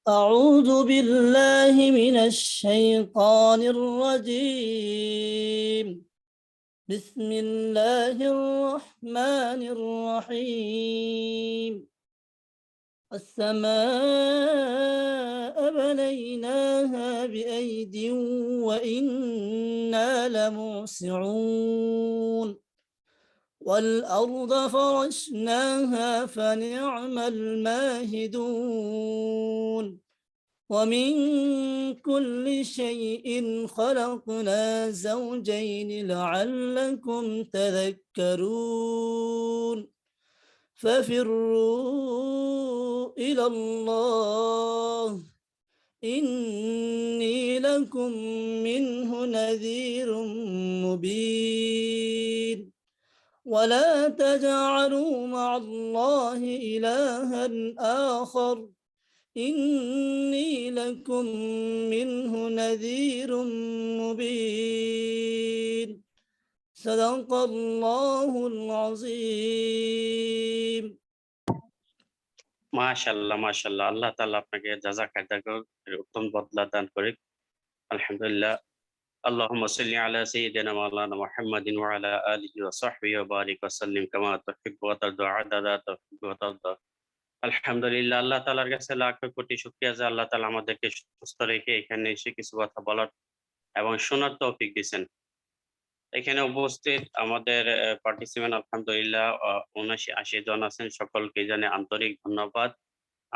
أعوذ بالله من الشيطان الرجيم. بسم الله الرحمن الرحيم. السماء بنيناها بأيد وإنا لموسعون والأرض فرشناها فنعم الماهدون ومن كل شيء خلقنا زوجين لعلكم تذكرون ففروا إلى الله إني لكم منه نذير مبين ولا تجعلوا مع الله إلها آخر إني لكم منه نذير مبين صدق الله العظيم মাশাআল্লাহ মাশাআল্লাহ আল্লাহ তাআলা আপনাকে জাযাকাল্লাহু উত্তম বদলা দান করুক। আলহামদুলিল্লাহ। আল্লাহুম্মা সাল্লি আলা সাইয়্যিদিনা মাওলানা মুহাম্মাদিন ওয়া আলা আলিহি ওয়া সাহবিহি ওয়া বারিক ওয়া সাল্লিম কামা তুহিব্বু ওয়া তারদা আদাদা তুহিব্বু ওয়া তারদা। আলহামদুলিল্লাহ, আল্লাহ তাআলার কাছে লাখ কোটি শুকরিয়া যে আল্লাহ তাআলা আমাদেরকে সুস্থ রেখে এখানে এসে কিছু কথা বলার এবং শোনার তৌফিক দিয়েছেন। এখানে উপস্থিত আমাদের পার্টিসিপেন্ট আলহামদুলিল্লাহ ৭৯-৮০ জন আছেন। সকলকে জানাই আন্তরিক ধন্যবাদ।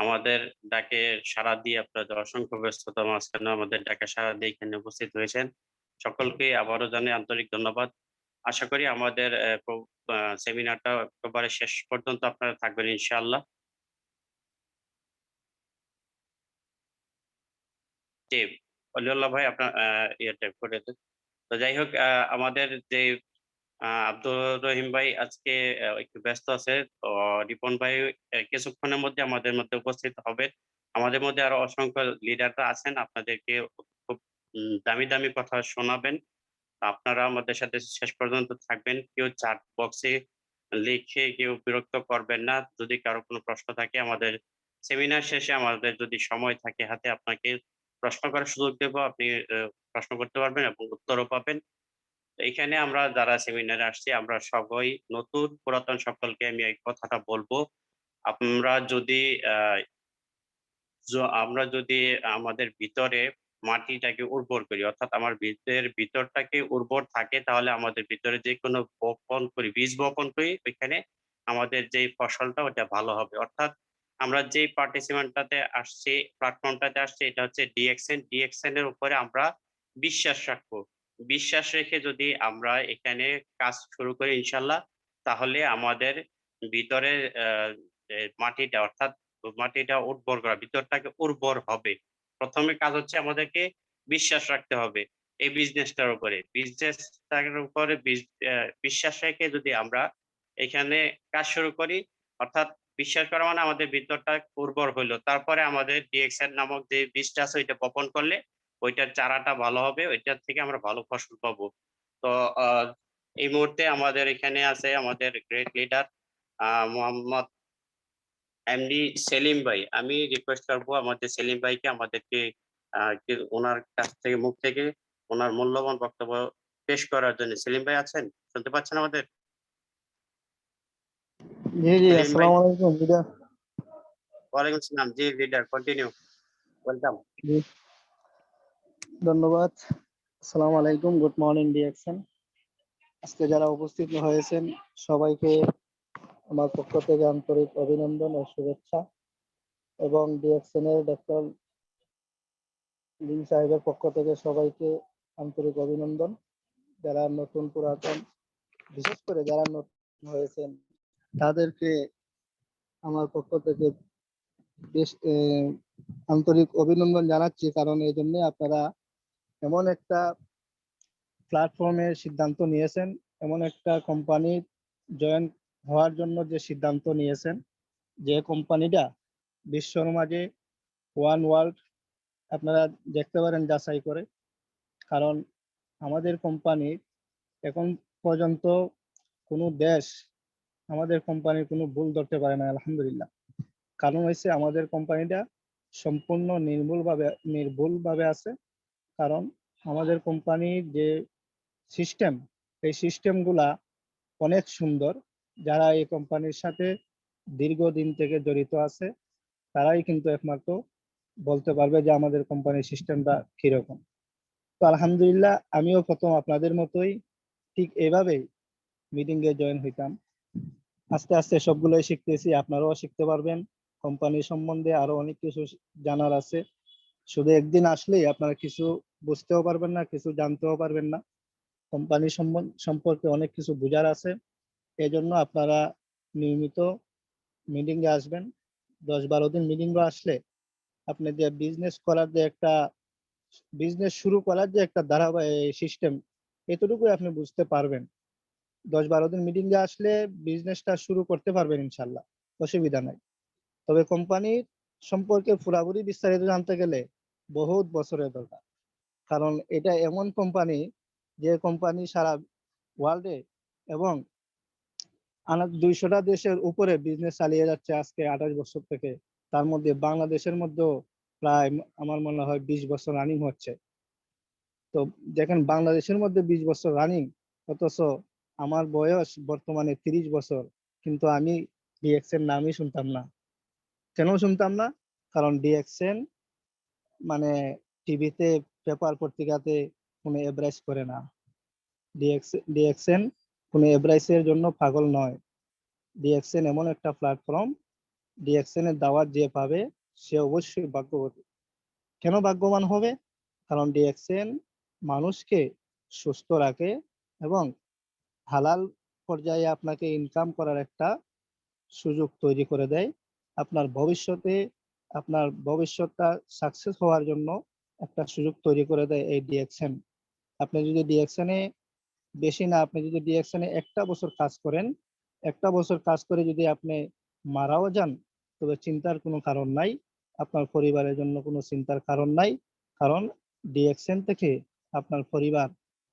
আমাদের ডাকে সাড়া দিয়ে আপনাদের অসংখ্য ব্যস্ততার মাঝখানে আমাদের ডাকে সাড়া দিয়ে এখানে উপস্থিত হয়েছেন। সকলকে আবারও জানাই আন্তরিক ধন্যবাদ। আশা করি আমাদের সেমিনারটা একেবারে শেষ পর্যন্ত আপনারা থাকবেন ইনশাআল্লাহ। জি, অলিউল্লাহ ভাই আপনার ইয়েটা করে দেন। তো যাই হোক, আমাদের যে আব্দুর রহিম ভাই আজকে একটু ব্যস্ত আছে। তো রিপন ভাই কিছুক্ষণের মধ্যে আমাদের মধ্যে উপস্থিত হবে। আমাদের মধ্যে আরো অসংখ্য লিডাররা আছেন, আপনাদেরকে খুব দামি দামি কথা শোনাবেন। আপনারা আমাদের সাথে শেষ পর্যন্ত থাকবেন। কেউ চ্যাট বক্সে লিখে কেউ বিরক্ত করবেন না। যদি কারো কোনো প্রশ্ন থাকে আমাদের সেমিনার শেষে আমাদের যদি সময় থাকে হাতে আপনাকে প্রশ্ন করার সুযোগ দেব। আপনি প্রশ্ন করতে পারবেন এবং উত্তরও পাবেন। এখানে আমরা যারা সেমিনারে আসছি আমরা সবাই নতুন পুরাতন সকলকে আমি এই কথাটা বলবো, আমরা যদি আমরা যদি আমাদের ভিতরে মাটিটাকে উর্বর করি, অর্থাৎ আমার ভিতরটাকে উর্বর থাকে, তাহলে আমাদের ভিতরে যে কোনো বীজ বপন করি ওইখানে আমাদের যে ফসলটা ওটা ভালো হবে। অর্থাৎ আমরা যে পার্টিসিপেন্টটাতে আসছি, প্ল্যাটফর্মটাতে আসছি, এটা হচ্ছে ডিএক্সএন এর উপরে আমরা বিশ্বাস রাখবো। বিশ্বাস রেখে যদি আমরা এখানে কাজ শুরু করি ইনশাল্লাহ, তাহলে আমাদের ভিতরে মাটিটা, অর্থাৎ মাটিটা উর্বর করা, ভিতরটাকে উর্বর হবে। প্রথমে কাজ হচ্ছে আমাদেরকে বিশ্বাস রাখতে হবে এই বিজনেসটার উপরে। বিজনেসটার উপরে বিশ্বাস রেখে যদি আমরা এখানে কাজ শুরু করি, অর্থাৎ বিশ্বাস করা মানে আমাদের ভিতরটা উর্বর হইলো, তারপরে আমাদের ডিএক্সএন নামক যে বীজটা আছে ওইটা বপন করলে ওইটার চারাটা ভালো হবে, ওইটার থেকে আমরা ভালো ফসল পাবো। তো এই মুহূর্তে আমাদের এখানে আছে আমাদের great leader Mohammad MD Selim ভাই। আমি রিকোয়েস্ট করবো আমাদের সেলিম ভাইকে আমাদেরকে ওনার কাছ থেকে মুখ থেকে ওনার মূল্যবান বক্তব্য পেশ করার জন্য। সেলিম ভাই আছেন? শুনতে পাচ্ছেন আমাদের? জি জি, সেলিম ভাই। আসসালামু আলাইকুম লিডার। ওয়ালাইকুম আসসালাম। জি লিডার, কন্টিনিউ। ওয়েলকাম। ধন্যবাদ। আসসালামু আলাইকুম, গুড মর্নিং ডিএক্সএন। আজকে যারা উপস্থিত হয়েছেন সবাইকে আমার পক্ষ থেকে আন্তরিক অভিনন্দন ও শুভেচ্ছা, এবং ডিএক্সএন এর ডক্টর লিন সাহেবের পক্ষ থেকে সবাইকে আন্তরিক অভিনন্দন। যারা নতুন পুরাতন, বিশেষ করে যারা নতুন হয়েছেন তাদেরকে আমার পক্ষ থেকে বেশ আন্তরিক অভিনন্দন জানাচ্ছি, কারণ এই জন্য আপনারা এমন একটা প্ল্যাটফর্মের সিদ্ধান্ত নিয়েছেন, এমন একটা কোম্পানি জয়েন হওয়ার জন্য যে সিদ্ধান্ত নিয়েছেন, যে কোম্পানিটা বিশ্বর মাঝে ওয়ান ওয়ার্ল্ড আপনারা দেখতে পারেন যাচাই করে। কারণ আমাদের কোম্পানি এখন পর্যন্ত কোনো দেশ আমাদের কোম্পানির কোনো ভুল ধরতে পারে না, আলহামদুলিল্লাহ। কারণ হচ্ছে আমাদের কোম্পানিটা সম্পূর্ণ নির্ভুলভাবে আছে। কারণ আমাদের কোম্পানির যে সিস্টেম, এই সিস্টেমগুলা অনেক সুন্দর। যারা এই কোম্পানির সাথে দীর্ঘদিন থেকে জড়িত আছে তারাই কিন্তু একমাত্র বলতে পারবে যে আমাদের কোম্পানির সিস্টেমটা কিরকম। তো আলহামদুলিল্লাহ, আমিও প্রথম আপনাদের মতোই ঠিক এভাবেই মিটিং এ জয়েন হইতাম। আস্তে আস্তে সবগুলোই শিখতেছি, আপনারাও শিখতে পারবেন। কোম্পানি সম্বন্ধে আরো অনেক কিছু জানার আছে। শুধু একদিন আসলেই আপনারা কিছু বুঝতেও পারবেন না, কিছু জানতেও পারবেন না। কোম্পানি সম্পর্কে অনেক কিছু বোঝার আছে। এই জন্য আপনারা নিয়মিত মিটিং এ আসবেন। 10-12 দিন মিটিং এ আসলে আপনি যে বিজনেস শুরু করার যে একটা ধারাবাহিক সিস্টেম, এতটুকুই আপনি বুঝতে পারবেন। 10-12 দিন মিটিং এ আসলে বিজনেসটা শুরু করতে পারবেন ইনশাল্লাহ, অসুবিধা নাই। তবে কোম্পানির সম্পর্কে পুরাপুরি বিস্তারিত জানতে গেলে বহুত বছরের দরকার। কারণ এটা এমন কোম্পানি যে কোম্পানি সারা ওয়ার্ল্ডে এবং 200টা দেশের উপরে বিজনেস চালিয়ে যাচ্ছে আজকে 28 বছর থেকে। তার মধ্যে বাংলাদেশের মধ্যেও প্রায় আমার মনে হয় 20 বছর রানিং হচ্ছে। তো দেখেন, বাংলাদেশের মধ্যে 20 বছর রানিং, অথচ আমার বয়স বর্তমানে 30 বছর, কিন্তু আমি ডিএক্সের নামই শুনতাম না। কেন শুনতাম না? কারণ ডিএক্সএন মানে টিভিতে, পেপার পত্রিকাতে কোনো এভারেজ করে না। ডিএক্সএন কোনো এভারেজের জন্য পাগল নয়। ডিএক্সএন এমন একটা প্ল্যাটফর্ম, ডিএক্সএন এর দাওয়াত যে পাবে সে অবশ্যই ভাগ্যবতী। কেন ভাগ্যবান হবে? কারণ ডিএক্সএন মানুষকে সুস্থ রাখে এবং হালাল পর্যায়ে আপনাকে ইনকাম করার একটা সুযোগ তৈরি করে দেয়। আপনার ভবিষ্যৎটা সাকসেস হওয়ার জন্য একটা সুযোগ তৈরি করে দেয় এই ডিএক্সএন। আপনি যদি ডিএক্সএনে আপনি যদি ডিএক্সএনে একটা বছর কাজ করেন, একটা বছর কাজ করে যদি আপনি মারাও যান, তবে চিন্তার কোনো কারণ নাই। আপনার পরিবারের জন্য কোনো চিন্তার কারণ নাই। কারণ ডিএক্সএন থেকে আপনার পরিবার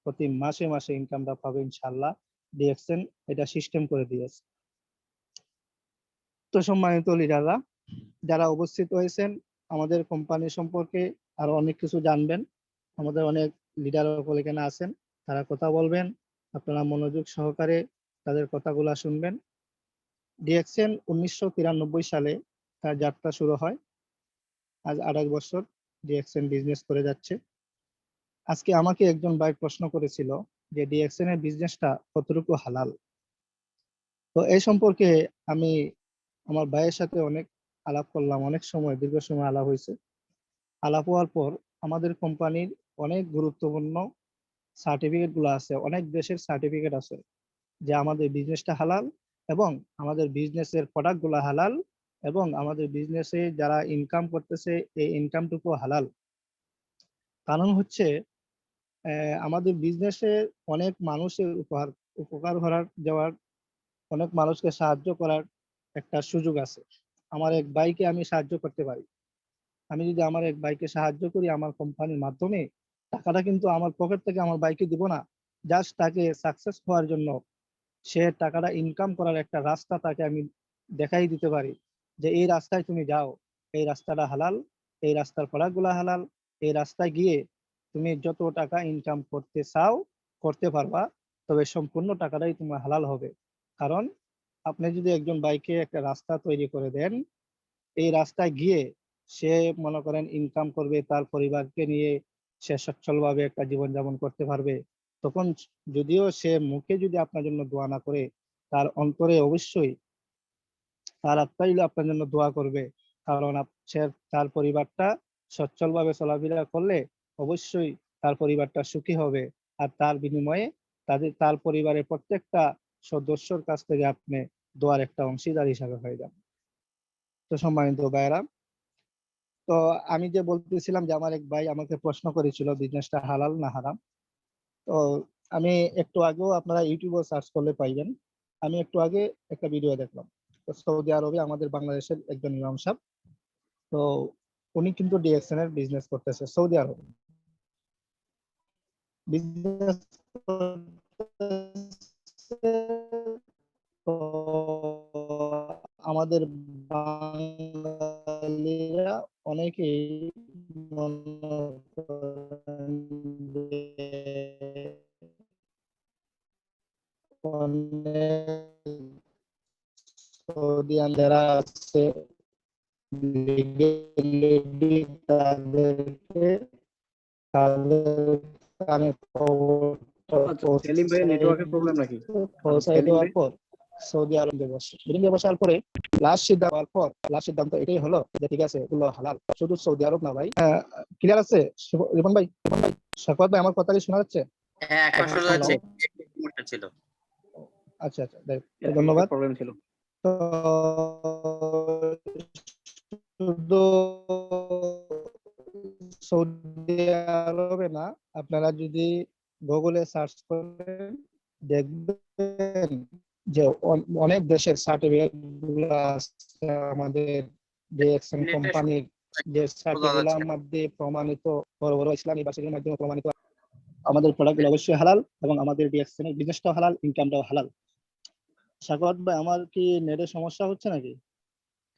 প্রতি মাসে মাসে ইনকামটা পাবে ইনশাল্লাহ। ডিএক্সএন এটা সিস্টেম করে দিয়েছে। তো সম্মানিত লিডাররা যারা উপস্থিত হয়েছেন, আমাদের কোম্পানি সম্পর্কে আরো অনেক কিছু জানবেন। আমাদের অনেক লিডার এখানে আছেন, তারা কথা বলবেন, আপনারা মনোযোগ সহকারে তাদের কথাগুলো শুনবেন। ডিএক্সএন 1993 সালে তার যাত্রা শুরু হয়। আজ 28 বছর ডিএক্সএন বিজনেস করে যাচ্ছে। আজকে আমাকে একজন ভাই প্রশ্ন করেছিল যে ডিএক্সএন এর বিজনেসটা কতটুকু হালাল। তো এই সম্পর্কে আমি আমার ভাইয়ের সাথে অনেক আলাপ করলাম, অনেক সময়, দীর্ঘ সময় আলাপ হয়েছে। আলাপ হওয়ার পর আমাদের কোম্পানির অনেক গুরুত্বপূর্ণ সার্টিফিকেট গুলো আছে, অনেক দেশের সার্টিফিকেট আছে যে আমাদের বিজনেসটা হালাল এবং আমাদের বিজনেসের প্রোডাক্ট গুলা হালাল এবং আমাদের বিজনেসে যারা ইনকাম করতেছে এই ইনকামটুকু হালাল। কারণ হচ্ছে আমাদের বিজনেসে অনেক মানুষের উপকার যাওয়ার, অনেক মানুষকে সাহায্য করার একটা সুযোগ আছে। আমার এক ভাইকে আমি সাহায্য করতে পারি। আমি যদি আমার এক ভাইকে সাহায্য করি আমার কোম্পানির মাধ্যমে, টাকাটা কিন্তু আমার পকেট থেকে আমার ভাইকে দিব না। জাস্ট তাকে সাকসেস হওয়ার জন্য সে টাকাটা ইনকাম করার একটা রাস্তা তাকে আমি দেখাই দিতে পারি যে এই রাস্তায় তুমি যাও, এই রাস্তাটা হালাল, এই রাস্তার প্রোডাক্টগুলো হালাল, এই রাস্তায় গিয়ে তুমি যত টাকা ইনকাম করতে চাও করতে পারবা, তবে সম্পূর্ণ টাকাটাই তোমার হালাল হবে। কারণ আপনি যদি একজন ভাইকে একটা রাস্তা তৈরি করে দেন, এই রাস্তায় গিয়ে সে মনে করেন ইনকাম করবে, তার পরিবারকে নিয়ে সে সচ্ছলভাবে একটা জীবনযাপন করতে পারবে, তখন যদিও সে মুখে যদি আপনার জন্য দোয়া না করে, তার অন্তরে অবশ্যই তার আত্মাই আপনার জন্য দোয়া করবে। কারণ সে তার পরিবারটা সচ্ছলভাবে চলাফেরা করলে অবশ্যই তার পরিবারটা সুখী হবে। আর তার বিনিময়ে তার পরিবারের প্রত্যেকটা সদস্যর কাছ থেকে আপনি দোয়ার একটা অংশীদার হিসাবে হয়ে যান। তো সম্মানিত ভাইয়েরা, তো আমি যে বলতেছিলাম যে আমার এক ভাই আমাকে প্রশ্ন করেছিল বিজনেসটা হালাল না হারাম। তো আমি একটু আগেও, আপনারা ইউটিউবে সার্চ করলে পাইবেন, আমি একটু আগে একটা ভিডিও দেখলাম। তো সৌদি আরবে আমাদের বাংলাদেশের একজন ইমাম সাহেব, তো উনি কিন্তু ডিএক্সএন এর বিজনেস করতেছে সৌদি আরবে। বিজনেস আমাদের বাঙালিরা অনেকেই মনে করেন যে সৌদিয়ান যারা আছে তাদেরকে তাদের কানে আচ্ছা, সেলিম ভাইয়ের নেটওয়ার্কের প্রবলেম নাকি? পৌঁছায় সেলিম দেওয়ার ভাই? পর সৌদি আরবে বসে মিটিং এ বসার পরে লাস্ট সিদ্ধান্ত এটাই হলো যে ঠিক আছে এগুলো হালাল, শুধু সৌদি আরব না ভাই। ক্লিয়ার আছে রিপন ভাই? শাকওয়াত ভাই আমার কথা কি শোনা যাচ্ছে? হ্যাঁ, এখন শোনা হ্যালো, যাচ্ছে। একটু সমস্যা ছিল। আচ্ছা আচ্ছা ধন্যবাদ। প্রবলেম ছিল। তো শুধু সৌদি আরবে না, আপনারা যদি গুগলে সার্চ করেন দেখবেন যে অনেক দেশের সার্টিফিকেট গুলো আছে আমাদের ডিএক্সএন নেটের কোম্পানির, যে বোঝা সার্টিফিকেটের যাচ্ছে। মধ্যে প্রমাণিত বড় বড় ইসলামী ইউনিভার্সিটির মাধ্যমে প্রমাণিত আমাদের প্রোডাক্টগুলো অবশ্যই হালাল এবং আমাদের ডিএক্সএন এর বিজনেসটাও হালাল, ইনকামটাও হালাল। সাকাওয়াত ভাই আমার কি নেটের সমস্যা হচ্ছে নাকি?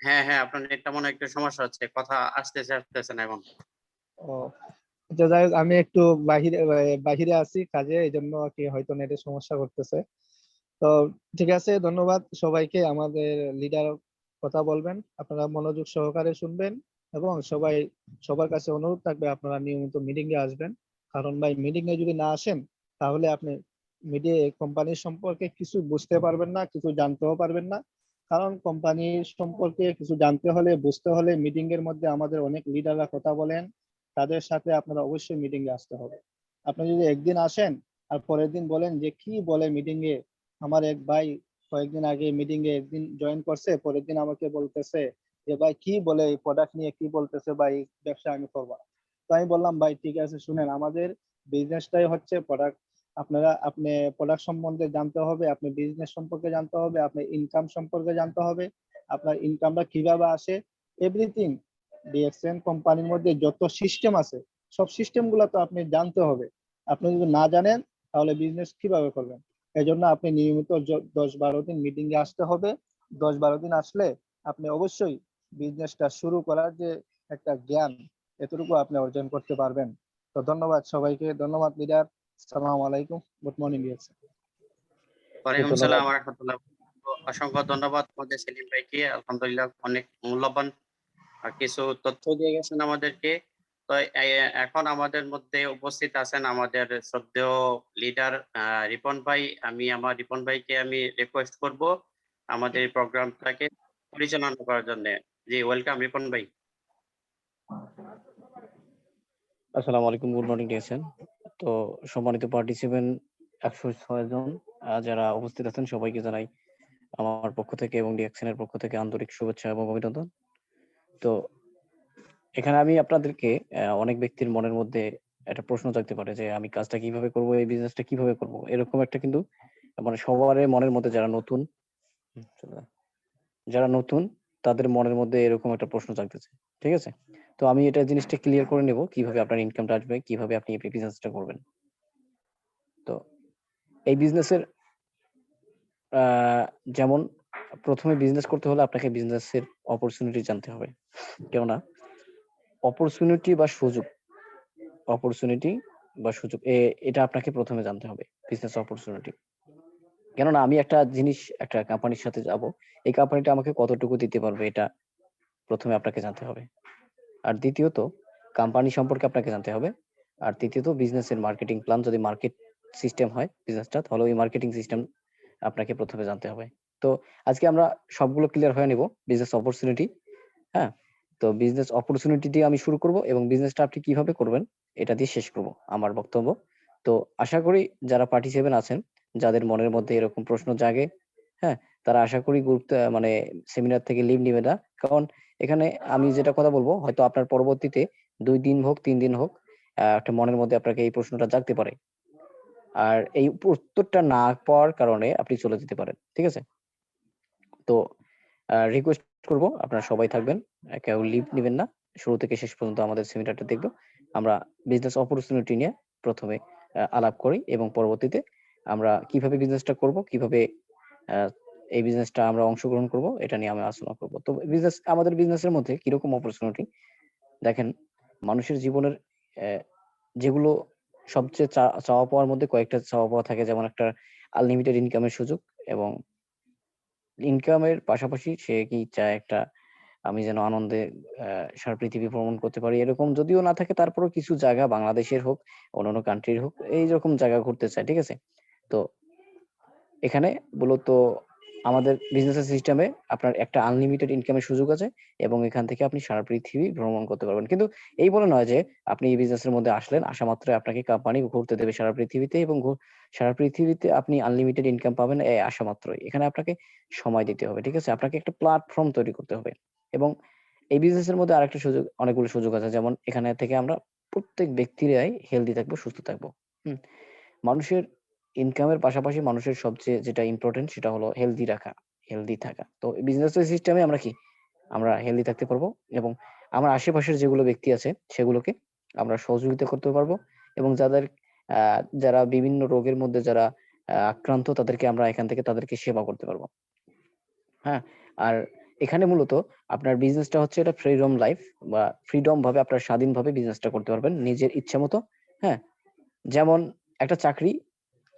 হ্যাঁ, হ্যাঁ, আপনার নেটটা মনে হয় একটু সমস্যা হচ্ছে। কথা আসতেছে না এখন। ও আচ্ছা, যাই হোক, আমি একটু বাহিরে বাহিরে আছি কাজে, এই জন্য কি হয়তো নেটের সমস্যা করতেছে। তো ঠিক আছে, ধন্যবাদ সবাইকে। আমাদের লিডার কথা বলবেন, আপনারা মনোযোগ সহকারে শুনবেন এবং সবার কাছে অনুরোধ থাকবে আপনারা নিয়মিত মিটিং এ আসবেন। কারণ ভাই মিটিং এ যদি না আসেন তাহলে আপনি মিডিয়া কোম্পানির সম্পর্কে কিছু বুঝতে পারবেন না, কিছু জানতেও পারবেন না। কারণ কোম্পানির সম্পর্কে কিছু জানতে হলে, বুঝতে হলে মিটিং এর মধ্যে আমাদের অনেক লিডাররা কথা বলেন, তাদের সাথে আপনারা অবশ্যই মিটিং এ আসতে হবে। আপনি যদি একদিন আসেন আর পরের দিন বলেন যে কি বলে মিটিং এ, আমার এক ভাই কয়েকদিন আগে মিটিং এ একদিন জয়েন করছে, পরের দিন আমাকে বলতেছে যে ভাই কি বলে এই প্রোডাক্ট নিয়ে কি বলতেছে ভাই, ব্যবসা আমি করবো না। তো আমি বললাম ভাই ঠিক আছে শুনেন, আমাদের বিজনেসটাই হচ্ছে প্রোডাক্ট। আপনি প্রোডাক্ট সম্বন্ধে জানতে হবে, আপনি বিজনেস সম্পর্কে জানতে হবে, আপনি ইনকাম সম্পর্কে জানতে হবে, আপনার ইনকামটা কিভাবে আসে, এভরিথিং। ডিএক্সএন কোম্পানির মধ্যে যত সিস্টেম আছে সব সিস্টেম গুলো তো আপনি জানতে হবে। আপনি যদি না জানেন তাহলে বিজনেস কিভাবে করবেন? এই জন্য আপনি নিয়মিত 10-12 দিন মিটিং এ আসতে হবে। 10-12 দিন আসলে আপনি অবশ্যই বিজনেসটা শুরু করার যে একটা জ্ঞান, এতটুকু আপনি অর্জন করতে পারবেন। তো ধন্যবাদ সবাইকে, ধন্যবাদ লিডার। আসসালামু আলাইকুম, গুড মর্নিং। ওয়ালাইকুম ধন্যবাদ। সালাম ওয়া রাহমাতুল্লাহ। তো অসংখ্য ধন্যবাদ আমাদের সেলিম ভাইকে। আলহামদুলিল্লাহ অনেক মূল্যবান কিছু তথ্য দিয়ে গেছেন আমাদেরকে। তো এখন আমাদের মধ্যে উপস্থিত আছেন আমাদের শ্রদ্ধেয় লিডার রিপন ভাই। আমার রিপন ভাইকে আমি রিকোয়েস্ট করব আমাদের এই প্রোগ্রামটাকে পরিচালনা করার জন্য। জি, ওয়েলকাম রিপন ভাই। আসসালামু আলাইকুম, গুড মর্নিং ডিএসএন। তো সম্মানিত পার্টিসিপেন্ট 106 জন যারা উপস্থিত আছেন সবাইকে জানাই আমার পক্ষ থেকে এবং ডিএক্সএন এর পক্ষ থেকে আন্তরিক শুভেচ্ছা এবং অভিনন্দন। তো এখানে আমি আপনাদেরকে অনেক ব্যক্তির মনের মধ্যে একটা প্রশ্ন জাগতে পারে যে আমি কাজটা কিভাবে করব, এই বিজনেসটা কিভাবে করব, এরকম একটা কিন্তু মানে সবার মনের মধ্যে যারা নতুন তাদের মনের মধ্যে এরকম একটা প্রশ্ন জাগতেছে। ঠিক আছে, তো আমি এটা জিনিসটা ক্লিয়ার করে নেব কিভাবে আপনার ইনকামটা আসবে, কিভাবে আপনি এই বিজনেসটা করবেন। তো এই বিজনেসের যেমন প্রথমে বিজনেস করতে হলে আপনাকে বিজনেসের অপরচুনিটি জানতে হবে। কেননা অপরচুনিটি বা সুযোগ এটা আপনাকে প্রথমে জানতে হবে, বিজনেস অপরচুনিটি। কেননা আমি একটা কোম্পানির সাথে যাব, এই কোম্পানিটা আমাকে কতটুকু দিতে পারবে এটা প্রথমে আপনাকে জানতে হবে। আর দ্বিতীয়ত কোম্পানি সম্পর্কে আপনাকে জানতে হবে। আর তৃতীয়ত বিজনেসের মার্কেটিং প্ল্যান, যদি মার্কেট সিস্টেম হয় বিজনেসটা, তাহলে ওই মার্কেটিং সিস্টেম আপনাকে প্রথমে জানতে হবে। তো আজকে আমরা সবগুলো ক্লিয়ার হয়ে নেব। বিজনেস অপরচুনিটি, হ্যাঁ, তো বিজনেস অপরচুনিটি দিয়ে আমি শুরু করব এবং বিজনেসটা আপনি কিভাবে করবেন এটা দিয়ে শেষ করব আমার বক্তব্য। তো আশা করি যারা পার্টিসিপেন্ট আছেন, যাদের মনের মধ্যে এরকম প্রশ্ন জাগে, হ্যাঁ, তারা আশা করি গ্রুপ মানে সেমিনার থেকে লিভ নিবে না। কারণ এখানে আমি যেটা কথা বলবো হয়তো আপনার পরবর্তীতে 2 দিন হোক 3 দিন হোক একটা মনের মধ্যে আপনাকে এই প্রশ্নটা জাগতে পারে। আর এই উত্তরটা না পাওয়ার কারণে আপনি চলে যেতে পারেন। ঠিক আছে, তো রিকোয়েস্ট করব আপনারা সবাই থাকবেন, কেউ লিভ নেবেন না। শুরু থেকে শেষ পর্যন্ত আমাদের সেমিনারটা দেখবো। আমরা বিজনেস অপরচুনিটি নিয়ে প্রথমে আলাপ করি এবং পরবর্তীতে আমরা কিভাবে বিজনেসটা করব, কিভাবে এই বিজনেসটা আমরা অংশগ্রহণ করব, এটা নিয়ে আমি আলোচনা করব। তো আমাদের বিজনেসের মধ্যে কিরকম অপরচুনিটি দেখেন, মানুষের জীবনের যেগুলো সবচেয়ে চাওয়া পাওয়ার মধ্যে কয়েকটা চাওয়া পাওয়া থাকে, যেমন একটা আনলিমিটেড ইনকামের সুযোগ, এবং ইনকামের পাশাপাশি সে কি চায় একটা আমি যেন আনন্দে সারা পৃথিবী ভ্রমণ করতে পারি, এরকম যদিও না থাকে তারপরেও কিছু জায়গা বাংলাদেশের হোক অন্যান্য কান্ট্রির হোক এইরকম জায়গা ঘুরতে চায়, ঠিক আছে। তো এখানে মূলত আমাদের বিজনেসের সিস্টেমে আপনার একটা আনলিমিটেড ইনকামের সুযোগ আছে, এবং এখান থেকে আপনি সারা পৃথিবী ভ্রমণ করতে পারবেন। কিন্তু এই বলে নয় যে আপনি এই বিজনেসের মধ্যে আসলেন, আসা মাত্রই আপনাকে কোম্পানি ঘুরতে দেবে সারা পৃথিবীতে, এবং সারা পৃথিবীতে আপনি আনলিমিটেড ইনকাম পাবেন এই আসা মাত্রই। এখানে আপনাকে সময় দিতে হবে, ঠিক আছে। আপনাকে একটা প্ল্যাটফর্ম তৈরি করতে হবে, এবং এই বিজনেসের মধ্যে আরেকটা সুযোগ, অনেকগুলো সুযোগ আছে, যেমন এখানে থেকে আমরা প্রত্যেক ব্যক্তিরাই হেলদি থাকবো, সুস্থ থাকবো। হুম মানুষের ইনকামের পাশাপাশি মানুষের সবচেয়ে যেটা ইম্পর্টেন্ট সেটা হলো হেলদি থাকা। তো বিজনেস সিস্টেমে আমরা কি আমরা হেলদি থাকতে পারবো, এবং আমার আশেপাশের যেগুলো ব্যক্তি আছে সেগুলোকে আমরা সহযোগিতা করতে পারবো, এবং যারা বিভিন্ন রোগের মধ্যে যারা আক্রান্ত তাদেরকে আমরা এখান থেকে তাদেরকে সেবা করতে পারবো। হ্যাঁ, আর এখানে মূলত আপনার বিজনেসটা হচ্ছে এটা ফ্রিডম লাইফ, বা ফ্রিডম ভাবে আপনার স্বাধীনভাবে বিজনেসটা করতে পারবেন নিজের ইচ্ছা মতো। হ্যাঁ, যেমন একটা চাকরি,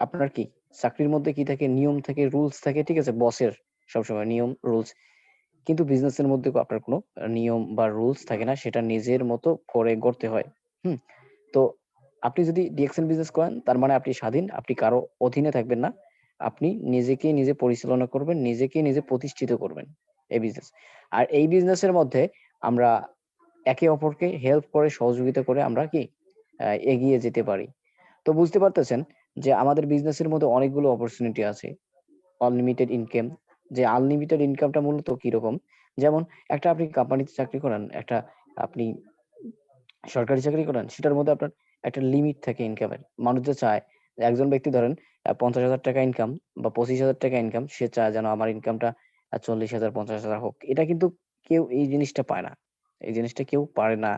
আপনার কি চাকরির মধ্যে কি থাকে, নিয়ম থাকে, রুলস থাকে, ঠিক আছে, বসের সবসময় নিয়ম রুলস। কিন্তু বিজনেসের মধ্যে আপনার কোনো নিয়ম বা রুলস থাকে না, সেটা নিজের মতো করে গড়তে হয়। হুম তো আপনি যদি ডিএক্সএন বিজনেস করেন তার মানে আপনি স্বাধীন, আপনি কারো অধীনে থাকবেন না, আপনি নিজেকে নিজে পরিচালনা করবেন, নিজেকে নিজে প্রতিষ্ঠিত করবেন এই বিজনেস। আর এই বিজনেসের মধ্যে আমরা একে অপরকে হেল্প করে, সহযোগিতা করে আমরা কি এগিয়ে যেতে পারি। তো বুঝতে পারতেছেন যে আমাদের বিজনেসের মধ্যে অনেকগুলো অপরচুনিটি আছে। আনলিমিটেড ইনকাম, যে আনলিমিটেড ইনকামটা মূলত কিরকম, যেমন একটা আপনি কোম্পানিতে চাকরি করেন, একটা আপনি সরকারি চাকরি করেন, সেটার মধ্যে আপনার একটা লিমিট থাকে ইনকামের। মানুষ যে চায় যে একজন ব্যক্তি ধরেন 50,000 টাকা ইনকাম বা 25,000 টাকা ইনকাম, সে চায় যেন আমার ইনকামটা 40,000 50,000 হোক। এটা কিন্তু কেউ এই জিনিসটা পায় না, এই জিনিসটা কেউ পারে না,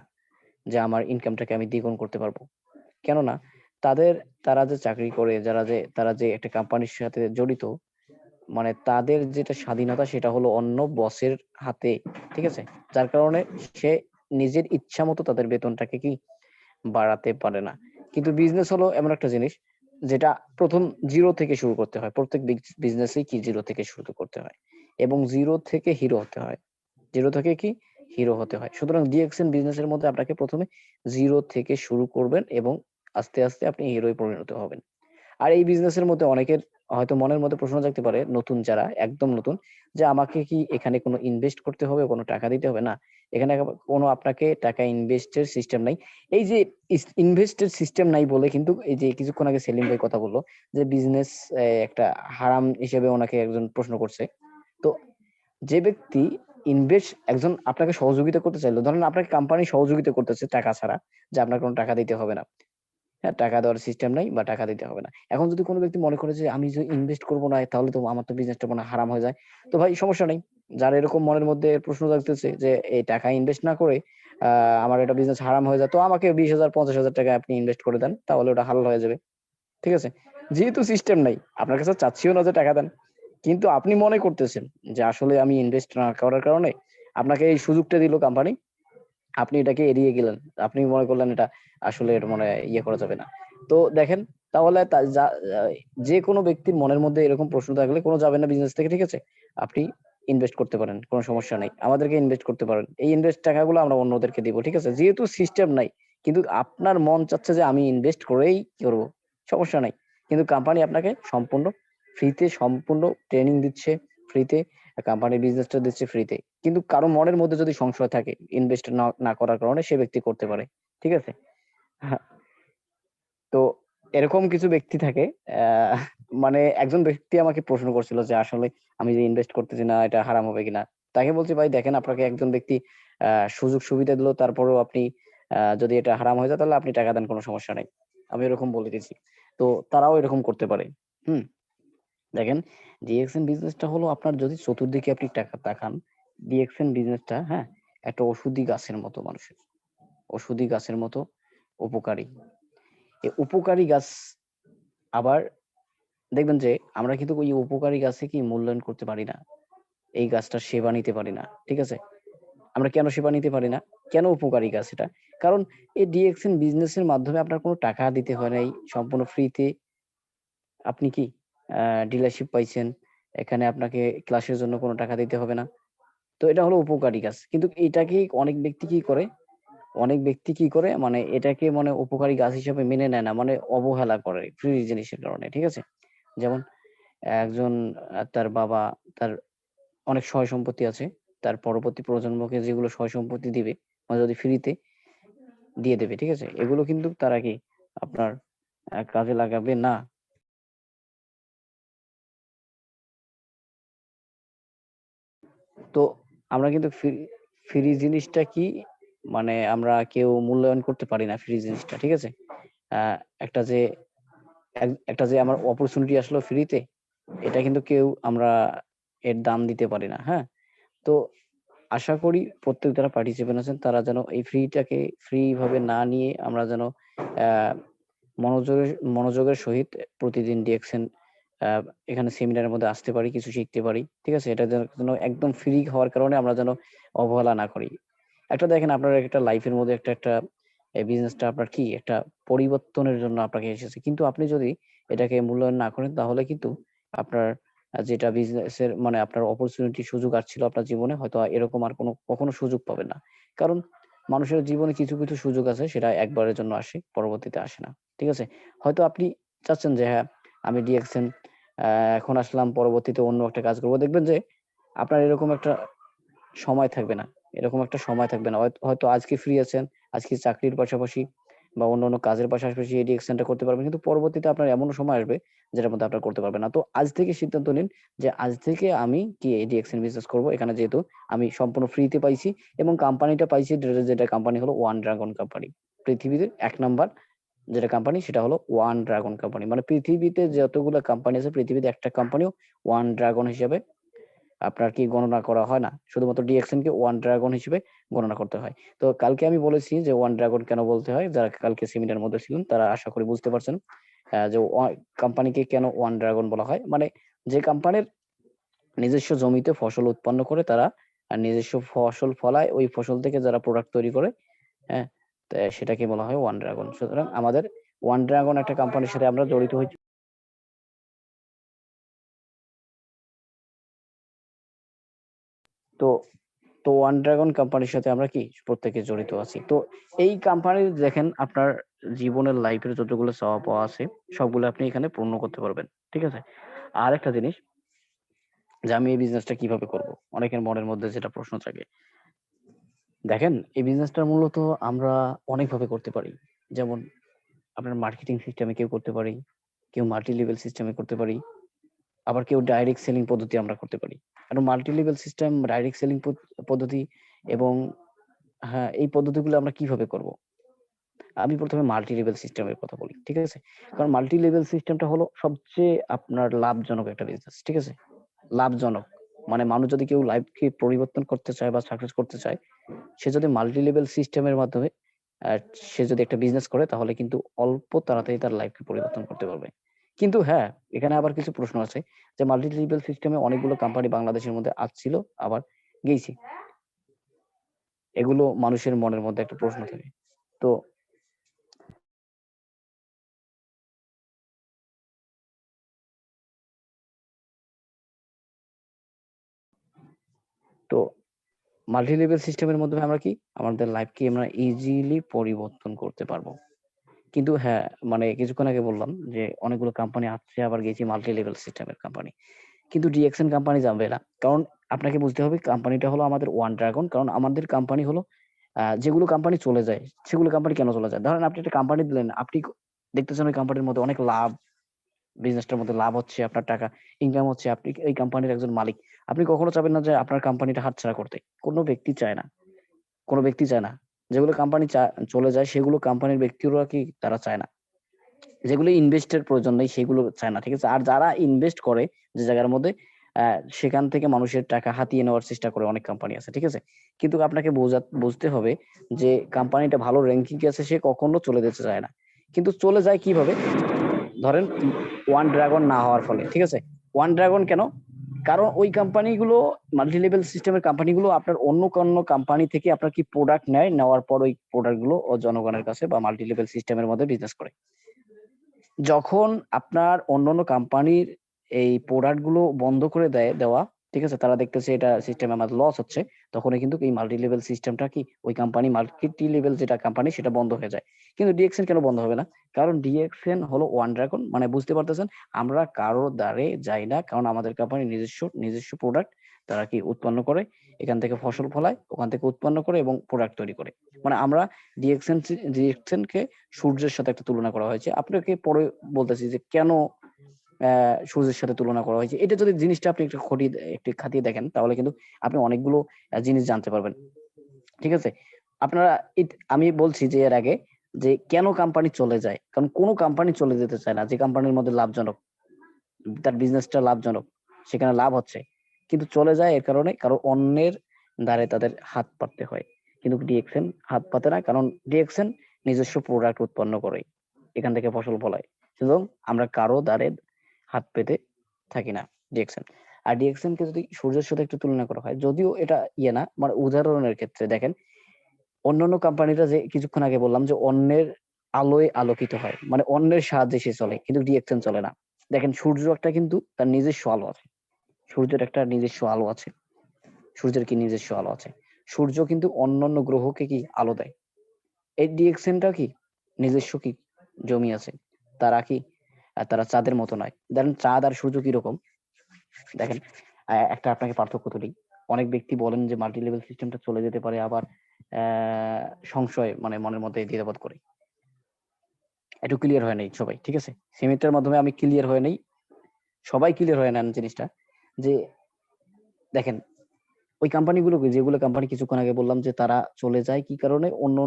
যে আমার ইনকামটাকে আমি দ্বিগুণ করতে পারবো। কেননা তারা যে চাকরি করে, তারা যে একটা কোম্পানির সাথে জড়িত, মানে তাদের যেটা স্বাধীনতা সেটা হলো অন্য বসের হাতে, ঠিক আছে। যার কারণে সে নিজের ইচ্ছা মতো তাদের বেতনটাকে কি বাড়াতে পারে না। কিন্তু বিজনেস হলো এমন একটা জিনিস যেটা প্রথম জিরো থেকে শুরু করতে হয়। প্রত্যেক বিজনেসেই কি জিরো থেকে শুরু করতে হয়, এবং জিরো থেকে হিরো হতে হয়, জিরো থেকে কি হিরো হতে হয়। সুতরাং ডিএক্সএন বিজনেসের মধ্যে আপনাকে প্রথমে জিরো থেকে শুরু করবেন, এবং আস্তে আস্তে আপনি হিরোয় পরিণত হবেন। আর এই বিজনেসের মধ্যে অনেকের হয়তো মনের মধ্যে প্রশ্ন থাকতে পারে, নতুন যারা একদম নতুন, যে আমাকে কি এখানে কোনো ইনভেস্ট করতে হবে, কোনো টাকা দিতে হবে? না, এখানে কোনো আপনাকে টাকা ইনভেস্টের সিস্টেম নাই। এই যে ইনভেস্টের সিস্টেম নাই বলে কিন্তু এই যে কিছুক্ষণ আগে সেলিম ভাই কথা বললো যে বিজনেস একটা হারাম হিসেবে ওনাকে একজন প্রশ্ন করছে। তো যে ব্যক্তি একজন আপনাকে সহযোগিতা করতে চাইলো, ধরেন আপনাকে কোম্পানি সহযোগিতা করতেছে টাকা ছাড়া, যে আপনার কোনো টাকা দিতে হবে না, হ্যাঁ, টাকা দেওয়ার সিস্টেম নাই বা টাকা দিতে হবে না। এখন যদি কোনো ব্যক্তি মনে করে যে আমি যদি ইনভেস্ট করবো না, তাহলে তো আমার তো বিজনেসটা মনে হয় হারাম হয়ে যায়, তো ভাই সমস্যা নেই। যার এরকম মনের মধ্যে প্রশ্ন জাগতেছে যে এই টাকা ইনভেস্ট না করে আমার এটা বিজনেস হারাম হয়ে যায়, তো আমাকে 20,000 50,000 টাকা আপনি ইনভেস্ট করে দেন, তাহলে ওটা হালাল হয়ে যাবে, ঠিক আছে। যেহেতু সিস্টেম নাই, আপনার কাছে চাচ্ছিও না যে টাকা দেন, কিন্তু আপনি মনে করতেছেন যে আসলে আমি ইনভেস্ট না করার কারণে আপনাকে এই সুযোগটা দিল কোম্পানি, আপনি এটাকে এড়িয়ে গেলেন, আপনি মনে করলেন এটা আসলে এটা মনে হয় ইয়ে করা যাবে না। তো দেখেন, তাহলে যে কোনো ব্যক্তির মনের মধ্যে এরকম প্রশ্ন থাকলে কোনো যাবে না বিজনেস থেকে, ঠিক আছে। আপনি ইনভেস্ট করতে পারেন, কোনো সমস্যা নাই, আমাদেরকে ইনভেস্ট করতে পারেন, এই ইনভেস্ট টাকাগুলো আমরা অন্যদেরকে দিব, ঠিক আছে। যেহেতু সিস্টেম নাই, কিন্তু আপনার মন চাচ্ছে যে আমি ইনভেস্ট করেই করবো, সমস্যা নাই। কিন্তু কোম্পানি আপনাকে সম্পূর্ণ ফ্রিতে সম্পূর্ণ ট্রেনিং দিচ্ছে, ফ্রিতে কোম্পানির বিজনেসটা দিচ্ছে ফ্রিতে। কিন্তু কারো মনের মধ্যে যদি সংশয় থাকে ইনভেস্ট না করার কারণে, সে ব্যক্তি করতে পারে, ঠিক আছে। হ্যাঁ, তো এরকম কিছু ব্যক্তি থাকে। আহ মানে একজন ব্যক্তি আমাকে প্রশ্ন করছিল যে আসলে আমি যে ইনভেস্ট করতেছি না, এটা হারাম হবে কিনা। তাকে বলছি, ভাই দেখেন, আপনাকে একজন ব্যক্তি সুযোগ সুবিধা দিল, তারপরেও আপনি যদি এটা হারাম হয়ে যায় তাহলে আপনি টাকা দেন, কোনো সমস্যা নাই, আমি এরকম বলে দিয়েছি। তো তারাও এরকম করতে পারে। হুম দেখেন, ডিএক্সএন বিজনেসটা হলো আপনার, যদি চতুর্দিকে আপনি টাকা তাকান, ডিএক্সএন বিজনেসটা, হ্যাঁ, একটা ওষুধি গাছের মতো, মানুষের ওষুধি গাছের মতো উপকারী। এই উপকারী গাছ আবার দেখবেন যে আমরা কিন্তু ওই উপকারী গাছে কি মূল্যায়ন করতে পারি না, এই গাছটার সেবা নিতে পারি না, ঠিক আছে? আমরা কেন সেবা নিতে পারি না, কেন উপকারী গাছ এটা? কারণ এই ডিএক্সএন বিজনেস এর মাধ্যমে আপনার কোনো টাকা দিতে হয় নাই, সম্পূর্ণ ফ্রিতে আপনি কি ডিলারশিপ পাইছেন, এখানে আপনাকে ক্লাসের জন্য কোনো টাকা দিতে হবে না। তো এটা হলো উপকারী গাছ, কিন্তু এটাকে অনেক ব্যক্তি কি করে, মানে এটাকে মানে উপকারী গাছ হিসেবে মেনে নেয় না, মানে অবহেলা করে ফ্রি জিনিসের কারণে, ঠিক আছে? যেমন একজন তার বাবা, তার অনেক সয় সম্পত্তি আছে, তার পরবর্তী প্রজন্মকে যেগুলো সয় সম্পত্তি দিবে, মানে যদি ফ্রিতে দিয়ে দেবে, ঠিক আছে, এগুলো কিন্তু তারা কি আপনার কাজে লাগাবে না। তো আমরা কিন্তু ফ্রি জিনিসটা কি, মানে আমরা কেউ মূল্যায়ন করতে পারি না ফ্রি জিনিসটা, ঠিক আছে? আহ একটা যে একটা যে আমার অপরচুনিটি আসলো ফ্রিতে, এটা কিন্তু কেউ আমরা এর দাম দিতে পারি না, হ্যাঁ? তো আশা করি প্রত্যেক যারা পার্টিসিপেন্ট আছেন তারা যেন এই ফ্রিটাকে ফ্রি ভাবে না নিয়ে আমরা যেন আহ মনোযোগের সহিত প্রতিদিন ডিএক্সএন এখানে সেমিনারের মধ্যে আসতে পারি, কিছু শিখতে পারি, ঠিক আছে? এটা যেন একদম ফ্রি হওয়ার কারণে আমরা যেন অবহেলা না করি। একটা দেখেন আপনার একটা লাইফের মধ্যে একটা একটা এই বিজনেসটা আপনার কি একটা পরিবর্তনের জন্য আপনাকে এসেছে, কিন্তু আপনি যদি এটাকে মূল্যায়ন না করেন তাহলে কিন্তু আপনার যেটা বিজনেসের মানে আপনার অপরচুনিটি সুযোগ আসছিল আপনার জীবনে, হয়তো এরকম আর কখনো সুযোগ পাবেন না। কারণ মানুষের জীবনে কিছু কিছু সুযোগ আছে, সেটা একবারের জন্য আসে, পরবর্তীতে আসে না, ঠিক আছে? হয়তো আপনি চাচ্ছেন যে হ্যাঁ আমি ডিএক্সএন এখন আসলাম, পরবর্তীতে অন্য একটা কাজ করবো, দেখবেন যে আপনার এরকম একটা সময় থাকবে না, হয়তো আজকে ফ্রি আছেন, আজকে চাকরির পাশাপাশি বা অন্যান্য কাজের পাশাপাশি এই ডিএক্সএনটা করতে পারবেন, কিন্তু পরবর্তীতে আপনার এমন সময় আসবে যেটার মধ্যে আপনার করতে পারবেন না। তো আজ থেকে সিদ্ধান্ত নিন যে আজ থেকে আমি কি এই ডিএক্সএন বিজনেস করবো, এখানে যেহেতু আমি সম্পূর্ণ ফ্রিতে পাইছি এবং কোম্পানিটা পাইছি, যেটা কোম্পানি হলো ওয়ান ড্রাগন কোম্পানি, পৃথিবীতে 1 নাম্বার যেটা কোম্পানি সেটা হলো ওয়ান ড্রাগন কোম্পানি। মানে পৃথিবীতে যতগুলো কোম্পানি আছে, পৃথিবীতে একটা কোম্পানিও ওয়ান ড্রাগন হিসেবে আপনার কি গণনা করা হয় না, শুধুমাত্র ডিএক্সএন কে ওয়ান ড্রাগন হিসেবে গণনা করতে হয়। তো কালকে আমি বলেছি যে ওয়ান ড্রাগন কেন বলতে হয়, যারা কালকে সেমিনার মধ্যে ছিলেন তারা আশা করি বুঝতে পারছেন যে কোম্পানিকে কেন ওয়ান ড্রাগন বলা হয়। মানে যে কোম্পানির নিজস্ব জমিতে ফসল উৎপন্ন করে, তারা নিজস্ব ফসল ফলায়, ওই ফসল থেকে যারা প্রোডাক্ট তৈরি করে, হ্যাঁ, তো সেটাকে বলা হয় ওয়ান ড্রাগন। সুতরাং আমাদের ওয়ান ড্রাগন একটা কোম্পানির সাথে আমরা জড়িত হয়েছি। তো তো ওয়ান ড্রাগন কোম্পানির সাথে আমরা কি প্রত্যেকে জড়িত আছি। তো এই কোম্পানির দেখেন আপনার জীবনের লাইফের যতগুলো চাওয়া পাওয়া আছে সবগুলো আপনি এখানে পূর্ণ করতে পারবেন, ঠিক আছে? আর একটা জিনিস, যে আমি এই বিজনেসটা কিভাবে করব, অনেকের মনের মধ্যে যেটা প্রশ্ন থাকে, দেখেন এই বিজনেসটা মূলত আমরা অনেকভাবে করতে পারি। যেমন আপনার মার্কেটিং সিস্টেমে কেউ করতে পারি, কেউ মাল্টি লেভেল সিস্টেমে করতে পারি, আবার কেউ ডাইরেক্ট সেলিং পদ্ধতি আমরা করতে পারি। কারণ multi level system, direct selling পদ্ধতি এবং হ্যাঁ, এই পদ্ধতিগুলো আমরা কিভাবে করব? আমি প্রথমে মাল্টি লেভেল সিস্টেমের কথা বলি, ঠিক আছে? কারণ মাল্টি লেভেল সিস্টেমটা হলো সবচেয়ে আপনার লাভজনক একটা বিজনেস, ঠিক আছে? লাভজনক মানে মানুষ যদি কেউ লাইফকে পরিবর্তন করতে চায় বা সাকসেস করতে চায়, সে যদি মাল্টি লেভেল সিস্টেমের মাধ্যমে আহ, সে যদি একটা বিজনেস করে তাহলে কিন্তু অল্প তাড়াতাড়ি তার লাইফকে পরিবর্তন করতে পারবে। কিন্তু হ্যাঁ, এখানে আবার কিছু প্রশ্ন আছে, যে মাল্টি লেভেল সিস্টেমে অনেকগুলো কোম্পানি বাংলাদেশের মধ্যে আসছিল, আবার গেছে, এগুলো মানুষের মনের মধ্যে একটা প্রশ্ন থাকে। তো তো মাল্টি লেভেল সিস্টেমের মাধ্যমে আমরা কি আমাদের লাইফকে আমরা ইজিলি পরিবর্তন করতে পারবো। কিন্তু হ্যাঁ, মানে কিছুক্ষণ আগে বললাম যে অনেকগুলো কোম্পানি আসছে আবার গেছে মাল্টি লেভেল সিস্টেমের কোম্পানি, কিন্তু ডিএক্সএন কোম্পানি যাবে না। কারণ আপনাকে বুঝতে হবে কোম্পানিটা হলো আমাদের ওয়ান ড্রাগন, কারণ আমাদের কোম্পানি হলো যেগুলো কোম্পানি চলে যায় সেগুলো কোম্পানি কেন চলে যায়, ধরেন আপনি একটা কোম্পানি দিলেন, আপনি দেখতেছেন ওই কোম্পানির মধ্যে অনেক লাভ, বিজনেসটার মধ্যে লাভ হচ্ছে, আপনার টাকা ইনকাম হচ্ছে, আপনি এই কোম্পানির একজন মালিক, আপনি কখনো চাবেন না যে আপনার কোম্পানিটা হাতছাড়া করতে। কোনো ব্যক্তি চায় না, কোনো ব্যক্তি চায় না। যেগুলো কোম্পানি চলে যায় সেগুলো কোম্পানির ব্যক্তিরা কি তারা চায় না, যেগুলো ইনভেস্টের প্রয়োজন নেই সেগুলো চায় না, ঠিক আছে? আর যারা ইনভেস্ট করে যে জায়গার মধ্যে, সেখান থেকে মানুষের টাকা হাতিয়ে নেওয়ার চেষ্টা করে অনেক কোম্পানি আছে, ঠিক আছে? কিন্তু আপনাকে বুঝতে হবে যে কোম্পানিটা ভালো র্যাঙ্কিং আছে, সে কখনো চলে যেতে চায় না। কিন্তু চলে যায় কিভাবে, ধরেন ওয়ান ড্রাগন না হওয়ার ফলে, ঠিক আছে? ওয়ান ড্রাগন কেন? কারণ ওই কোম্পানিগুলো, মাল্টি লেভেল সিস্টেমের কোম্পানিগুলো আপনার অন্য কোনো কোম্পানি থেকে আপনার কি প্রোডাক্ট নেয়, নেওয়ার পর ওই প্রোডাক্ট গুলো ও জনগণের কাছে বা মাল্টি লেভেল সিস্টেমের মধ্যে বিজনেস করে। যখন আপনার অন্যান্য কোম্পানির এই প্রোডাক্ট গুলো বন্ধ করে দেওয়া, ঠিক আছে, তারা দেখতেছে এটা সিস্টেমে আমার লস হচ্ছে, তখনই কিন্তু এই মাল্টি লেভেল সিস্টেমটা কি ওই কোম্পানি মাল্টি লেভেল যেটা কোম্পানি সেটা বন্ধ হয়ে যায়। কিন্তু ডিএক্সএন কেন বন্ধ হবে না? কারণ ডিএক্সএন হলো ওয়ান ড্রাগন, মানে বুঝতে পারতেছেন, আমরা কারো দ্বারে যাই না, কারণ আমাদের কোম্পানি নিজস্ব প্রোডাক্ট তারা কি উৎপন্ন করে, এখান থেকে ফসল ফলায়, ওখান থেকে উৎপন্ন করে এবং প্রোডাক্ট তৈরি করে। মানে আমরা ডিএক্সএন কে সূর্যের সাথে একটা তুলনা করা হয়েছে। আপনাকে পরে বলতেছি যে কেন সূর্যের সাথে তুলনা করা হয়েছে। এটা যদি জিনিসটা আপনি একটু খাতিয়ে দেখেন, তাহলে কিন্তু আপনি অনেকগুলো জিনিস জানতে পারবেন, ঠিক আছে? আপনারা আমি বলছি যে এর আগে যে কেন কোম্পানি চলে যায়, কারণ কোনো কোম্পানি চলে যেতে চায় না যে কোম্পানির মধ্যে লাভজনক, তার বিজনেসটা লাভজনক, সেখানে লাভ হচ্ছে, কিন্তু চলে যায় এর কারণে কারণ অন্যের দ্বারে তাদের হাত পাততে হয়। কিন্তু ডিএক্সএন হাত পাতে না, কারণ ডিএক্সএন নিজস্ব প্রোডাক্ট উৎপন্ন করে, এখান থেকে ফসল ফলায়, সুতরাং আমরা কারো দ্বারে হাত পেতে থাকি না ডিএক্সএন। আর ডিএক্সএন কে যদি সূর্যের সাথে একটু তুলনা করা হয়, যদিও এটা ইয়ে না, মানে উদাহরণের ক্ষেত্রে দেখেন, অন্যান্য কোম্পানিটা যে কিছুক্ষণ আগে বললাম যে অন্যের আলোয় আলোকিত হয়, মানে অন্যের সাহায্যে সে চলে, কিন্তু ডিএক্সএন চলে না। দেখেন সূর্য একটা কিন্তু তার নিজস্ব আলো আছে, সূর্যের একটা নিজস্ব আলো আছে, সূর্যের কি নিজস্ব আলো আছে, সূর্য কিন্তু অন্যান্য গ্রহকে কি আলো দেয়। এই ডিএক্সএনটা কি নিজস্ব কি জমি আছে, তারা কি তারা চাঁদের মতো নয়। দেখেন চাঁদ আর সূর্য কিরকম, দেখেন একটা আপনাকে পার্থক্য তুলি। অনেক ব্যক্তি বলেন যে মাল্টি লেভেল সিস্টেমটা চলে যেতে পারে, আবার সংশয় মানে মনের মধ্যে দ্বিধাবোধ করে, একটু ক্লিয়ার হয় নাই সবাই, ঠিক আছে? সেমিস্টারের মাধ্যমে আমি ক্লিয়ার হয়ে নেই, সবাই ক্লিয়ার হয়ে নেন জিনিসটা, যে দেখেন ওই কোম্পানিগুলো, যেগুলো কোম্পানি কিছুক্ষণ আগে বললাম যে তারা চলে যায় কি কারণে, অন্য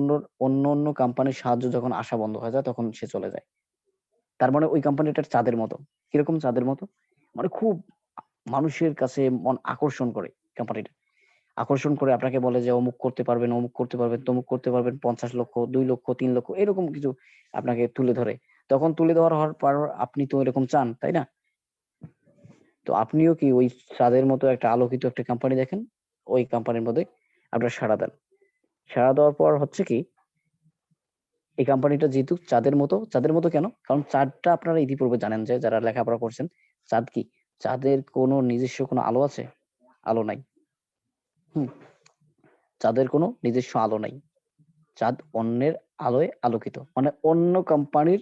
অন্য কোম্পানির সাহায্য যখন আসা বন্ধ হয়ে যায় তখন সে চলে যায়। তার মানে ওই কোম্পানিটা চাঁদের মতো। কিরকম চাঁদের মতো? মানে খুব মানুষের কাছে মন আকর্ষণ করে কোম্পানিটা, আকর্ষণ করে আপনাকে বলে যে অমুক করতে পারবেন, অমুক করতে পারবেন, তমুক করতে পারবেন, 50 লক্ষ, 2 লক্ষ, 3 লক্ষ, এরকম কিছু আপনাকে তুলে ধরে। তখন তুলে দেওয়ার হওয়ার পর আপনি তো এরকম চান, তাই না? তো আপনিও কি ওই চাঁদের মতো একটা আলোকিত একটা কোম্পানি দেখেন, ওই কোম্পানির মধ্যে আপনারা সাড়া দেন। সাড়া দেওয়ার পর হচ্ছে কি, এই কোম্পানিটা যেহেতু চাঁদের মতো কেন? কারণ চাঁদটা আপনারা ইতিপূর্বে জানেন, যে যারা লেখাপড়া করছেন, চাঁদ কি, চাঁদের কোনো নিজস্ব কোনো আলো আছে? আলো নাই। হুম, চাঁদের কোনো নিজস্ব আলো নাই। চাঁদ অন্যের আলোয় আলোকিত, মানে অন্য কোম্পানির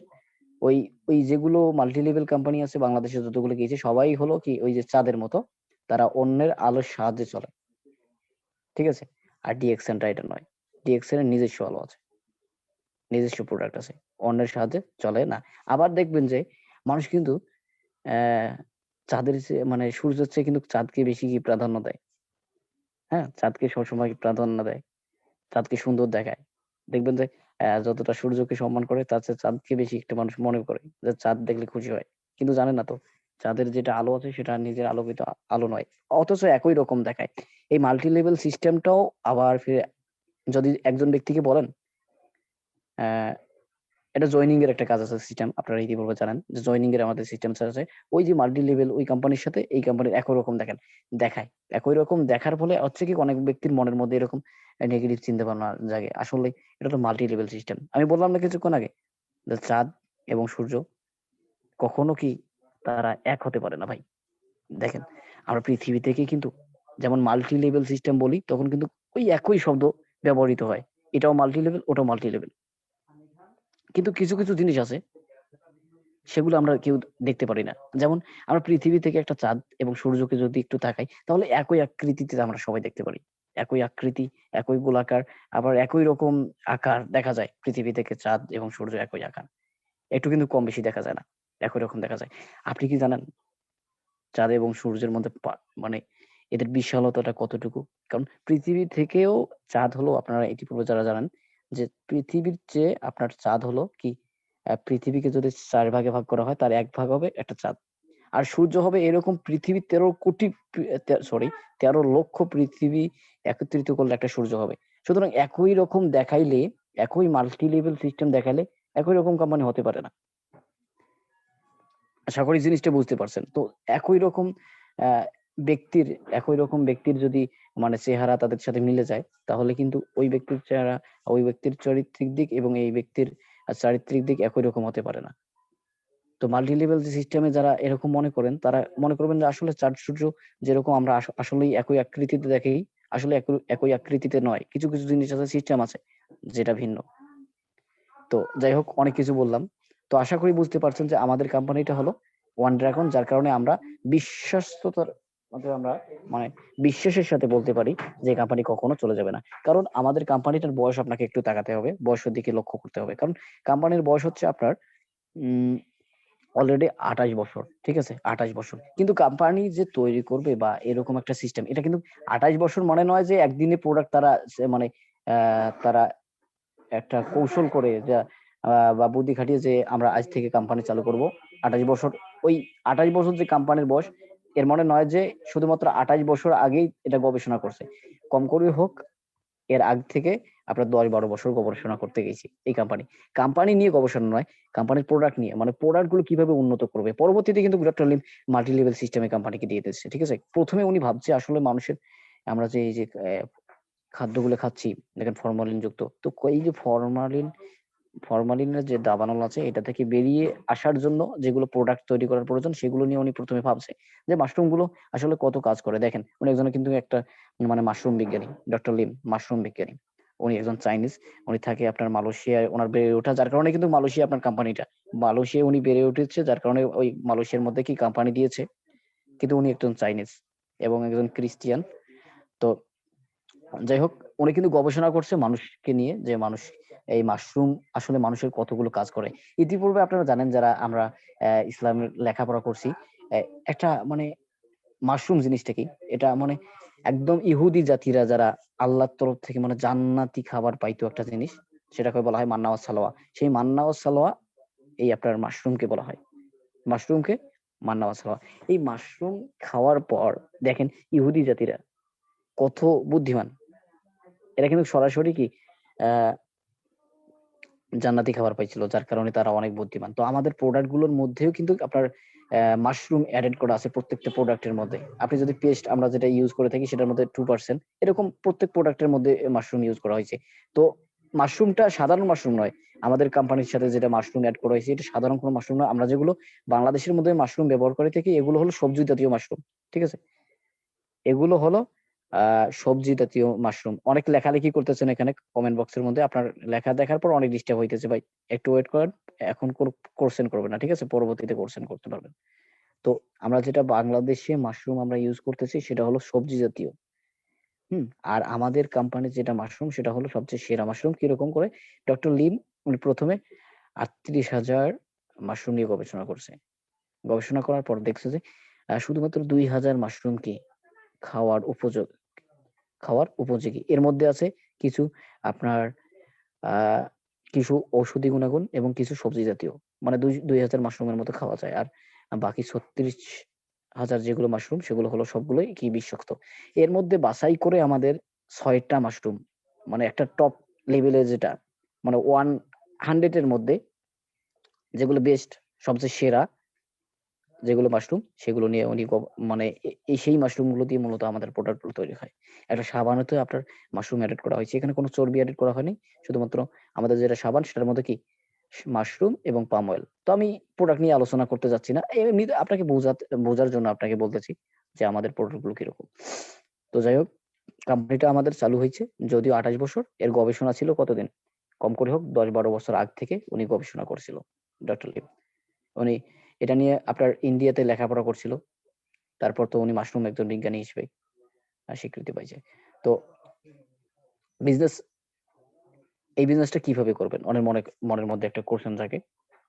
ওই ওই যেগুলো মাল্টি লেভেল কোম্পানি আছে বাংলাদেশে যতগুলো গিয়েছে, সবাই হলো কি ওই যে চাঁদের মতো, তারা অন্যের আলোর সাহায্যে চলে, ঠিক আছে? আর ডিএক্সএনটা এটা নয়, ডিএক্সএন এর নিজস্ব আলো আছে, নিজস্ব প্রোডাক্ট আছে, অন্যের সাহায্যে চলে না। আবার দেখবেন যে মানুষ কিন্তু আহ চাঁদের চেয়ে, মানে সূর্যের চেয়ে কিন্তু চাঁদকে বেশি কি প্রাধান্য দেয়। হ্যাঁ, চাঁদকে সবসময় প্রাধান্য দেয়, চাঁদকে সুন্দর দেখায়। দেখবেন যে যতটা সূর্যকে সম্মান করে তার চেয়ে চাঁদকে বেশি একটা মানুষ মনে করে যে চাঁদ দেখলে খুশি হয়। কিন্তু জানে না তো চাঁদের যেটা আলো আছে সেটা নিজের আলোকিত আলো নয়, অথচ একই রকম দেখায়। এই মাল্টি লেভেল সিস্টেমটাও আবার ফিরে যদি একজন ব্যক্তিকে বলেন, আহ এটা জয়নিং এর একটা কাজ আছে, সিস্টেম আপনারা ইতিপূর্বে জানেন যে জয়নিং এর আমাদের সিস্টেম আছে, ওই যে মাল্টি লেভেল ওই কোম্পানির সাথে এই কোম্পানির একই রকম দেখায়। একই রকম দেখার ফলে হচ্ছে কি অনেক ব্যক্তির মনের মধ্যে এরকম নেগেটিভ চিন্তা ভাবনা জাগে। আসলে এটা তো মাল্টি লেভেল সিস্টেম। আমি বললাম না কিছুক্ষণ আগে যে চাঁদ এবং সূর্য কখনো কি তারা এক হতে পারে না ভাই। দেখেন আমরা পৃথিবী থেকে কিন্তু যেমন মাল্টি লেভেল সিস্টেম বলি, তখন কিন্তু ওই একই শব্দ ব্যবহৃত হয়, এটাও মাল্টি লেভেল ওটাও মাল্টি লেভেল। কিন্তু কিছু কিছু জিনিস আছে সেগুলো আমরা কেউ দেখতে পারি না। যেমন আমরা পৃথিবী থেকে একটা চাঁদ এবং সূর্যকে যদি একটু তাকাই, তাহলে একই আকৃতিতে আমরা সবাই দেখতে পারি, একই আকৃতি, একই গোলাকার, আবার একই রকম আকার দেখা যায়। পৃথিবী থেকে চাঁদ এবং সূর্য একই আকার, একটু কিন্তু কম বেশি দেখা যায় না, একই রকম দেখা যায়। আপনি কি জানেন চাঁদ এবং সূর্যের মধ্যে মানে এদের বিশালতাটা কতটুকু? কারণ পৃথিবী থেকেও চাঁদ হলো, আপনারা ইতিপূর্বে যারা জানেন যে পৃথিবীর চেয়ে আপনার চাঁদ হলো কি, পৃথিবীকে যদি 4 ভাগে ভাগ করা হয় তার 1 ভাগ হবে একটা চাঁদ। আর সূর্য হবে এরকম পৃথিবীর 13 কোটি, সরি 13 লক্ষ পৃথিবী একত্রিত করলে একটা সূর্য হবে। সুতরাং একই রকম দেখাইলে, একই মাল্টি লেভেল সিস্টেম দেখাইলে একই রকম কোম্পানি হতে পারে না। আশা করি জিনিসটা বুঝতে পারছেন। তো একই রকম আহ ব্যক্তির একই রকম ব্যক্তির যদি মানে চেহারা তাদের সাথে মিলে যায়, তাহলে কিন্তু ওই ব্যক্তির চেহারা, ওই ব্যক্তির চারিত্রিক দিক এবং এই ব্যক্তির চারিত্রিক দিক একই রকম হতে পারে না। তো মাল্টি লেভেল যে সিস্টেমে যারা এরকম মনে করেন, তারা মনে করবেন যে আসলে চাঁদ সূর্য যেরকম আমরা আসলেই একই আকৃতিতে দেখি, আসলে একই আকৃতিতে নয়। কিছু কিছু জিনিস আছে, সিস্টেম আছে যেটা ভিন্ন। তো যাই হোক, অনেক কিছু বললাম। তো আশা করি বুঝতে পারছেন যে আমাদের কোম্পানিটা হলো ওয়ান ড্রাগন, যার কারণে আমরা বিশ্বস্ততার মধ্যে আমরা মানে বিশ্বাসের সাথে বলতে পারি যে কোম্পানি কখনো চলে যাবে না। কারণ আমাদের কোম্পানিটার বয়স আপনাকে একটু তাকাতে হবে, বয়সের দিকে লক্ষ্য করতে হবে। কারণ কোম্পানির বয়স হচ্ছে আপনার অলরেডি 28 বছর, ঠিক আছে, 28 বছর। কিন্তু কোম্পানি যে তৈরি করবে বা এরকম একটা সিস্টেম, এটা কিন্তু 28 বছর মানে নয় যে একদিনে প্রোডাক্ট তারা মানে তারা একটা কৌশল করে যা বা বুদ্ধি খাটিয়ে যে আমরা আজ থেকে কোম্পানি চালু করব 28 বছর। ওই 28 বছর যে কোম্পানির বয়স, এর মানে নয় যে শুধুমাত্র 28 বছর আগেই এটা গবেষণা করছে। কম করে হোক এর আগ থেকে আপনার 10-12 বছর গবেষণা করতে গেছি এই কোম্পানি নিয়ে গবেষণা নয়, কোম্পানির প্রোডাক্ট নিয়ে, মানে প্রোডাক্ট গুলো কিভাবে উন্নত করবে। পরবর্তীতে কিন্তু ডক্টর লিম মাল্টি লেভেল সিস্টেমে কোম্পানিকে দিয়ে দিচ্ছে, ঠিক আছে। প্রথমে উনি ভাবছে আসলে মানুষের, আমরা যে এই যে খাদ্যগুলো খাচ্ছি, দেখেন ফরমালিন যুক্ত, তো এই যে ফরমালিনের যে দাবানল আছে, এটা থেকে বেরিয়ে আসার জন্য যেগুলো প্রোডাক্ট তৈরি করার প্রয়োজন, সেগুলো নিয়ে উনি প্রথমে ভাবছে যে মাশরুম গুলো আসলে কত কাজ করে। দেখেন উনি একজন কিন্তু একটা মানে মাশরুম বিজ্ঞানী, ডক্টর লিম মাশরুম বিজ্ঞানী। উনি একজন চাইনিজ, উনি থাকে আপনার মালয়েশিয়ায়, ওনার বেড়ে ওঠা, যার কারণে কিন্তু মালয়েশিয়া আপনার কোম্পানিটা, মালয়েশিয়ায় উনি বেড়ে উঠেছে, যার কারণে ওই মালয়েশিয়ার মধ্যে কি কোম্পানি দিয়েছে। কিন্তু উনি একজন চাইনিজ এবং একজন ক্রিস্টিয়ান। তো যাই হোক, উনি কিন্তু গবেষণা করছে মানুষকে নিয়ে, যে মানুষ এই মাশরুম আসলে মানুষের কতগুলো কাজ করে। ইতিপূর্বে আপনারা জানেন, যারা আমরা ইসলামের লেখাপড়া করছি, একটা মানে মাশরুম জিনিসটা কি, এটা মানে একদম ইহুদি জাতিরা যারা আল্লাহর তরফ থেকে মানে জান্নাতি খাবার পাইতো একটা জিনিস, সেটাকে বলা হয় মান্না ওয়াস সালোয়া। সেই মান্না ওয়াস সালোয়া এই আপনার মাশরুমকে বলা হয়, মাশরুমকে মান্না ওয়াস সালোয়া। এই মাশরুম খাওয়ার পর দেখেন ইহুদি জাতিরা কত বুদ্ধিমান, এরা কিন্তু সরাসরি কি আহ জান্নাতি খাবার পাইছিল, যার কারণে তারা অনেক বুদ্ধিমান। তো আমাদের প্রোডাক্ট গুলোর মধ্যেও কিন্তু আপনার মাশরুম অ্যাডেড করা আছে প্রত্যেকটা প্রোডাক্টের মধ্যে। আপনি যদি পেস্ট আমরা যেটা ইউজ করে থাকি সেটার মধ্যে 2%, এরকম প্রত্যেক প্রোডাক্টের মধ্যে মাশরুম ইউজ করা হয়েছে। তো মাশরুমটা সাধারণ মাশরুম নয়, আমাদের কোম্পানির সাথে যেটা মাশরুম অ্যাড করা হয়েছে এটা সাধারণ কোনো মাশরুম নয়। আমরা যেগুলো বাংলাদেশের মধ্যে মাশরুম ব্যবহার করে থাকি, এগুলো হলো সবজি জাতীয় মাশরুম, ঠিক আছে। এগুলো হলো সবজি জাতীয় মাশরুম। অনেক লেখালেখি করতেছেন এখানে কমেন্ট বক্সের মধ্যে, আপনার লেখা দেখার পর অনেক ডিস্টার্ব হইতেছে ভাই, একটু ওয়েট করেন। এখন কোর্সেন করবেন না, ঠিক আছে, পরবর্তীতে কোর্সেন করতে পারবেন। তো আমরা যেটা বাংলাদেশে মাশরুম আমরা ইউজ করতেছি সেটা হলো সবজি জাতীয়। আর আমাদের কোম্পানির যেটা মাশরুম সেটা হলো সবচেয়ে সেরা মাশরুম। কিরকম করে, ডক্টর লিম উনি প্রথমে 38,000 মাশরুম নিয়ে গবেষণা করছে। গবেষণা করার পর দেখছে যে শুধুমাত্র 2,000 মাশরুমকে খাওয়ার উপযোগী। এর মধ্যে আছে কিছু আপনার আহ কিছু ঔষধি গুণাগুণ এবং কিছু সবজি জাতীয়, মানে 2,000 মাশরুমের মতো খাওয়া যায়। আর বাকি 36,000 যেগুলো মাশরুম সেগুলো হলো সবগুলোই কি বিষাক্ত। এর মধ্যে বাছাই করে আমাদের 6টা মাশরুম, মানে একটা টপ লেভেলের, যেটা মানে 100 এর মধ্যে যেগুলো বেস্ট, সবচেয়ে সেরা যেগুলো মাশরুম, সেগুলো নিয়ে উনি মানে এই সেই মাশরুম গুলো দিয়ে মূলত আমাদের প্রোডাক্ট গুলো তৈরি হয়। একটা সাবানেতে আপনার মাশরুম অ্যাডেড করা হয়েছে, এখানে কোনো চর্বি অ্যাডেড করা হয়নি। শুধুমাত্র আমাদের যেটা সাবান সেটার মধ্যে কি মাশরুম এবং পাম অয়েল। তো আমি প্রোডাক্ট নিয়ে আলোচনা করতে যাচ্ছি না, এমনিতে আপনাকে বোঝার জন্য আপনাকে বলতেছি যে আমাদের প্রোডাক্ট গুলো কিরকম। তো যাই হোক, কোম্পানিটা আমাদের চালু হয়েছে যদিও 28 বছর, এর গবেষণা ছিল কতদিন, কম করে হোক 10-12 বছর আগ থেকে উনি গবেষণা করছিল ডক্টর লিম। উনি এটা নিয়ে আপনার ইন্ডিয়াতে লেখাপড়া করছিল, তারপর তো উনি মাশরুম একজন বিজ্ঞানী হিসেবে স্বীকৃতি পাইছে। তো বিজনেস, এই বিজনেসটা কিভাবে করবেন, অনেক মনের মধ্যে একটা কোশ্চেন থাকে।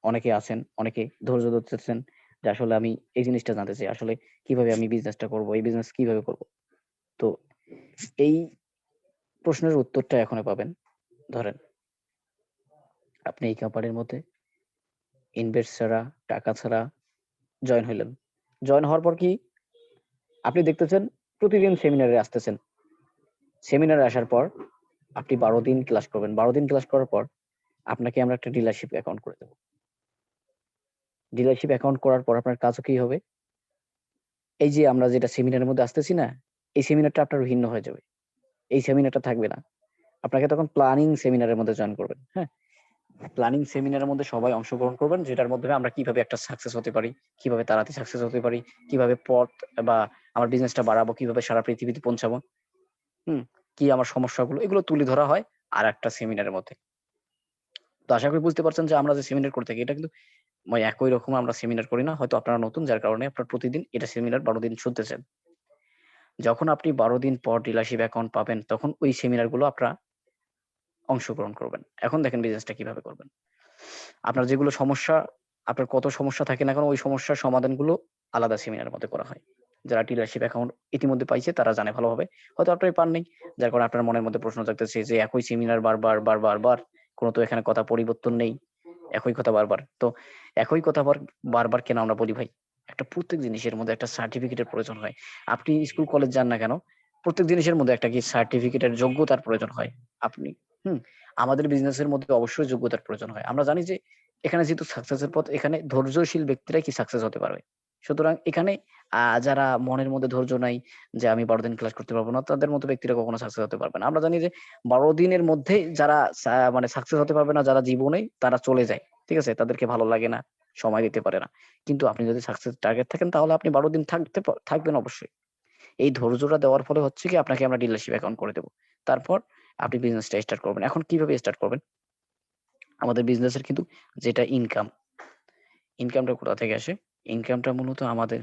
অনেকে আছেন, অনেকে ধৈর্য ধরতেছেন যে আসলে আমি এই জিনিসটা জানতে চাই, আসলে কিভাবে আমি বিজনেসটা করব, এই বিজনেস কিভাবে করব। তো এই প্রশ্নের উত্তরটা এখনো পাবেন। ধরেন আপনি এই কোম্পানির মধ্যে ইনভেস্ট ছাড়া, টাকা ছাড়া জয়েন হইলেন। জয়েন হওয়ার পর কি আপনি দেখতেছেন প্রতিদিন সেমিনারে আসতেছেন। সেমিনারে আসার পর আপনি 12 দিন ক্লাস করবেন। 12 দিন ক্লাস করার পর আপনাকে আমরা একটা ডিলারশিপ অ্যাকাউন্ট করে দেবো। ডিলারশিপ অ্যাকাউন্ট করার পর আপনার কাজও কি হবে, এই যে আমরা যেটা সেমিনারের মধ্যে আসতেছি না, এই সেমিনারটা আপনার ভিন্ন হয়ে যাবে, এই সেমিনারটা থাকবে না। আপনাকে তখন প্ল্যানিং সেমিনারের মধ্যে জয়েন করবেন। হ্যাঁ, প্ল্যানিং সেমিনারের মধ্যে সবাই অংশগ্রহণ করবেন, যেটার মাধ্যমে আমরা কিভাবে একটা সাকসেস হতে পারি, কিভাবে তাড়াতাড়ি সাকসেস হতে পারি, কিভাবে পথ বা আমার বিজনেসটা বাড়াবো, কিভাবে সারা পৃথিবীতে পৌঁছাবো, কি আমার সমস্যাগুলো, এগুলো তুলে ধরা হয় আর একটা সেমিনারের মধ্যে। তো আশা করি বুঝতে পারছেন যে আমরা যে সেমিনার করে থাকি এটা কিন্তু একই রকম আমরা সেমিনার করি না। হয়তো আপনারা নতুন, যার কারণে আপনার প্রতিদিন এটা সেমিনার 12 দিন শুনতেছেন। যখন আপনি 12 দিন পর ডিলারশিপ অ্যাকাউন্ট পাবেন, তখন ওই সেমিনার গুলো আপনারা অংশগ্রহণ করবেন। এখন দেখেন বিজনেসটা কিভাবে করবেন। আপনার যেগুলো সমস্যা, আপনার কত সমস্যা থাকে না কেন, ওই সমস্যার সমাধানগুলো আলাদা সেমিনারের মধ্যে করা হয়। যারা ডিলারশিপ অ্যাকাউন্ট ইতিমধ্যে পাইছে তারা জানে ভালোভাবে। হয়তো আপনারা পাননি, যার কারণে আপনার মনের মধ্যে প্রশ্ন জাগতেছে যে একই সেমিনার বারবার, কোনো তো এখানে কথা পরিবর্তন নেই, একই কথা বারবার। তো একই কথা বারবার কেন আমরা বলি ভাই? একটা প্রত্যেক জিনিসের মধ্যে একটা সার্টিফিকেটের প্রয়োজন হয়। আপনি স্কুল কলেজ যান না কেন, প্রত্যেক জিনিসের মধ্যে একটা কি সার্টিফিকেটের যোগ্যতার প্রয়োজন হয়। আপনি হুম আমাদের বিজনেসের মধ্যে অবশ্যই যোগ্যতার প্রয়োজন হয়। আমরা জানি যে এখানে যেহেতু সাকসেসের পথ, এখানে ধৈর্যশীল ব্যক্তিরাই কি সাকসেস হতে পারবে। সুতরাং এখানে যারা মনের মধ্যে ধৈর্য নাই, যে আমি 12 দিন ক্লাস করতে পারবো না, তাদের মতো ব্যক্তিরা কখনো সাকসেস হতে পারবে না। আমরা জানি যে 12 দিনের মধ্যে যারা মানে সাকসেস হতে পারবে না, যারা জীবনে তারা চলে যায়, ঠিক আছে, তাদেরকে ভালো লাগে না, সময় দিতে পারে না। কিন্তু আপনি যদি সাকসেস টার্গেট থাকেন, তাহলে আপনি 12 দিন থাকবেন অবশ্যই। এই ধৈর্যটা দেওয়ার ফলে হচ্ছে কি, আপনাকে আমরা ডিলারশিপ অ্যাকাউন্ট করে দেবো। তারপর আপনি বিজনেসটা স্টার্ট করবেন। এখন কিভাবে স্টার্ট করবেন? আমাদের বিজনেসের কিন্তু যেটা ইনকামটা কোথা থেকে আসে? ইনকামটা মূলত আমাদের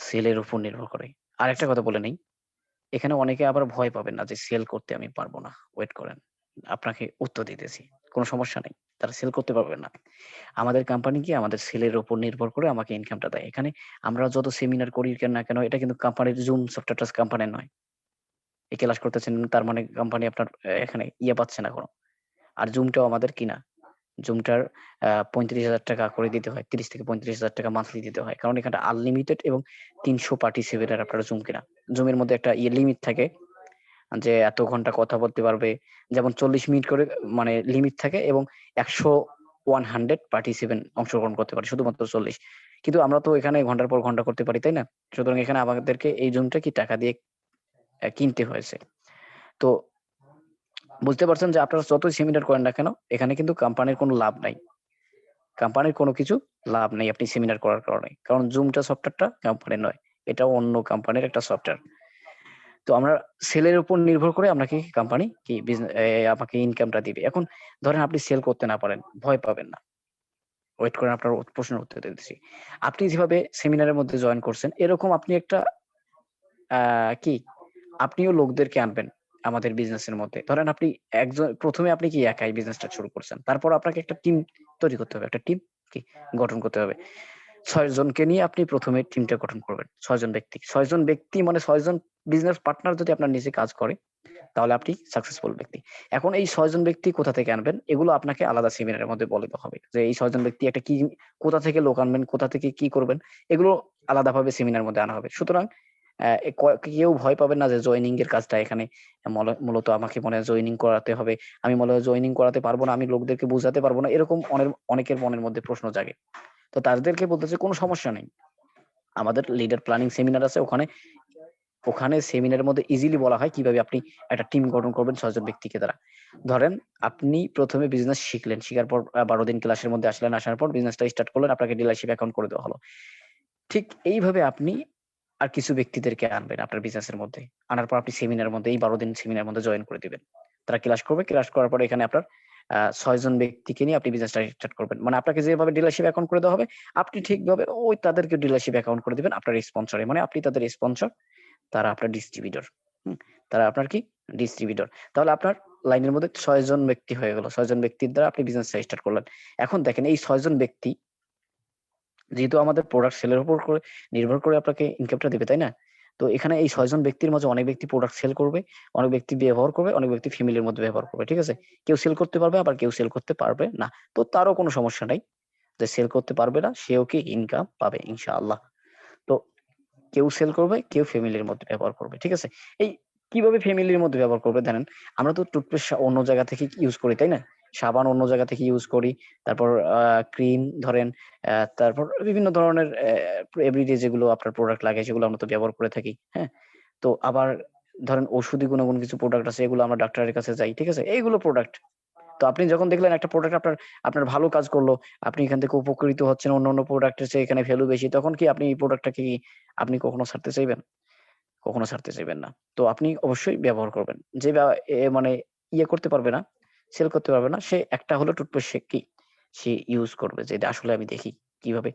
সেলের উপর নির্ভর করে। আরেকটা কথা বলে নেই, এখানে অনেকে আবার ভয় পাবেন না যে সেল করতে আমি পারবো না। ওয়েট করেন। আপনাকে উত্তর দিতেছি। কোনো সমস্যা নেই। তারা সেল করতে পারবে না। আমাদের কোম্পানি কি আমাদের সেলের উপর নির্ভর করে আমাকে ইনকামটা দেয়। এখানে আমরা যত সেমিনার করি না কেন, এটা কিন্তু কোম্পানির জুম সফটওয়্যার ট্রাস্ট কোম্পানির নয়। এই ক্লাস করতেছেন তার মানে কোম্পানি আপনার এখানে পাচ্ছে না কোনো। আর জুমটাও আমাদের কিনা। জুমটার ৩৫,০০০ করে দিতে হয়। ৩০ থেকে ৩৫,০০০ মান্থলি দিতে হয়। কারণ এখানে আনলিমিটেড এবং ৩০০ পার্টিসিপেটর আপনারা জুম কিনা। জুমের মধ্যে একটা লিমিট থাকে যে এত ঘন্টা কথা বলতে পারবে। যেমন ৪০ মিনিট করে মানে লিমিট থাকে এবং ১০০ পার্টিসিপেন্ট অংশগ্রহণ করতে পারে শুধুমাত্র ৪০। কিন্তু আমরা তো এখানে ঘন্টার পর ঘন্টা করতে পারি, তাই না? সুতরাং এখানে আমাদেরকে এই জুমটা কি টাকা দিয়ে কিনতে হয়েছে। তো বুঝতে পারছেন যে আপনারা যতই সেমিনার করেন না কেন, এখানে কিন্তু কোম্পানির কোনো লাভ নাই। কোম্পানির কোনো কিছু লাভ নেই আপনি সেমিনার করার কারণে। কারণ জুমটা সফটওয়্যারটা কোম্পানির নয়। এটা অন্য কোম্পানির একটা সফটওয়্যার। তো আমরা সেলের উপর নির্ভর করে আমরা কি কোম্পানি কি আমাকে ইনকামটা দিবে। এখন ধরেন আপনি সেল করতে না পারেন, ভয় পাবেন না। ওয়েট করেন, আপনার প্রশ্নের উত্তর দিতেছি। আপনি যেভাবে সেমিনারের মধ্যে জয়েন করছেন, এরকম আপনি একটা কি আপনিও লোকদেরকে আনবেন আমাদের বিজনেসের মধ্যে। ধরেন আপনি একজন, প্রথমে আপনি কি একাই বিজনেসটা শুরু করছেন। তারপর আপনাকে একটা টিম তৈরি করতে হবে। একটা টিম কি গঠন করতে হবে। ৬ জনকে নিয়ে আপনি প্রথমে টিমটা গঠন করবেন। ৬ জন ব্যক্তি। ৬ জন ব্যক্তি মানে ৬ জন বিজনেস পার্টনার যদি আপনার নিচে কাজ করে, তাহলে আপনি সাকসেসফুল ব্যক্তি। এখন এই ৬ জন ব্যক্তি কোথা থেকে আনবেন? এগুলো আপনাকে আলাদা সেমিনারের মধ্যে বলে দেওয়া হবে। যে এই ৬ জন ব্যক্তি একটা কি, কোথা থেকে লোক আনবেন, কোথা থেকে কি করবেন, এগুলো আলাদাভাবে সেমিনারের মধ্যে আনা হবে। সুতরাং কেউ ভয় পাবেন না যে জয়েনিং এর কাজটা এখানে মূলত আমাকে মনে হয় জয়েনিং করাতে হবে। আমি মনে হয় জয়েনিং করাতে পারবো না, আমি লোকদেরকে বুঝাতে পারবো না। এরকম অনেকের মনের মধ্যে প্রশ্ন জাগে। তো তাদেরকে বলতেছে কোনো সমস্যা নেই। আমাদের লিডার প্ল্যানিং সেমিনার আছে, ওখানে সেমিনারের মধ্যে ইজিলি বলা হয় কিভাবে আপনি একটা টিম গঠন করবেন ৬ জন ব্যক্তিকে দ্বারা। ধরেন আপনি প্রথমে বিজনেস শিখলেন, শিখার পর ১২ দিন ক্লাসের মধ্যে আসলেন, আসার পর বিজনেসটা স্টার্ট করলেন, আপনাকে ডিলারশিপ অ্যাকাউন্ট করে দেওয়া হলো। ঠিক এইভাবে আপনি আর কিছু ব্যক্তিদেরকে আনবেন আপনার বিজনেসের মধ্যে। আনার পর আপনি সেমিনারের মধ্যে, এই ১২ দিন সেমিনারের মধ্যে জয়েন করে দিবেন। তারা ক্লাস করবে, ক্লাস করার পরে এখানে আপনার ৬ জন ব্যক্তিকে নিয়ে আপনি বিজনেসটা স্টার্ট করবেন। মানে আপনাকে যেভাবে ডিলারশিপ অ্যাকাউন্ট করে দেওয়া হবে, আপনি ঠিকভাবে ওই তাদেরকে ডিলারশিপ অ্যাকাউন্ট করে দিবেন আপনার স্পন্সরে। মানে আপনি তাদের স্পন্সর, তারা আপনার ডিস্ট্রিবিউটর। তারা আপনার কি ডিস্ট্রিবিউটর। তাহলে আপনার লাইনের মধ্যে ৬ জন ব্যক্তি হয়ে গেল। ৬ জন ব্যক্তির দ্বারা আপনি বিজনেসটা স্টার্ট করলেন। এখন দেখেন এই ৬ জন ব্যক্তি যেহেতু আমাদের প্রোডাক্ট সেলের উপর করে নির্ভর করে আপনাকে ইনকামটা দিবে, তাই না? তো এখানে এই ৬ জন ব্যক্তির মাঝে অনেক ব্যক্তি প্রোডাক্ট সেল করবে, অনেক ব্যক্তি ব্যবহার করবে, অনেক ব্যক্তি ফ্যামিলির মধ্যে ব্যবহার করবে। ঠিক আছে? কেউ সেল করতে পারবে, আবার কেউ সেল করতে পারবে না। তো তারও কোনো সমস্যা নাই। যে সেল করতে পারবে না সেও কি ইনকাম পাবে ইনশাআল্লাহ। তো কেউ সেল করবে, কেউ ফ্যামিলির মধ্যে ব্যবহার করবে। ঠিক আছে? এই কিভাবে ফ্যামিলির মধ্যে ব্যবহার করবে জানেন? আমরা তো টুথপেস্ট অন্য জায়গা থেকে ইউজ করি, তাই না? সাবান অন্য জায়গা থেকে ইউজ করি, তারপর ক্রিম ধরেন, তারপর বিভিন্ন ধরনের এভরিডে যেগুলো আপনার প্রোডাক্ট লাগে সেগুলো আমরা তো ব্যবহার করে থাকি। হ্যাঁ, তো আবার ধরেন ওষুধি গুণাগুণ কিছু প্রোডাক্ট আছে, এগুলো আমরা ডাক্তারের কাছে যাই, ঠিক আছে, এইগুলো প্রোডাক্ট। তো আপনি যখন দেখলেন একটা প্রোডাক্ট আপনার আপনার ভালো কাজ করলো, আপনি এখান থেকে উপকৃত হচ্ছেন, অন্য অন্য প্রোডাক্টের চেয়ে এখানে ভ্যালু বেশি, তখন কি আপনি এই প্রোডাক্টটাকে কি আপনি কখনো ছাড়তে চাইবেন? কখনো ছাড়তে চাইবেন না। তো আপনি অবশ্যই ব্যবহার করবেন। যে মানে ইয়ে করতে পারবে না, সেল করতে পারবে না, সে একটা হলো টুথপেস্ট সে কি সে ইউজ করবে, যে এটা আসলে আমি দেখি কিভাবে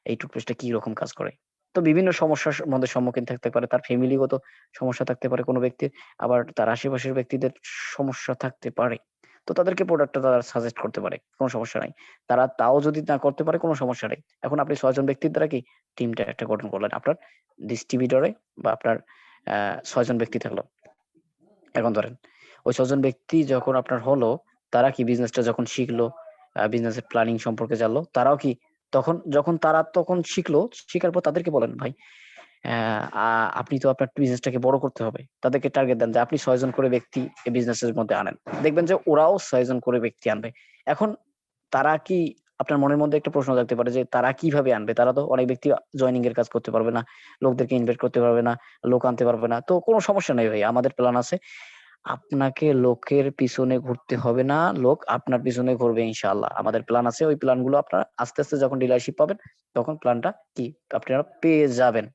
এই টুথপেস্টটা কি রকম কাজ করে। তো বিভিন্ন সমস্যার মধ্যে সম্মুখীন থাকতে পারে, তার ফ্যামিলিগত সমস্যা থাকতে পারে কোনো ব্যক্তির, আবার তার আশেপাশের ব্যক্তিদের সমস্যা থাকতে পারে। তো তাদেরকে প্রোডাক্টটা তারা সাজেস্ট করতে পারে, কোনো সমস্যা নাই। তারা তাও যদি না করতে পারে, কোনো সমস্যা নেই। এখন আপনি ৬ জন ব্যক্তির দ্বারা কি টিমটা একটা গঠন করলেন। আপনার ডিস্ট্রিবিউটরে বা আপনার ৬ জন ব্যক্তি থাকলো। এখন ধরেন ওই ৬ জন ব্যক্তি যখন আপনার হলো, তারা কি বিজনেসটা যখন শিখলো, বিজনেসের প্ল্যানিং সম্পর্কে জানলো, তারাও কি যখন তারা শিখলো, শিখার পর তাদেরকে বলেন, ভাই আপনি তো আপনার বিজনেসটাকে বড় করতে হবে। তাদেরকে টার্গেট দেন যে আপনি ৬ জন করে ব্যক্তি এই বিজনেসের মধ্যে আনেন। দেখবেন যে ওরাও ৬ জন করে ব্যক্তি আনবে। এখন তারা কি আপনার মনের মধ্যে একটা প্রশ্ন থাকতে পারে যে তারা কিভাবে আনবে? তারা তো অনেক ব্যক্তি জয়েনিং এর কাজ করতে পারবে না, লোকদেরকে ইনভাইট করতে পারবে না, লোক আনতে পারবে না। তো কোনো সমস্যা নাই ভাই। আমাদের প্ল্যান আছে। আপনাকে লোকের পিছনে ঘুরতে হবে না, লোক আপনার পিছনে ঘুরবে ইনশাআল্লাহ। আমাদের প্ল্যান আছে। ওই প্ল্যান গুলো আপনারা আস্তে, আস্তে যখন ডিলারশিপ পাবেন, তখন প্ল্যানটা কি আপনারা পেয়ে যাবেন।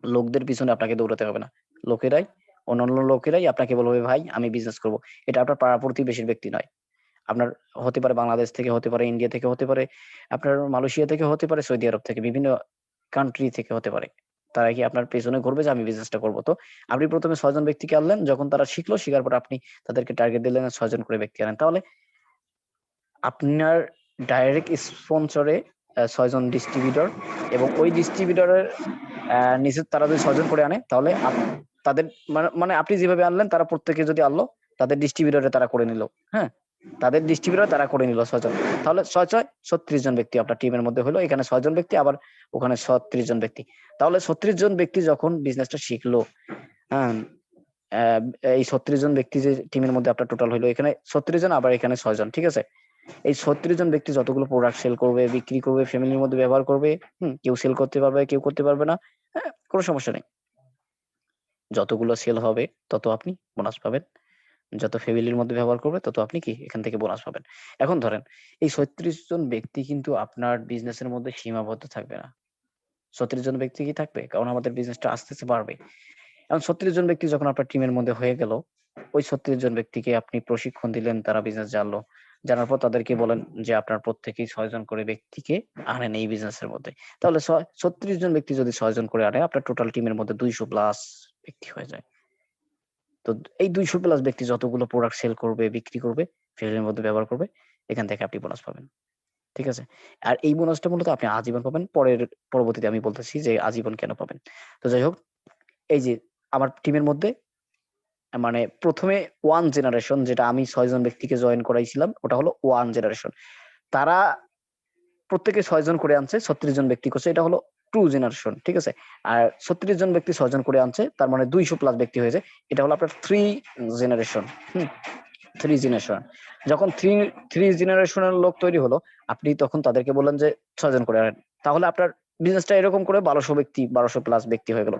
লোকদের পিছনে আপনাকে দৌড়াতে হবে না। লোকেরাই অন্যান্য লোকেরাই আপনাকে বলবে, ভাই আমি বিজনেস করব। এটা আপনার পাড়া প্রতিবেশীর ব্যক্তি নয়। আপনার হতে পারে বাংলাদেশ থেকে, হতে পারে ইন্ডিয়া থেকে, হতে পারে আপনার মালয়েশিয়া থেকে, হতে পারে সৌদি আরব থেকে, বিভিন্ন কান্ট্রি থেকে হতে পারে। তারা কি আপনার পেছনে ঘুরবে যে আমি বিজনেসটা করব। তো আপনি প্রথমে ৬ জন ব্যক্তিকে আনলেন, যখন তারা শিখলো, শিখার পর আপনি তাদেরকে টার্গেট দিলেন ৬ জন করে ব্যক্তি আনেন। তাহলে আপনার ডাইরেক্ট স্পন্সরে ৬ জন ডিস্ট্রিবিউটর, এবং ওই ডিস্ট্রিবিউটরের নিচে তারা যদি ৬ জন করে আনে, তাহলে তাদের মানে আপনি যেভাবে আনলেন, তারা প্রত্যেকে যদি আনলো, তাদের ডিস্ট্রিবিউটরে তারা করে নিল। হ্যাঁ, তাদের ডিস্ট্রিবিউটর তারা করে নিল ৬ জন। তাহলে ৬ ৩৬ জন ব্যক্তি আপনার টিমের মধ্যে হলো। এখানে ৬ জন ব্যক্তি, আবার ওখানে ৩৬ জন ব্যক্তি। তাহলে ৩৬ জন ব্যক্তি যখন বিজনেসটা শিখলো, হ্যাঁ, এই ৩৬ জন ব্যক্তি যে টিমের মধ্যে আপনার টোটাল হলো, এখানে ৩৬ জন, আবার এখানে ৬ জন, ঠিক আছে। এই ৩৬ জন ব্যক্তি যতগুলো প্রোডাক্ট সেল করবে, বিক্রি করবে, ফ্যামিলির মধ্যে ব্যবহার করবে, কেউ সেল করতে পারবে, কেউ করতে পারবে না, হ্যাঁ, কোনো সমস্যা নেই। যতগুলো সেল হবে তত আপনি বোনাস পাবেন, যত ফ্যামিলির মধ্যে ব্যবহার করবে তত আপনি কি এখান থেকে বোনাস পাবেন। এখন ধরেন এই ৩৬ জন ব্যক্তি কিন্তু আপনার বিজনেসের মধ্যে সীমাবদ্ধ থাকবে না। ৩৬ জন ব্যক্তি কি থাকবে, কারণ আমাদের বিজনেসটা আস্তে আস্তে বাড়বে। এখন ৩৬ জন ব্যক্তি যখন আপনার টিমের মধ্যে হয়ে গেল, ওই ৩৬ জন ব্যক্তিকে আপনি প্রশিক্ষণ দিলেন, তারা বিজনেস জানলো, জানার পর তাদেরকে বলেন যে আপনার প্রত্যেকেই ৬ জন করে ব্যক্তিকে আনেন এই বিজনেসের মধ্যে। তাহলে ৩৬ জন ব্যক্তি যদি ৬ জন করে আনে, আপনার টোটাল টিমের মধ্যে ২০০ প্লাস ব্যক্তি হয়ে যায়। তো এই ২০০ প্লাস ব্যক্তি যতগুলো প্রোডাক্ট সেল করবে, বিক্রি করবে, ফ্যামিলির মধ্যে ব্যবহার করবে, এখান থেকে আপনি বোনাস পাবেন। ঠিক আছে? আর এই বোনাসটা মূলত আপনি আজীবন পাবেন। পরবর্তীতে আমি বলতেছি যে আজীবন কেন পাবেন। তো যাই হোক, এই যে আমার টিমের মধ্যে মানে ১ম এ 1 জেনারেশন, যেটা আমি ৬ জন ব্যক্তিকে জয়েন করাইছিলাম, ওটা হলো 1 জেনারেশন। তারা প্রত্যেকে ৬ জন করে আনছে, ৩৬ জন ব্যক্তি করছে। এটা হলো 2 জেনারেশন। ঠিক আছে? আর ৩৬ জন ব্যক্তি ৬ জন করে আনছে, তার মানে ২০০ প্লাস ব্যক্তি হয়েছে। এটা হলো আপনার 3 জেনারেশন। 3 জেনারেশন। যখন 3 জেনারেশনের লোক তৈরি হলো, আপনি তখন তাদেরকে বললেন যে ৬ জন করে আনেন। তাহলে আপনার বিজনেসটা এরকম করে ১২০০ ব্যক্তি, ১২০০ প্লাস ব্যক্তি হয়ে গেল।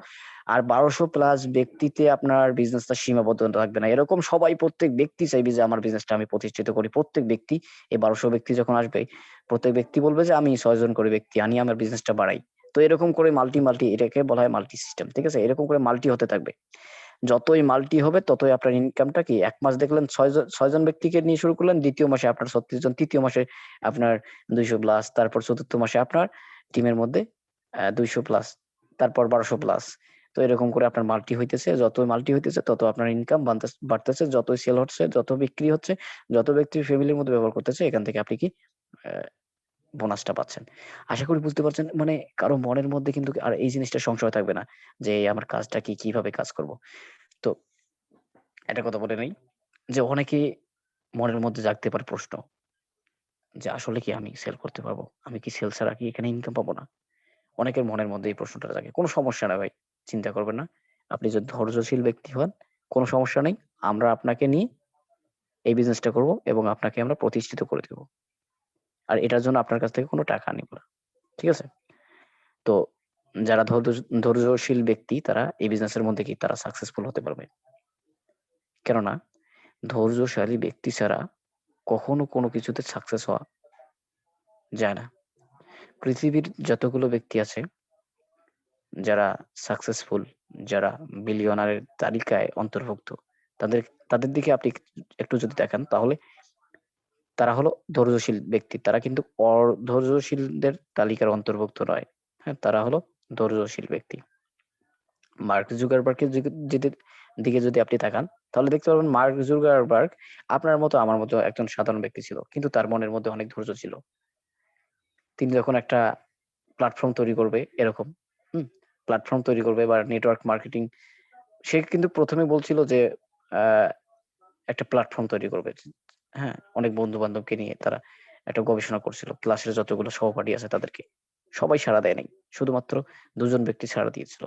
আর ১২০০ প্লাস ব্যক্তিতে আপনার বিজনেসটা সীমাবদ্ধ থাকবে না। এরকম সবাই, প্রত্যেক ব্যক্তি চাইবে যে আমার বিজনেসটা আমি প্রতিষ্ঠিত করি। প্রত্যেক ব্যক্তি, এই ১২০০ ব্যক্তি যখন আসবে, প্রত্যেক ব্যক্তি বলবে যে আমি ৬ জন করে ব্যক্তি আনি, আমার বিজনেসটা বাড়াই। তো এরকম করে মাল্টি এটাকে বলা হয় মাল্টি সিস্টেম। ঠিক আছে? এরকম করে মাল্টি হতে থাকবে। যতই মাল্টি হবে ততই আপনার ইনকামটা কি, ১ মাস দেখলেন ৬ জন ব্যক্তিকে নিয়ে শুরু করলেন, ২য় মাসে আপনার ৩৬ জন, ৩য় মাসে আপনার ২০০ প্লাস, তারপর ৪র্থ মাসে আপনার টিমের মধ্যে ২০০ প্লাস, তারপর ১২০০ প্লাস। তো এরকম করে আপনার মাল্টি হইতেছে। যতই মাল্টি হইতেছে তত আপনার ইনকাম বাড়তেছে, যতই সেল হচ্ছে, যত বিক্রি হচ্ছে, যত ব্যক্তি ফ্যামিলির মধ্যে ব্যবহার করতেছে, এখান থেকে আপনি কি বোনাসটা পাচ্ছেন। আশা করি বুঝতে পারছেন। মানে কারো মনের মধ্যে কিন্তু আর এই জিনিসটা সংশয় থাকবে না যে আমার কাজটা কি, কিভাবে কাজ করব। তো একটা কথা বলে নেই যে অনেকে মনের মধ্যে জাগতে পারে প্রশ্ন যে আসলে কি আমি সেল করতে পারবো? আমি কি সেল ছাড়া কি এখানে ইনকাম পাবো না? অনেকের মনের মধ্যে এই প্রশ্নটা জাগে। কোনো সমস্যা না ভাই। চিন্তা করবেন না। আপনি যদি ধৈর্যশীল ব্যক্তি হন, কোনো সমস্যা নেই। আমরা আপনাকে নিয়ে এই বিজনেসটা করব এবং আপনাকে আমরা প্রতিষ্ঠিত করে দেব, আর এটার জন্য আপনার কাছ থেকে কোনো টাকা নিব না, ঠিক আছে? তো যারা ধৈর্যশীল ব্যক্তি তারা এই বিজনেসের মধ্যে কি তারা সাকসেসফুল হতে পারবে, কেননা ধৈর্যশালী ব্যক্তি ছাড়া কখনো কোনো কিছুতে সাকসেস হওয়া যায় না। পৃথিবীর যতগুলো ব্যক্তি আছে যারা সাকসেসফুল, যারা বিলিয়নারের তালিকায় অন্তর্ভুক্ত, তাদের তাদের দিকে আপনি একটু যদি দেখেন তাহলে তারা হলো ধৈর্যশীল ব্যক্তি, তারা কিন্তু অধৈর্যশীলদের তালিকার অন্তর্ভুক্ত নয়। হ্যাঁ, তারা হলো ধৈর্যশীল ব্যক্তি। মার্ক জুকারবার্গের দিকে যদি আপনি তাকান তাহলে দেখতে পারবেন মার্ক জুকারবার্গ আপনার মতো আমার মতো একজন সাধারণ ব্যক্তি ছিল, কিন্তু তার মনের মধ্যে অনেক ধৈর্য ছিল। তিনি যখন একটা প্ল্যাটফর্ম তৈরি করবে, এরকম প্ল্যাটফর্ম তৈরি করবে বা নেটওয়ার্ক মার্কেটিং, সে কিন্তু প্রথমে বলছিল যে একটা প্ল্যাটফর্ম তৈরি করবে। হ্যাঁ, অনেক বন্ধু বান্ধবকে নিয়ে তারা একটা গবেষণা করছিল, ক্লাসের যতগুলো সহপাঠী আছে তাদেরকে, সবাই সাড়া দেয় নাই, শুধুমাত্র 2জন ব্যক্তি সাড়া দিয়েছিল।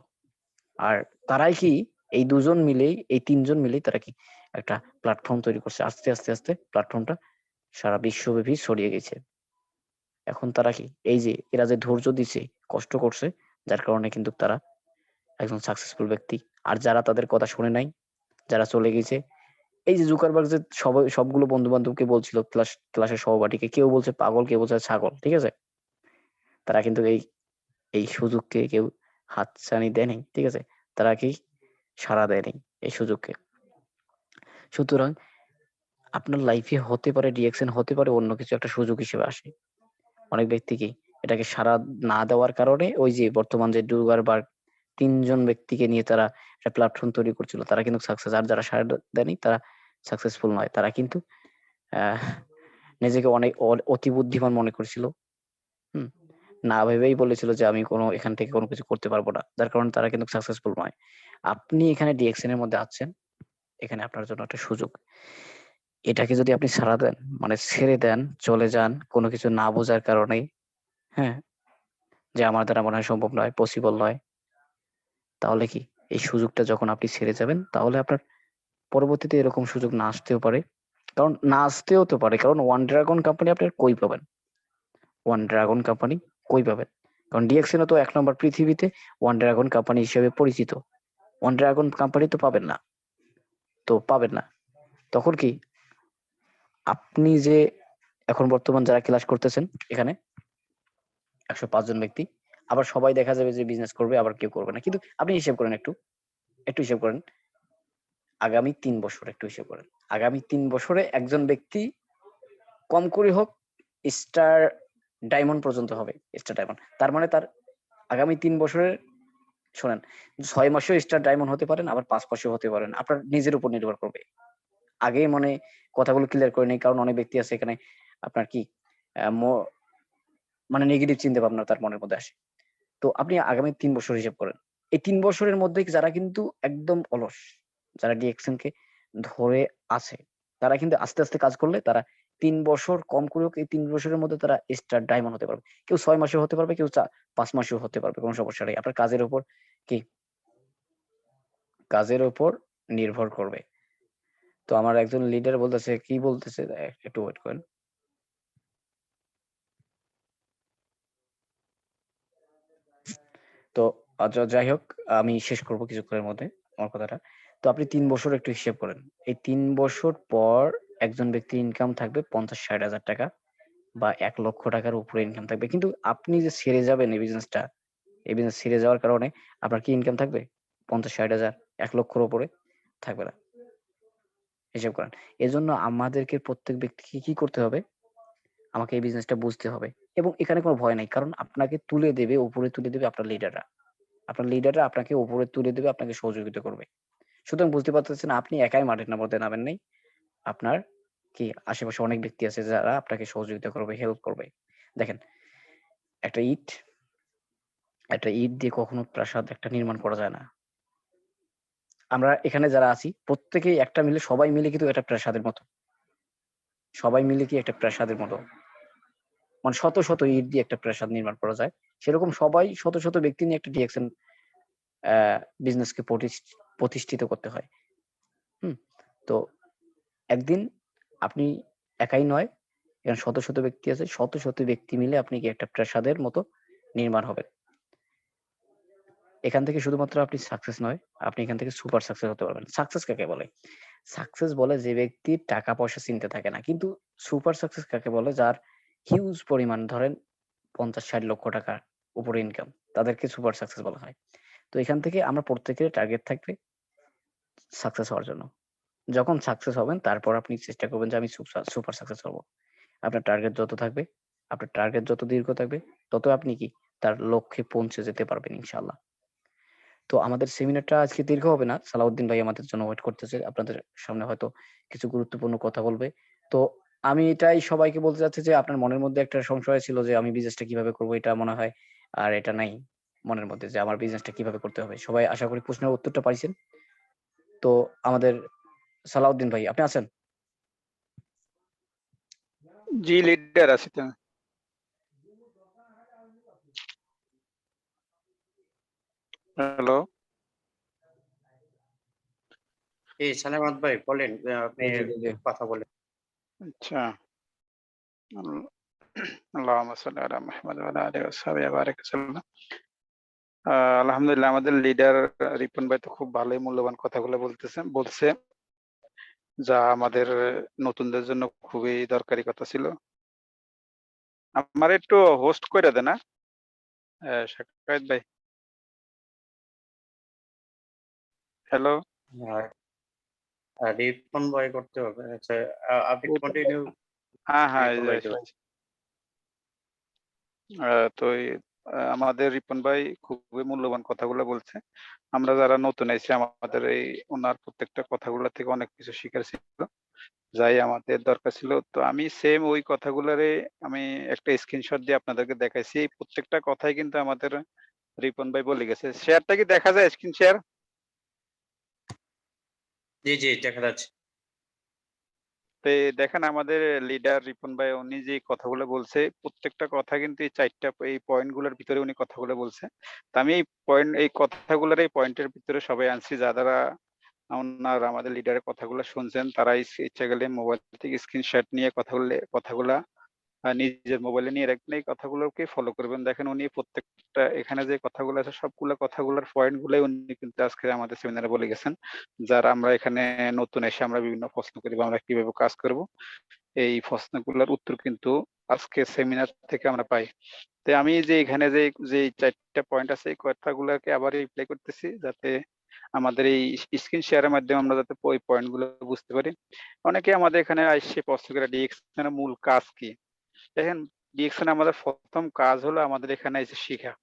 আর তারাই কি এই 2জন মিলেই, এই 3জন মিলেই তারা কি একটা প্ল্যাটফর্ম তৈরি করছে। আস্তে আস্তে আস্তে প্ল্যাটফর্মটা সারা বিশ্বব্যাপী ছড়িয়ে গেছে। এখন তারা কি এই যে এরা যে ধৈর্য দিছে, কষ্ট করছে, যার কারণে কিন্তু তারা একজন সাকসেসফুল ব্যক্তি। আর যারা তাদের কথা শুনে নাই, যারা চলে গেছে, এই যে জুকারবার্গ যে সবগুলো বন্ধু বান্ধবকে বলছিল, ক্লাসের সহপাঠীকে, কেউ বলছে পাগল, কেউ বলছে ছাগল, ঠিক আছে? তারা কিন্তু এই এই সুযোগকে কেউ হাতছানি দেয়নি, ঠিক আছে? তারা কি সাড়া দেয়নি এই সুযোগকে। সুতরাং আপনার লাইফে হতে পারে রিঅ্যাকশন, হতে পারে অন্য কিছু একটা সুযোগ হিসেবে আসে। অনেক ব্যক্তি কি এটাকে সাড়া না দেওয়ার কারণে ওই যে বর্তমান যে জুকারবার্গ 3জন ব্যক্তিকে নিয়ে তারা একটা প্ল্যাটফর্ম তৈরি করছিল, তারা কিন্তু সাকসেস। আর যারা সাড়া দেয়নি তারা সাকসেসফুল নয়, তারা কিন্তু আহ নিজেকে অনেক অতি বুদ্ধিমান মনে করছিল। হুম, না ভেবেই বলেছিল যে আমি এখান থেকে কোনো কিছু করতে পারবো না, যার কারণে তারা কিন্তু সাকসেসফুল নয়। আপনি এখানে ডিএকশন এর মধ্যে আছেন, এখানে আপনার জন্য একটা সুযোগ। এটাকে যদি আপনি ছাড়া দেন, মানে ছেড়ে দেন, চলে যান কোনো কিছু না বোঝার কারণেই, হ্যাঁ, যে আমার দ্বারা মনে হয় সম্ভব নয়, পসিবল নয়, তাহলে কি এই সুযোগটা যখন আপনি ছেড়ে যাবেন তাহলে আপনার পরবর্তীতে এরকম সুযোগ না আসতেও পারে। কারণ না আসতেও তো পারে, কারণ ওয়ান ড্রাগন কোম্পানি আপনার কই পাবেন? ওয়ান ড্রাগন কোম্পানি কই পাবেন? কারণ ডিএক্সএনও তো 1 নম্বর পৃথিবীতে ওয়ান ড্রাগন কোম্পানি হিসেবে পরিচিত। ওয়ান ড্রাগন কোম্পানি তো পাবেন না, তো পাবেন না। তখন কি আপনি যে এখন বর্তমান যারা ক্লাস করতেছেন এখানে 105 জন ব্যক্তি, আবার সবাই দেখা যাবে যে বিজনেস করবে, আবার কেউ করবে না। কিন্তু আপনি হিসেব করেন, একটু হিসেব করেন, আগামী 3 বছর একটু হিসেব করেন। আগামী 3 বছরে একজন ব্যক্তি কম করে হোক স্টার ডায়মন্ড পর্যন্ত হবে, স্টার ডায়মন্ড। তার মানে তার আগামী 3 বছরের, শোনেন, 6 মাসেও স্টার ডায়মন্ড হতে পারেন, আবার 5 মাসেও হতে পারেন, আপনার নিজের উপর নির্ভর করবে। আগে মনে কথাগুলো ক্লিয়ার করে নেই, কারণ অনেক ব্যক্তি আছে এখানে আপনার কি মানে নেগেটিভ চিন্তা ভাবনা তার মনের মধ্যে আসে। তো আপনি আগামী 3 বছর হিসাব করেন। এই 3 বছরের মধ্যে যারা কিন্তু একদম অলস, যারা ডিএকশন কে ধরে আছে, তারা কিন্তু আস্তে আস্তে কাজ করলে তারা 3 বছর কম করে হোক, এই 3 বছরের মধ্যে তারা স্টার ডায়মন্ড হতে পারবে। কেউ 6 মাসেও হতে পারবে, কেউ 5 মাসেও হতে পারবে, কোনো সমস্যা নেই। আপনার কাজের উপর কি, কাজের উপর নির্ভর করবে। তো আমার একজন লিডার বলতেছে, কি বলতেছে, একটু ওয়েট করেন। তো যাই হোক, আমি শেষ করব কিছুক্ষণের মধ্যে আমার কথাটা। তো আপনি 3 বছর একটু হিসেব করেন। এই 3 বছর পর একজন ব্যক্তির ইনকাম থাকবে 50-60 হাজার টাকা বা 1 লক্ষ টাকার উপরে ইনকাম থাকবে। কিন্তু আপনি যে ছেড়ে যাবেন এই বিজনেসটা, এই বিজনেস ছেড়ে যাওয়ার কারণে আপনার কি ইনকাম থাকবে? 50-60 হাজার, 1 লক্ষর উপরে থাকবে না। হিসাব করেন। এজন্য আমাদেরকে প্রত্যেক ব্যক্তিকে কি করতে হবে? আমাকে এই বিজনেসটা বুঝতে হবে এবং এখানে কোনো ভয় নাই, কারণ আপনাকে তুলে দেবে, উপরে তুলে দেবে আপনার লিডাররা। আপনার লিডাররা আপনাকে উপরে তুলে দেবে, আপনাকে সহযোগিতা করবে। সুতরাং বুঝতে পারতেছেন আপনি একাই মাঠের মধ্যে নামেন নাই। আপনার কি আশেপাশে অনেক ব্যক্তি আছে যারা আপনাকে সহযোগিতা করবে, হেল্প করবে। দেখেন, একটা ইট একটা ইট দিয়ে কখনো প্রাসাদ একটা নির্মাণ করা যায় না। আমরা এখানে যারা আছি প্রত্যেকেই একটা মিলে, সবাই মিলে কিন্তু একটা প্রাসাদের মতো। সবাই মিলে কি একটা প্রাসাদের মতো। মানে শত শত ইট দিয়ে একটা প্রাসাদ নির্মাণ করা যায়। সেরকম সবাই শত শত ব্যক্তি নিয়ে একটা ডিএকশন বিজনেসকে প্রতিষ্ঠিত করতে হয়। হুম, তো একদিন আপনি একাই নয়, এখানে শত শত ব্যক্তি আছে, শত শত ব্যক্তি মিলে আপনি কি একটা প্রাসাদের মতো নির্মাণ হবেন। এখান থেকে শুধুমাত্র আপনি সাকসেস নয়, আপনি এখান থেকে সুপার সাকসেস হতে পারবেন। সাকসেস কাকে বলে? সাকসেস বলে যে ব্যক্তি টাকা পয়সা চিন্তা থাকে না, কিন্তু সুপার সাকসেস কাকে বলে? যার হিউজ পরিমাণ, ধরেন ৫০-৬০ লক্ষ টাকার উপরে ইনকাম, তাদেরকে সুপার সাকসেস বলা হয়। তো এখান থেকে আমরা প্রত্যেকের টার্গেট থাকবে সাকসেস হওয়ার জন্য। যখন সাকসেস হবেন তারপর আপনি চেষ্টা করবেন যে আমি সুপার সাকসেস হব। আপনার টার্গেট যত থাকবে, আপনার টার্গেট যত দীর্ঘ থাকবে, তত আপনি কি তার লক্ষ্যে পৌঁছে যেতে পারবেন ইনশাআল্লাহ। তো আমাদের সেমিনারটা আজকে দীর্ঘ হবে না। সালাউদ্দিন ভাই আমাদের জন্য ওয়েট করতেছে। আপনাদের সামনে হয়তো কিছু গুরুত্বপূর্ণ কথা বলবে। তো আমি এটাই সবাইকে বলতে চাচ্ছি যে আপনার মনের মধ্যে একটা সংশয় ছিল যে আমি বিজনেসটা কিভাবে করব, এটা মনে হয় আর এটা নাই মনের মধ্যে যে আমার বিজনেসটা কিভাবে করতে হবে। সবাই আশা করি প্রশ্নের উত্তরটা পাইছেন। তো আমাদের সালাউদ্দিন ভাই আপনি আছেন? জি লিডার আছি তো। হ্যালো, এই সালামত ভাই বলেন, আপনি জি, জি, জি। কথা বলেন। আচ্ছা। আল্লাহুম্মা সাল্লি আলা মুহাম্মাদ ওয়া আলা আলিহি ওয়া সাহবিহি ওয়া বারিক ওয়াসাল্লাম। আলহামদুলিল্লাহ আমাদের লিডার রিপন ভাই তো খুব ভালোই মূল্যবান কথাগুলো বলছে যা আমাদের নতুনদের জন্য খুবই দরকারি কথা ছিল। আমার একটু হোস্ট কইরা দেন, শাকায়েত ভাই। হ্যালো। রিপন ভাই করতে হবে। আচ্ছা, আপনি কন্টিনিউ হ্যাঁ, এই রিপন যে ভাই আসলে দেবেন। তো আমাদের রিপন ভাই খুবই মূল্যবান কথাগুলো বলছে। আমরা যারা নতুন আইছি আমাদের এই উনার প্রত্যেকটা কথাগুলো থেকে অনেক কিছু শিখার ছিল। যাই আমাদের দরকার ছিল। তো আমি সেম ওই কথাগুলারে আমি একটা স্ক্রিনশট দিয়ে আপনাদেরকে দেখাইছি। এই প্রত্যেকটা কথাই কিন্তু আমাদের রিপন ভাই বলে গেছে। শেয়ারটা কি দেখা যায়? Screen share? জি, জি, দেখা যাচ্ছে। তো দেখেন আমাদের লিডার রিপন ভাই উনি যে কথাগুলো বলছে, প্রত্যেকটা কথা কিন্তু এই ৪ টা এই পয়েন্ট গুলোর ভিতরে উনি কথাগুলো বলছে। তো আমি এই কথাগুলোর এই পয়েন্টের ভিতরে সবাই আনছি যারা উনার আমাদের লিডারের কথাগুলো শুনছেন তারা ইচ্ছা করলে মোবাইল থেকে স্ক্রিনশট নিয়ে কথাগুলা নিজের মোবাইলে নিয়ে রাখবেন। এই কথাগুলোকে ফলো করবেন। দেখেন উনি প্রত্যেকটা এখানে যে কথাগুলো আছে সবগুলা কথাগুলোর পয়েন্ট গুলাই উনি কিন্তু আজকে আমাদের সেমিনারে বলে গেছেন। যারা আমরা এখানে নতুন এসে আমরা বিভিন্ন প্রশ্ন করি বা আমরা কিভাবে কাজ করব। এই প্রশ্নগুলোর উত্তর কিন্তু আজকের সেমিনার থেকে আমরা পাই। তো আমি যে এখানে যে ৪ টা পয়েন্ট আছে এই কথাগুলোকে আবার রিপ্লাই করতেছি যাতে আমাদের এই স্ক্রিন শেয়ারের মাধ্যমে আমরা যাতে ওই পয়েন্ট গুলো বুঝতে পারি। অনেকে আমাদের এখানে আইসে প্রশ্ন করে ডিএক্সন এর মূল কাজ কি? দেখেন ডিএক্সন আমাদের ১ম কাজ হলো আমাদের এখানে এসে শিখা।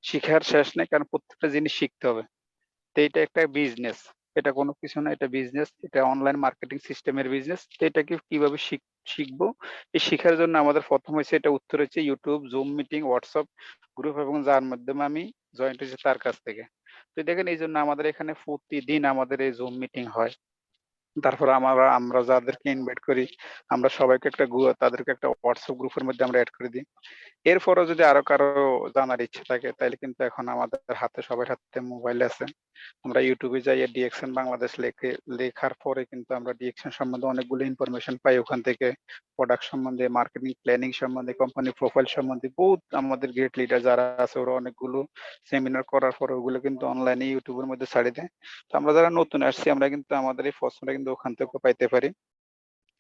শিখার শেষ নাই কারণ প্রত্যেকটা জিনিস শিখতে হবে। তো এটা একটা বিজনেস। এটা কোনো কিছু না, এটা বিজনেস। এটা অনলাইন মার্কেটিং সিস্টেমের বিজনেস। তো এটাকে কিভাবে শিখবো? এই শিখার জন্য আমাদের ১ম হইছে এটা উত্তর হচ্ছে YouTube, Zoom meeting, WhatsApp group এবং যার মাধ্যমে আমি জয়েন্ট হইছি তার কাছ থেকে। তো দেখেন এইজন্য আমাদের এখানে প্রতিদিন আমাদের এই Zoom মিটিং হয়। তারপরে আমরা যাদেরকে ইনভাইট করি, আমরা সবাইকে তাদেরকে একটা WhatsApp গ্রুপের মধ্যে আমরা এড করে দিই। এরপরেও যদি আরো কারো জানার ইচ্ছে থাকে তাইলে কিন্তু এখন আমাদের হাতে সবার হাতে মোবাইল আছে। আমরা ইউটিউবে যাইয়া ডিএকশন বাংলাদেশ লেখার পরে কিন্তু আমরা ডিএকশন সম্বন্ধে অনেকগুলো ইনফরমেশন পাই ওখান থেকে। প্রোডাক্ট সম্বন্ধে, মার্কেটিং প্ল্যানিং সম্বন্ধে, কোম্পানি প্রোফাইল সম্বন্ধে বহুত আমাদের গ্রেট লিডার যারা আছে ওরা অনেকগুলো সেমিনার করার পরে ওগুলো কিন্তু অনলাইনে ইউটিউবের মধ্যে ছাড়ি দেয়। তো আমরা যারা নতুন আসছি আমরা কিন্তু আমাদের এই প্রশ্নটা কিন্তু ওখান থেকে পাইতে পারি।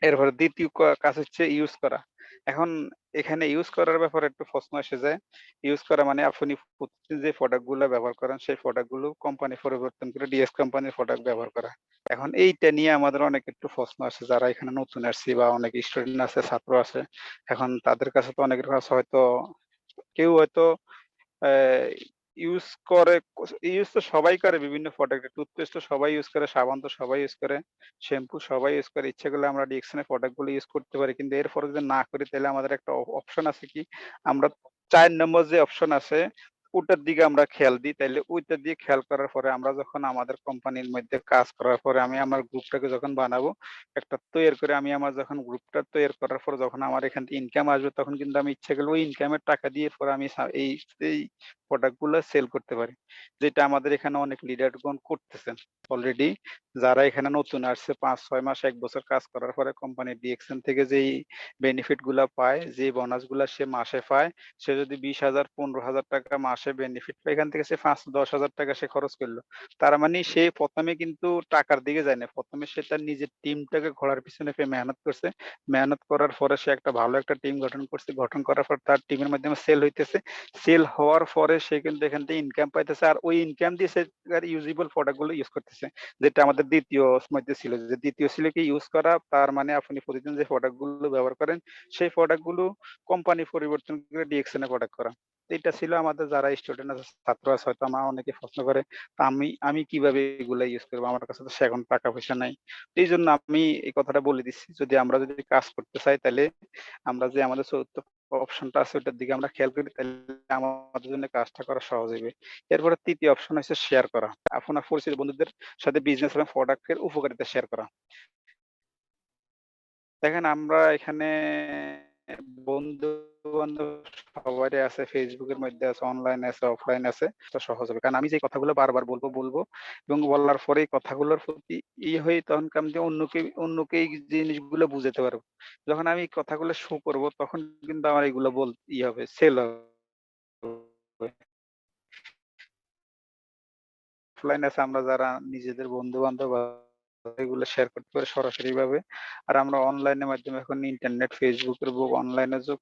এরপরে ২য় কাজ হচ্ছে ইউজ করা। এখন এখানে ইউজ করার ব্যাপারে একটু প্রশ্ন এসে যায়। ইউজ করা মানে আপনি প্রতিদিন যে প্রোডাক্ট গুলা ব্যবহার করেন সেই প্রোডাক্ট গুলো কোম্পানি পরিবর্তন করে ডিএস কোম্পানির প্রোডাক্ট ব্যবহার করা। এখন এইটা নিয়ে আমাদের অনেক একটু প্রশ্ন আসে যারা এখানে নতুন আসছি বা অনেক স্টুডেন্ট আছে, ছাত্র আছে। এখন তাদের কাছে তো অনেকের কাছে হয়তো কেউ হয়তো অ্যা ইউজ করে ইউজ তো সবাই করে বিভিন্ন প্রোডাক্ট। টুথপেস্ট তো সবাই ইউজ করে, সাবান তো সবাই ইউজ করে, শ্যাম্পু সবাই ইউজ করে। ইচ্ছে করলে আমরা ডিএকশন এর প্রোডাক্ট গুলো ইউজ করতে পারি। কিন্তু এরপরে যদি না করি তাহলে আমাদের একটা অপশন আছে কি? আমরা ৪ নম্বর যে অপশন আছে ওটার দিকে আমরা খেয়াল দিই, তাইলে ওইটার দিকে খেয়াল করার পরে আমরা যখন আমাদের কোম্পানির মধ্যে কাজ করার পরে আমি আমার গ্রুপটাকে যখন বানাবো, একটা তৈরি করে আমি আমার যখন গ্রুপটা তৈরি করার পর যখন আমার এখান থেকে ইনকাম আসবে, তখন কিন্তু আমি ইচ্ছা করলে ওই ইনকামের টাকা দিয়ে পরে আমি এই প্রোডাক্ট গুলো সেল করতে পারি, যেটা আমাদের এখানে অনেক লিডারগণ করতেছেন অলরেডি। যারা এখানে নতুন আসছে 5-6 মাস 1 বছর কাজ করার পরে কোম্পানি ডিএক্সএন থেকে যেই বেনিফিট গুলা পায়, যে বোনাস গুলা সে মাসে পায়, সে যদি 20,000 15,000 টাকা মাসে বেনিফিট পায়, এখান থেকে সে 5-10,000 টাকা সে খরচ করলো। তার মানে সে প্রথমে কিন্তু টাকার দিকে যায় না, প্রথমে সে তার নিজের টিমটাকে ঘোরার পিছনে মেহনত করছে, মেহনত করার পরে সে একটা ভালো একটা টিম গঠন করছে, গঠন করার পর তার টিমের মাধ্যমে সেল হইতেছে, সেল হওয়ার পরে সে কিন্তু এখান থেকে ইনকাম পাইতেছে, আর ওই ইনকাম দিয়ে সে ইউজেবল প্রোডাক্ট গুলো ইউজ করতেছে, যেটা আমাদের দ্বিতীয় মধ্যে ছিল, যে দ্বিতীয় ছিল কি ইউজ করা, তার মানে আপনি প্রতিদিন যে প্রোডাক্ট গুলো ব্যবহার করেন সেই প্রোডাক্ট গুলো কোম্পানি পরিবর্তন করে ডিএক্সএন এ প্রোডাক্ট করা। এটা ছিল আমাদের যারা স্টুডেন্ট আছে, ছাত্র আছে, হয়তো আমার অনেকে প্রশ্ন করে তা আমি আমি কিভাবে এগুলা ইউজ করবো, আমার কাছে তো সে এখন টাকা পয়সা নাই। এই জন্য আমি এই কথাটা বলে দিচ্ছি, যদি আমরা যদি কাজ করতে চাই তাহলে আমরা যে আমাদের চতুর্থ অপশনটা আছে ওটার দিকে আমরা খেয়াল করি, তাহলে আমাদের জন্য কাজটা করা সহজ হবে। এরপরে তৃতীয় অপশন হচ্ছে শেয়ার করা, আপনার পরিচিত বন্ধুদের সাথে বিজনেস এবং প্রোডাক্টের উপকারিতা শেয়ার করা। দেখেন আমরা এখানে বন্ধু বান্ধব সবারই আছে, ফেসবুকের মধ্যে আছে, অনলাইন আছে, অফলাইন আছে, তো সহজ হবে, কারণ আমি যে কথাগুলো বারবার বলবো এবং বলার পরে এই কথাগুলোর প্রতি হয়ে তখন আমি যে অন্যকে এই জিনিসগুলো বুঝাতে পারবো। যখন আমি এই কথাগুলো শো করব তখন কিন্তু আমার এগুলো হবে, সেল হবে। অফলাইন আছে, আমরা যারা নিজেদের বন্ধু বান্ধব এগুলো শেয়ার করতে পারি সরাসরি ভাবে। আর আমরা অনলাইনের মাধ্যমে, এখন ইন্টারনেট ফেসবুকের যুগ, অনলাইনের যুগ,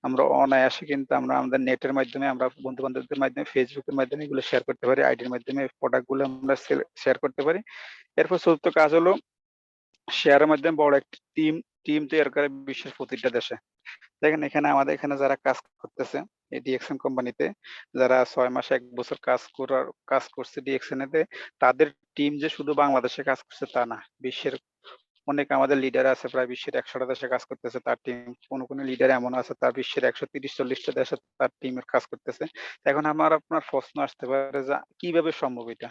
আমরা অনায়াসে কিন্তু আমরা আমাদের নেটের মাধ্যমে, আমরা বন্ধু বান্ধবদের মাধ্যমে, ফেসবুকের মাধ্যমে এগুলো শেয়ার করতে পারি, আইডির মাধ্যমে প্রোডাক্ট গুলো আমরা শেয়ার করতে পারি। এরপর চতুর্থ কাজ হলো শেয়ারের মাধ্যমে বড় একটা টিম টিম তৈরি করে বিশ্বের প্রতিটা দেশে। দেখেন এখানে আমাদের এখানে যারা কাজ করতেছে এই ডিএক্সএন কোম্পানিতে, যারা 6 মাস 1 বছর কাজ করছে ডিএক্সএন এতে, তাদের টিম যে শুধু বাংলাদেশে কাজ করছে তা না, বিশ্বের অনেক আমাদের লিডার আছে, প্রায় বিশ্বের 100টা দেশে কাজ করতেছে তার টিম। কোন লিডার এমন আছে তার বিশ্বের 130-40টা দেশে তার টিমের কাজ করতেছে। এখন আপনার প্রশ্ন আসতে পারে যে কিভাবে সম্ভব এটা?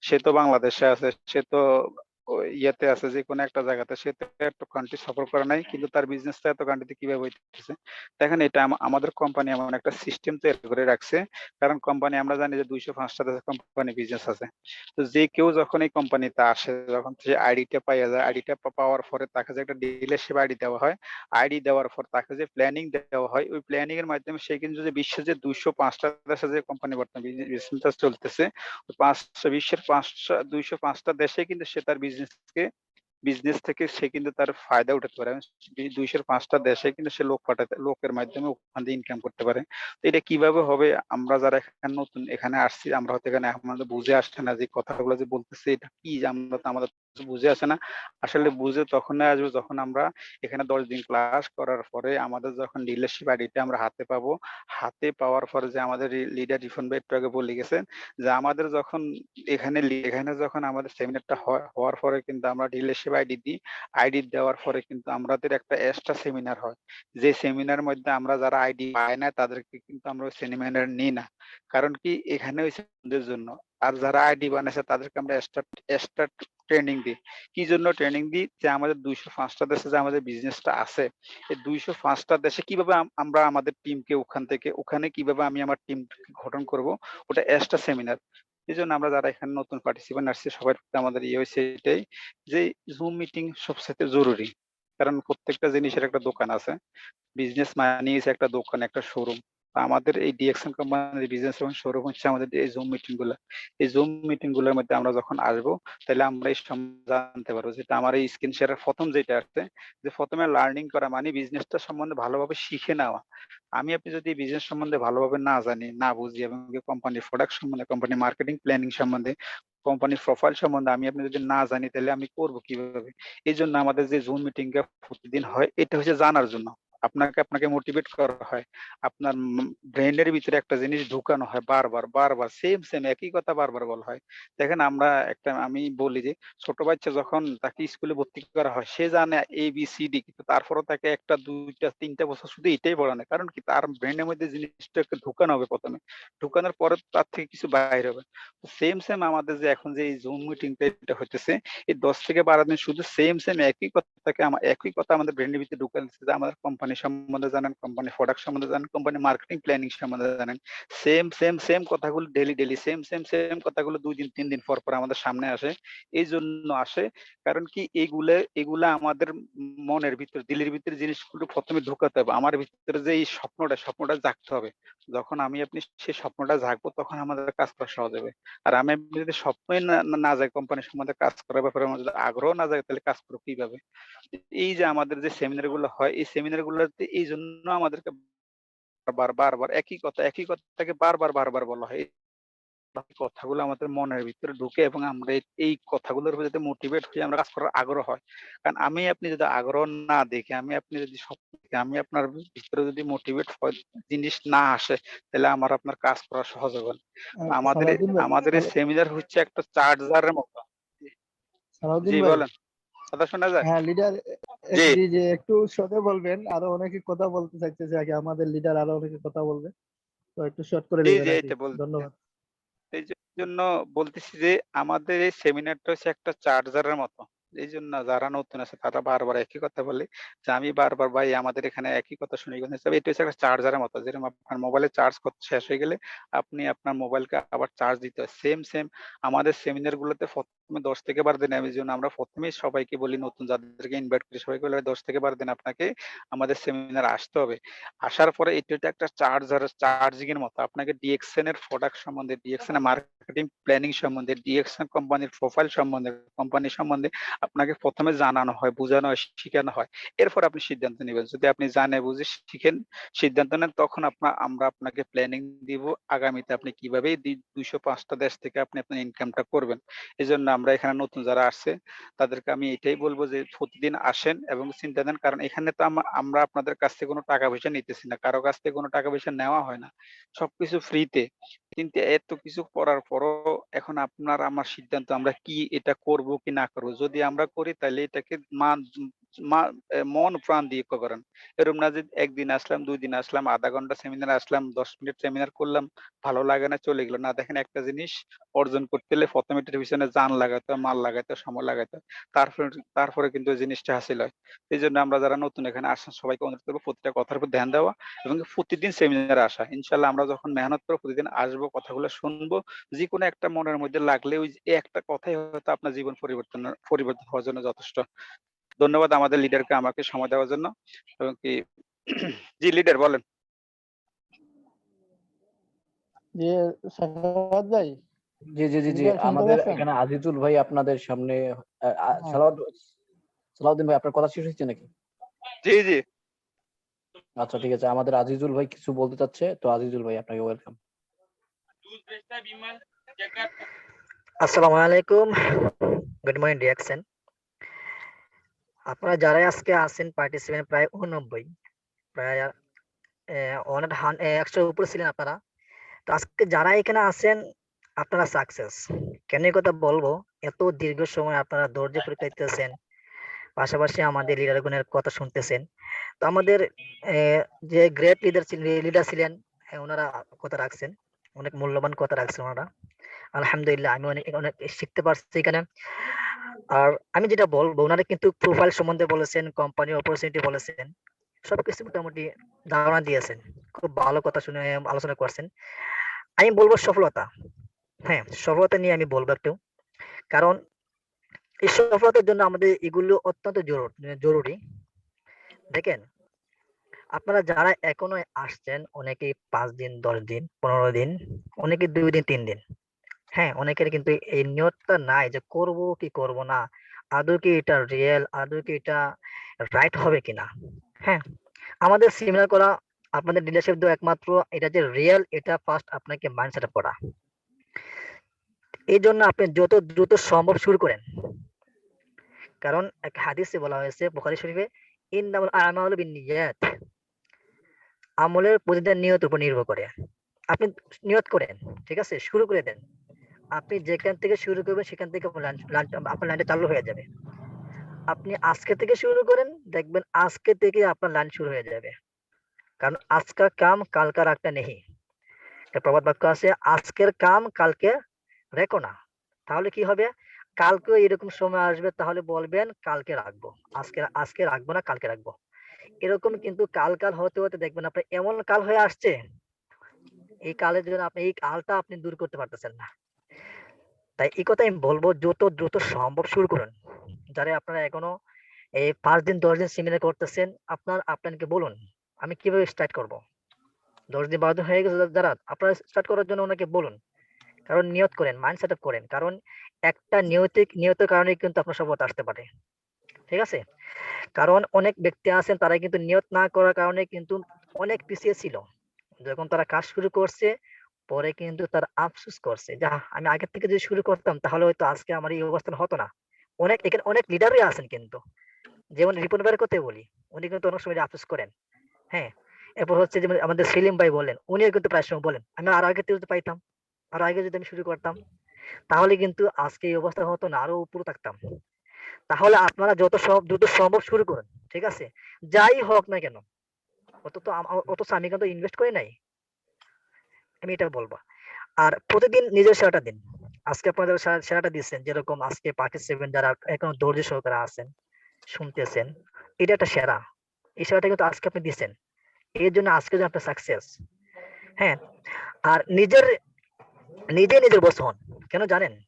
সে তো বাংলাদেশে আছে, সে তো ইয়েতে আছে, যে কোনো একটা জায়গাতে, সে তো এত কান্ট্রি সফর করে নাই, কিন্তু তার বিজনেসটা এত কান্ট্রিতে কিভাবে হইতেছে? দেখেন এটা আমাদের কোম্পানি এমন একটা সিস্টেম তৈরি করে রাখছে, কারণ কোম্পানি আমরা জানি যে 205টা দেশে কোম্পানি বিজনেস আছে। তো যে কেউ যখন এই কোম্পানিতে আসে, যখন সে আইডিটা পাইয়া যায়, আইডিটা পাওয়ার পরে তাকে যে একটা ডিলারশিপ আইডি দেওয়া হয়, আইডি দেওয়ার পর তাকে যে প্ল্যানিং দেওয়া হয়, ওই প্ল্যানিং এর মাধ্যমে সে কিন্তু যে বিশ্বের যে 205টা দেশে যে কোম্পানি বর্তমানে বিজনেসটা চলতেছে, ওই বিশ্বের 205টা দেশে কিন্তু সে তার বিজনেস থেকে সে কিন্তু তার ফায়দা উঠাতে পারে। 205টা দেশে কিন্তু সে লোকের মাধ্যমে ওখান থেকে ইনকাম করতে পারে। তো এটা কিভাবে হবে? আমরা যারা এখানে নতুন এখানে আসছি, আমরা হয়তো এখানে আমাদের বুঝে আসছে না যে কথাগুলো যে বলতেছে এটা কি, যে আমরা তো আমাদের বুঝে আসে না। আসলে বুঝে তখনই আসবে যখন আমরা এখানে 10 দিন ক্লাস করার পরে আমাদের যখন ডিলারশিপ আইডিটা আমরা হাতে পাবো, হাতে পাওয়ার পরে যে আমাদের লিডার রিফন ভাই একটু আগে বলে গেছেন যে আমাদের যখন এখানে যখন আমাদের সেমিনারটা হওয়ার পরে কিন্তু আমরা ডিলারশিপ আইডি দিই, আইডি দেওয়ার পরে কিন্তু আমাদের একটা এক্সট্রা সেমিনার হয়, যে সেমিনার মধ্যে আমরা যারা আইডি পায় না তাদেরকে কিন্তু আমরা ওই সেমিনার নিই না, কারণ কি এখানে ওই সেমিনারদের জন্য। আর যারা আইডি বানাইছে তাদেরকে আমরা এক্সট্রা ট্রেনিং দিই। কি জন্য ট্রেনিং দিই? যে আমাদের 205টা দেশে যে আমাদের বিজনেসটা আছে, এই 205টা দেশে কিভাবে আমরা আমাদের টিমকে ওখানে কিভাবে আমি আমার টিম গঠন করব, ওটা এক্সট্রা সেমিনার। এজন্য আমরা যারা এখানে নতুন পার্টিসিপেন্ট আসছে সবার প্রতি আমাদের হয়েছে এটাই, যে জুম মিটিং সবচেয়ে জরুরি। কারণ প্রত্যেকটা জিনিসের একটা দোকান আছে। বিজনেস মানেই হচ্ছে একটা দোকান, একটা শোরুম। আমাদের এই ডিএক্সএন কোম্পানির বিজনেস এবং শোরুম হচ্ছে আমাদের এই জুম মিটিং গুলা। এই জুম মিটিং গুলোর মধ্যে আমরা যখন আসবো, তাহলে আমরা এই সম্বন্ধে জানতে পারবো, যেটা আমার এই স্ক্রিন শেয়ারের প্রথম যেটা আসছে, যে প্রথমে লার্নিং করা মানে বিজনেসটা সম্বন্ধে ভালোভাবে শিখে নেওয়া। আপনি যদি বিজনেস সম্বন্ধে ভালোভাবে না জানি, না বুঝি, এবং কোম্পানির প্রোডাক্ট সম্বন্ধে, কোম্পানির মার্কেটিং প্ল্যানিং সম্বন্ধে, কোম্পানির প্রোফাইল সম্বন্ধে আপনি যদি না জানি, তাহলে আমি করবো কিভাবে? এই জন্য আমাদের যে জুম মিটিং প্রতিদিন হয়, এটা হচ্ছে জানার জন্য। আপনাকে মোটিভেট করা হয়, আপনার ব্রেনের ভিতরে একটা জিনিস ঢুকানো হয়, বারবার সেম একই কথা বারবার বলা হয়। দেখেন আমি বলি যে ছোট বাচ্চা যখন তাকে স্কুলে ভর্তি করা হয়, সে জানে ABCD, কিন্তু তারপরও তাকে 1টা 2টা 3টা বছর শুধু এটাই পড়ানো। কারণ কি তার ব্রেনের মধ্যে জিনিসটাকে ঢুকানো হবে ১ম এ। ঢুকানোর পরে তার থেকে কিছু বাইর হবে। সেম আমাদের যে এখন যে এই জুম মিটিংটা এটা হইতেছে, এই 10 থেকে 12 দিন শুধু সেম একই কথা আমাদের ব্রেনের ভিতরে ঢুকাই দিচ্ছে যে আমাদের কোম্পানি সম্বন্ধে জানেন, কোম্পানি প্রোডাক্ট সম্বন্ধে জানেন, কোম্পানি মার্কেটিং প্ল্যানিং সম্বন্ধে জানেন। সেম কথাগুলো ডেইলি সেম কথাগুলো 2 দিন 3 দিন পর আমাদের সামনে আসে। এইজন্য আসে কারণ কি এগুলা আমাদের মনের ভিতরে, দিলের ভিতরে জিনিসগুলো ১ম এ ঢুকাতে হবে। আমার ভিতরে যে এই স্বপ্নটা জাগতে হবে। যখন আমি আপনি সেই স্বপ্নটা জাগবো তখন আমাদের কাজ করা সহজ হবে। আর আমি যদি স্বপ্নই না জাগে কোম্পানি সম্বন্ধে কাজ করার ব্যাপারে আমার যদি আগ্রহ না জাগে তাহলে কাজ করবো কিভাবে? এই যে আমাদের যে সেমিনার গুলো হয় এই সেমিনার গুলোতে এইজন্য আমাদেরকে বারবার একই কথাকে বারবার বলা হয়। কথাগুলো আমাদের মনের ভিতরে ঢুকে এবং আমরা এই কথাগুলোর উপর যাতে মোটিভেট হয়ে আমরা কাজ করার আগ্রহ হয়। কারণ আপনি যদি আগ্রহ না দেখে, আপনি যদি স্বপ্ন দেখে, আপনার ভিতরে যদি মোটিভেট হয় জিনিস না আসে, তাহলে আপনার কাজ করা সহজ হবে না। সালাউদ্দিন ভাই, আমাদের এই সেমিনার হচ্ছে একটা চার্জারের মতো। সালাউদ্দিন জি ভাই, বলেন। কথা শোনা যায়? হ্যাঁ লিডার, জি, জি জি, একটু শর্টে বলবেন, আরো অনেকে কথা বলতে চাইতেছে, আগে আমাদের লিডার আরো অনেকে কথা বলবে, তো একটু শর্ট করে দিবেন জি আর কি। এইটা বলছি। ধন্যবাদ। এই জন্য বলতেছি যে আমাদের এই সেমিনারটা হচ্ছে একটা চার্জারের মতো। এই জন্য যারা নতুন আছে তারা বারবার একই কথা বলে যে আমি বারবার ভাই আমাদের এখানে একই কথা শুনি। কিন্তু স্যার এটা হচ্ছে একটা চার্জারের মতো। যেরকম আপনার মোবাইলে চার্জ শেষ হয়ে গেলে আপনি আপনার মোবাইলকে আবার চার্জ দিতে হয়। সেম আমাদের সেমিনার গুলোতে ১ম এ ১০ থেকে ১২ দিন এই জন্য আমরা ১ম এই সবাইকে বলি, নতুন যাদেরকে ইনভাইট করি সবাইকে বলি ১০ থেকে ১২ দিন আপনাকে আমাদের সেমিনারে আসতে হবে। আসার পরে এটা হচ্ছে একটা চার্জিং এর মতো। আপনাকে ডিএক্সএন এর প্রোডাক্ট সম্বন্ধে, ডিএক্সএন এর মার্কেটিং প্ল্যানিং সম্বন্ধে, ডিএক্সএন কোম্পানির প্রোফাইল সম্বন্ধে, কোম্পানি সম্বন্ধে আপনাকে ১ম এ জানানো হয়, বুঝানো হয়, শিখানো হয়। এরপর আপনি সিদ্ধান্ত নিবেন। যদি আপনি জানে বুঝে শিখেন, সিদ্ধান্ত নেন তখন আমরা আপনাকে প্ল্যানিং দিব আগামীতে আপনি কিভাবে এই ২০৫ টা দেশ থেকে আপনি আপনার ইনকামটা করবেন। এজন্য আমরা এখানে নতুন যারা আসছে তাদেরকে আমি এটাই বলব যে প্রতিদিন আসেন এবং চিন্তা নেন। কারণ এখানে তো আমরা আপনাদের কাছ থেকে কোনো টাকা পয়সা নিতেছি না। কারো কাছ থেকে কোনো টাকা পয়সা নেওয়া হয় না। সবকিছু ফ্রিতে। কিন্তু এত কিছু করার পরও এখন আমার সিদ্ধান্ত আমরা কি এটা করব কি না করব। যদি আমরা করি তাইলে এটাকে মান মা মন প্রাণ দিয়ে করেন। এরকম না যে ১ দিন আসলাম, ২ দিন আসলাম, ০.৫ ঘন্টা সেমিনার আসলাম, ১০ মিনিট সেমিনার করলাম, ভালো লাগে না চলে গেল। না দেখেন একটা জিনিস অর্জন করতে হলে ১ম এটার পিছনে জান লাগাইতে হয়, মাল লাগাইতে হয়, সময় লাগাইতে হয়। তারপরে তারপরে কিন্তু ওই জিনিসটা হাসিল হয়। এইজন্য আমরা যারা নতুন এখানে আসছেন সবাইকে অনুরোধ করব প্রতিটা কথার উপর ধ্যান দেওয়া এবং প্রতিদিন সেমিনারে আসা। ইনশাআল্লাহ আমরা যখন মেহনত করে প্রতিদিন আসবো, কথাগুলো শুনবো, যেকোনো একটা মনের মধ্যে লাগলে ওই যে একটা কথাই হয়তো আপনার জীবন পরিবর্তন হওয়ার জন্য যথেষ্ট। ধন্যবাদ আমাদের লিডারকে আমাকে সময় দেওয়ার জন্য এবং কি জি লিডার বলেন। যে সাখাওয়াত ভাই, জি লিডার শুনতে আমাদের পাচ্ছেন? এখানে আজিজুল ভাই আপনাদের সামনে হ্যাঁ, সালাউদ্দিন ভাই আপনার কথা শেষ হচ্ছে নাকি? জি। আচ্ছা ঠিক আছে, আমাদের আজিজুল ভাই কিছু বলতে চাচ্ছে, তো আজিজুল ভাই আপনাকে ওয়েলকাম। আসসালামু আলাইকুম, গুড মর্নিং রিয়াকশন। আপনারা যারা আজকে আছেন পার্টিসিপেন্ট প্রায় 89, প্রায় 100 উপরে ছিলেন আপনারা। তো আজকে যারা এখানে আছেন আপনারা সাকসেস। কেন এই কথা বলবো, এত দীর্ঘ সময় আপনারা ধৈর্য পরীক্ষা দিতেছেন, পাশাপাশি আমাদের লিডারগণের কথা শুনতেছেন। তো আমাদের যে গ্রেট লিডার ছিলেন, ওনারা কথা রাখছেন, অনেক মূল্যবান কথা রাখছেন ওনারা। আলহামদুলিল্লাহ আমি অনেক অনেক শিখতে পারছি এখানে। আর আমি যেটা বলবো, ওনারা কিন্তু প্রোফাইল সম্বন্ধে বলেছেন, কোম্পানির অপরচুনিটি বলেছেন, সবকিছু মোটামুটি ধারণা দিয়েছেন। খুব ভালো কথা শুনে আলোচনা করছেন। আমি বলবো সফলতা, হ্যাঁ সফলতা নিয়ে আমি বলবো একটু। কারণ এই সফলতার জন্য আমাদের এগুলো অত্যন্ত জরুরি। দেখেন, আপনারা যারা এখনো আসছেন, অনেকেই 5 দিন, 10 দিন, 15 দিন, অনেকে 2 দিন, 3 দিন। হ্যাঁ, অনেকের কিন্তু এই নিয়তটা নাই যে করব কি করব না, আদৌ কি এটা রিয়েল, আদৌ কি এটা রাইট হবে কিনা। হ্যাঁ, আমাদের সেমিনার করা, আপনাদের ডিলারশিপ দেওয়া একমাত্র এটা যে রিয়েল, এটা ফার্স্ট আপনাকে মাইন্ডসেট করা। এই জন্য আপনি যত দ্রুত সম্ভব শুরু করেন। কারণ এক হাদিসে বলা হয়েছে বুখারী শরীফে, ইন্নামাল আমালু বিন্নিয়াত, আমলের প্রতিটা নিয়তের উপর নির্ভর করে। আপনি নিয়ত করেন, ঠিক আছে, শুরু করে দেন। আপনি যেখান থেকে শুরু করবেন সেখান থেকে আপনার লাইনটা চালু হয়ে যাবে। আপনি আজকে থেকে শুরু করেন, দেখবেন আজকে থেকে আপনার লাইন শুরু হয়ে যাবে। কারণ আজকা কাম কালকা রাখতে নেহি। একটা প্রবাদ বাক্য আছে, আজকের কাম কালকে রেখো না। তাহলে কি হবে? কালকেও এরকম সময় আসবে, তাহলে বলবেন কালকে রাখবো। আজকে আজকে রাখবো না, কালকে রাখবো। এরকম কিন্তু কাল হতে, হতে দেখবেন আপনার এমন কাল হয়ে আসছে, এই কালের জন্য আপনি এই কালটা আপনি দূর করতে পারতেছেন না। তাই এই কথাই আমি বলবো, যত দ্রুত সম্ভব শুরু করুন। যারা আপনারা এখনো এই ৫ দিন ১০ দিন সেমিনার করতেছেন, আপনাকে বলুন, আমি কিভাবে স্টার্ট করব? ১০ দিন ১২ দিন হয়ে গেছে যারা, আপনারা স্টার্ট করার জন্য ওনাকে বলুন। কারণ নিয়ত করেন, মাইন্ড সেটআপ করেন। কারণ একটা নিয়তের কারণেই কিন্তু আপনার সফলতা আসতে পারে। ঠিক আছে? কারণ অনেক ব্যক্তি আছেন, তারা কিন্তু নিয়ত না করার কারণে কিন্তু অনেক পিছিয়ে ছিল। যখন তারা কাজ শুরু করছে, পরে কিন্তু তারা আফসোস করছে, যাহ আমি আগের থেকে যদি শুরু করতাম তাহলে হয়তো আজকে আমার এই অবস্থান হতো না। এখানে অনেক লিডারই আছেন কিন্তু। যেমন রিপন ভাইয়ের কথাই বলি, উনি কিন্তু অনেক সময় আফসোস করেন। হ্যাঁ? এরপর হচ্ছে যেমন আমাদের সেলিম ভাই বলেন, উনিও কিন্তু প্রায় সময় বলেন, আমি আরো আগে যদি পাইতাম, আরো আগে যদি আমি শুরু করতাম, তাহলে কিন্তু আজকে এই অবস্থা হতো না, আরো উপরে থাকতাম। তাহলে আপনারা দ্রুত সম্ভব শুরু করুন। ঠিক আছে? যাই হোক না কেন। অথচ আমি কিন্তু ইনভেস্ট করি নাই। আমি এটা বলব। আর প্রতিদিন নিজের সেরাটা দিন। আজকে আপনারা সেরাটা দিচ্ছেন, যেরকম আজকে পার্টি 7 যারা এখনো ধৈর্য সহকারে আছেন, শুনতেছেন, এটা একটা সেরা। এই সেরাটা কিন্তু আজকে আপনি দিচ্ছেন। এর জন্য আজকে যে আপনার সাকসেস। হ্যাঁ? আর নিজের বস হন। কেন জানেন?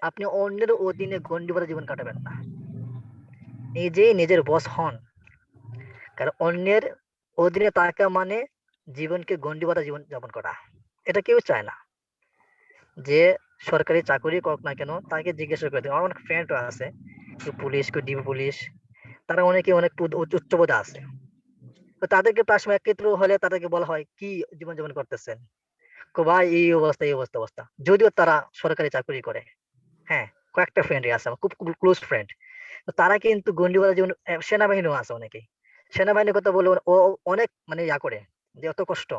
আপনি অন্যের অধীনে গন্ডিবদ্ধ জীবন কাটাবেন না। নিজেই নিজের বস হন। কারণ অন্যের অধীনে থাকা মানে জীবনকে গন্ডিবদ্ধ জীবন যাপন করা। এটা কেউ চায় না। যে সরকারি চাকরি করুক না কেন, তাকে জিজ্ঞাসা করে দিন। আমার অনেক ফ্রেন্ড আছে, কেউ পুলিশ, কেউ ডিবি পুলিশ, তারা অনেকে অনেক উচ্চ পদে আছে। তো তাদেরকে প্রায় সময় একত্র হলে তাদেরকে বলা হয় কি জীবন যাপন করতেছেন? ভাই এই অবস্থা, এই অবস্থা। যদিও তারা সরকারি চাকরি করে। হ্যাঁ, কয়েকটা ফ্রেন্ডই আছে আমার, খুব ক্লোজ ফ্রেন্ড। তো তারা কিন্তু গন্ডিবাজা জীবন, সেনাবাহিনীও আছে অনেকেই। সেনাবাহিনীর কথা বলে ও অনেক মানে করে যে অত কষ্ট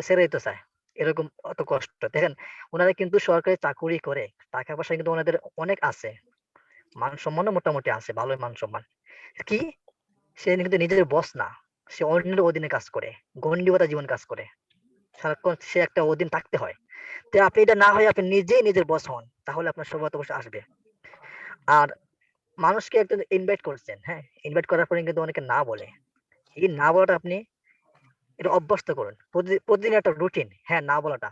ছেড়ে দিতে চায়। এরকম অত কষ্ট। দেখেন, উনারা কিন্তু সরকারি চাকুরি করে। টাকা পয়সা কিন্তু ওনাদের অনেক আছে। মান সম্মানও মোটামুটি আছে, ভালোই মান সম্মান। কি? সে কিন্তু নিজের বস না। সে অন্যের অধীনে কাজ করে। গন্ডিবাজা জীবন কাজ করে। সারাক্ষণ সে একটা অধীন থাকতে হয়। তো আপনি এটা না হয়ে আপনি নিজেই নিজের বস হন। তাহলে আপনার সফলতা অবশ্যই আসবে। আর মানুষকে একজন ইনভাইট করছেন, হ্যাঁ? ইনভাইট করার পরে কিন্তু অনেকে না বলে। এই না বলাটা আপনি এটা অভ্যস্ত করুন। প্রতিদিন একটা রুটিন, হ্যাঁ, না বলাটা।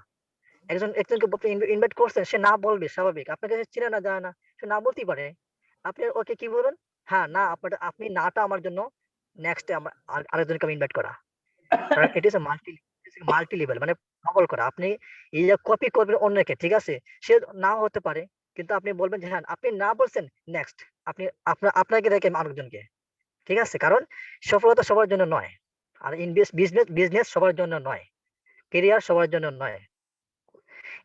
একজনকে আপনি ইনভাইট করছেন, সে না বলবে স্বাভাবিক। আপনাকে সে চেনে না, জানে না। সে না বলতেই পারে। আপনি ওকে কি বলুন? হ্যাঁ, না আপনি নাটা আমার জন্য নেক্সট ডে আরেকজনকে আমি ইনভাইট করা। কারণ ইট ইস মাল্টি লেভেল, মানে নকল করা। আপনি এই যে কপি করবেন অন্যকে, ঠিক আছে? সে নাও হতে পারে। কিন্তু আপনি বলবেন যে হ্যাঁ, আপনি না বলছেন, নেক্সট আপনি আপনাকে রেখে আরেকজনকে। ঠিক আছে? কারণ সফলতা সবার জন্য নয়। আর বিজনেস সবার জন্য নয়। ক্যারিয়ার সবার জন্য নয়।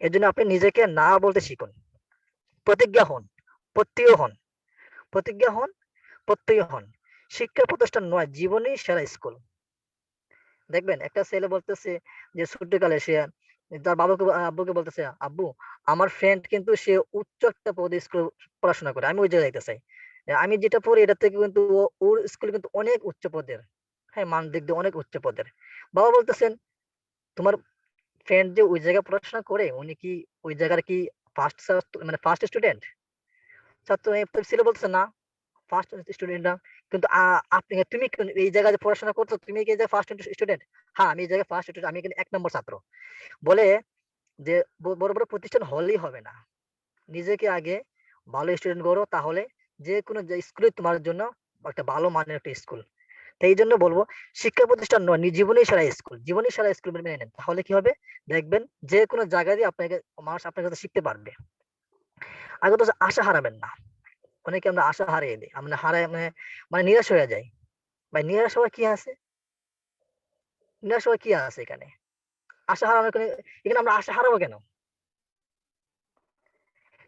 এজন্য আপনি নিজেকে না বলতে শিখুন। প্রতিজ্ঞা হন, প্রত্যয়ী হন। প্রতিজ্ঞা হন, প্রত্যয়ী হন। শিক্ষা প্রতিষ্ঠান নয়, জীবনেই সেরা স্কুল। দেখবেন একটা ছেলে বলতেছে যে ছোটকালে সে তার আব্বুকে বলতেছে, "আব্বু, আমার ফ্রেন্ড কিন্তু সে উচ্চ একটা পদে স্কুল পড়াশোনা করে। আমি ওই জায়গায় যাইতে চাই। আমি যেটা পড়ি এটা থেকে কিন্তু ওর স্কুল কিন্তু অনেক উচ্চ পদের। হ্যাঁ, মান দিক দিয়ে অনেক উচ্চ পদের।" বাবা বলতেছেন, "তোমার ফ্রেন্ড যে ওই জায়গায় পড়াশোনা করে, উনি কি ওই জায়গার কি মানে ফার্স্ট স্টুডেন্ট?" ছেলে বলতেছে, "না, ফার্স্ট স্টুডেন্ট না। কিন্তু তুমি এই জায়গায় যে পড়াশোনা করছো, তুমি কি এই জায়গায় ফার্স্ট স্টুডেন্ট?" "হ্যাঁ, আমি এই জায়গায় ফার্স্ট স্টুডেন্ট। আমি এখানে ১ নম্বর ছাত্র।" বলে যে বড়, বড় প্রতিষ্ঠান হলেই হবে না। নিজেকে আগে ভালো স্টুডেন্ট গড়ো, তাহলে যেকোনো স্কুলে তোমার জন্য একটা ভালো মানের একটা স্কুল। তো এইজন্য বলব, শিক্ষা প্রতিষ্ঠান নয়, জীবনেই সেরা স্কুল। জীবনেই সেরা স্কুল মেনে নেন। তাহলে কি হবে? দেখবেন যেকোনো জায়গায় দিয়ে মানুষ আপনার কাছে শিখতে পারবে। আগে তো আশা হারাবেন না। অনেকে আমরা আশা হারিয়ে দেই। আমরা হারায় মানে নিরাশ হয়ে যাই। ভাই, নিরাশ হওয়ার কি আছে? নিরাশ হওয়ার কি আছে এখানে? আশা হারানোর এখানে আমরা আশা হারাবো কেন?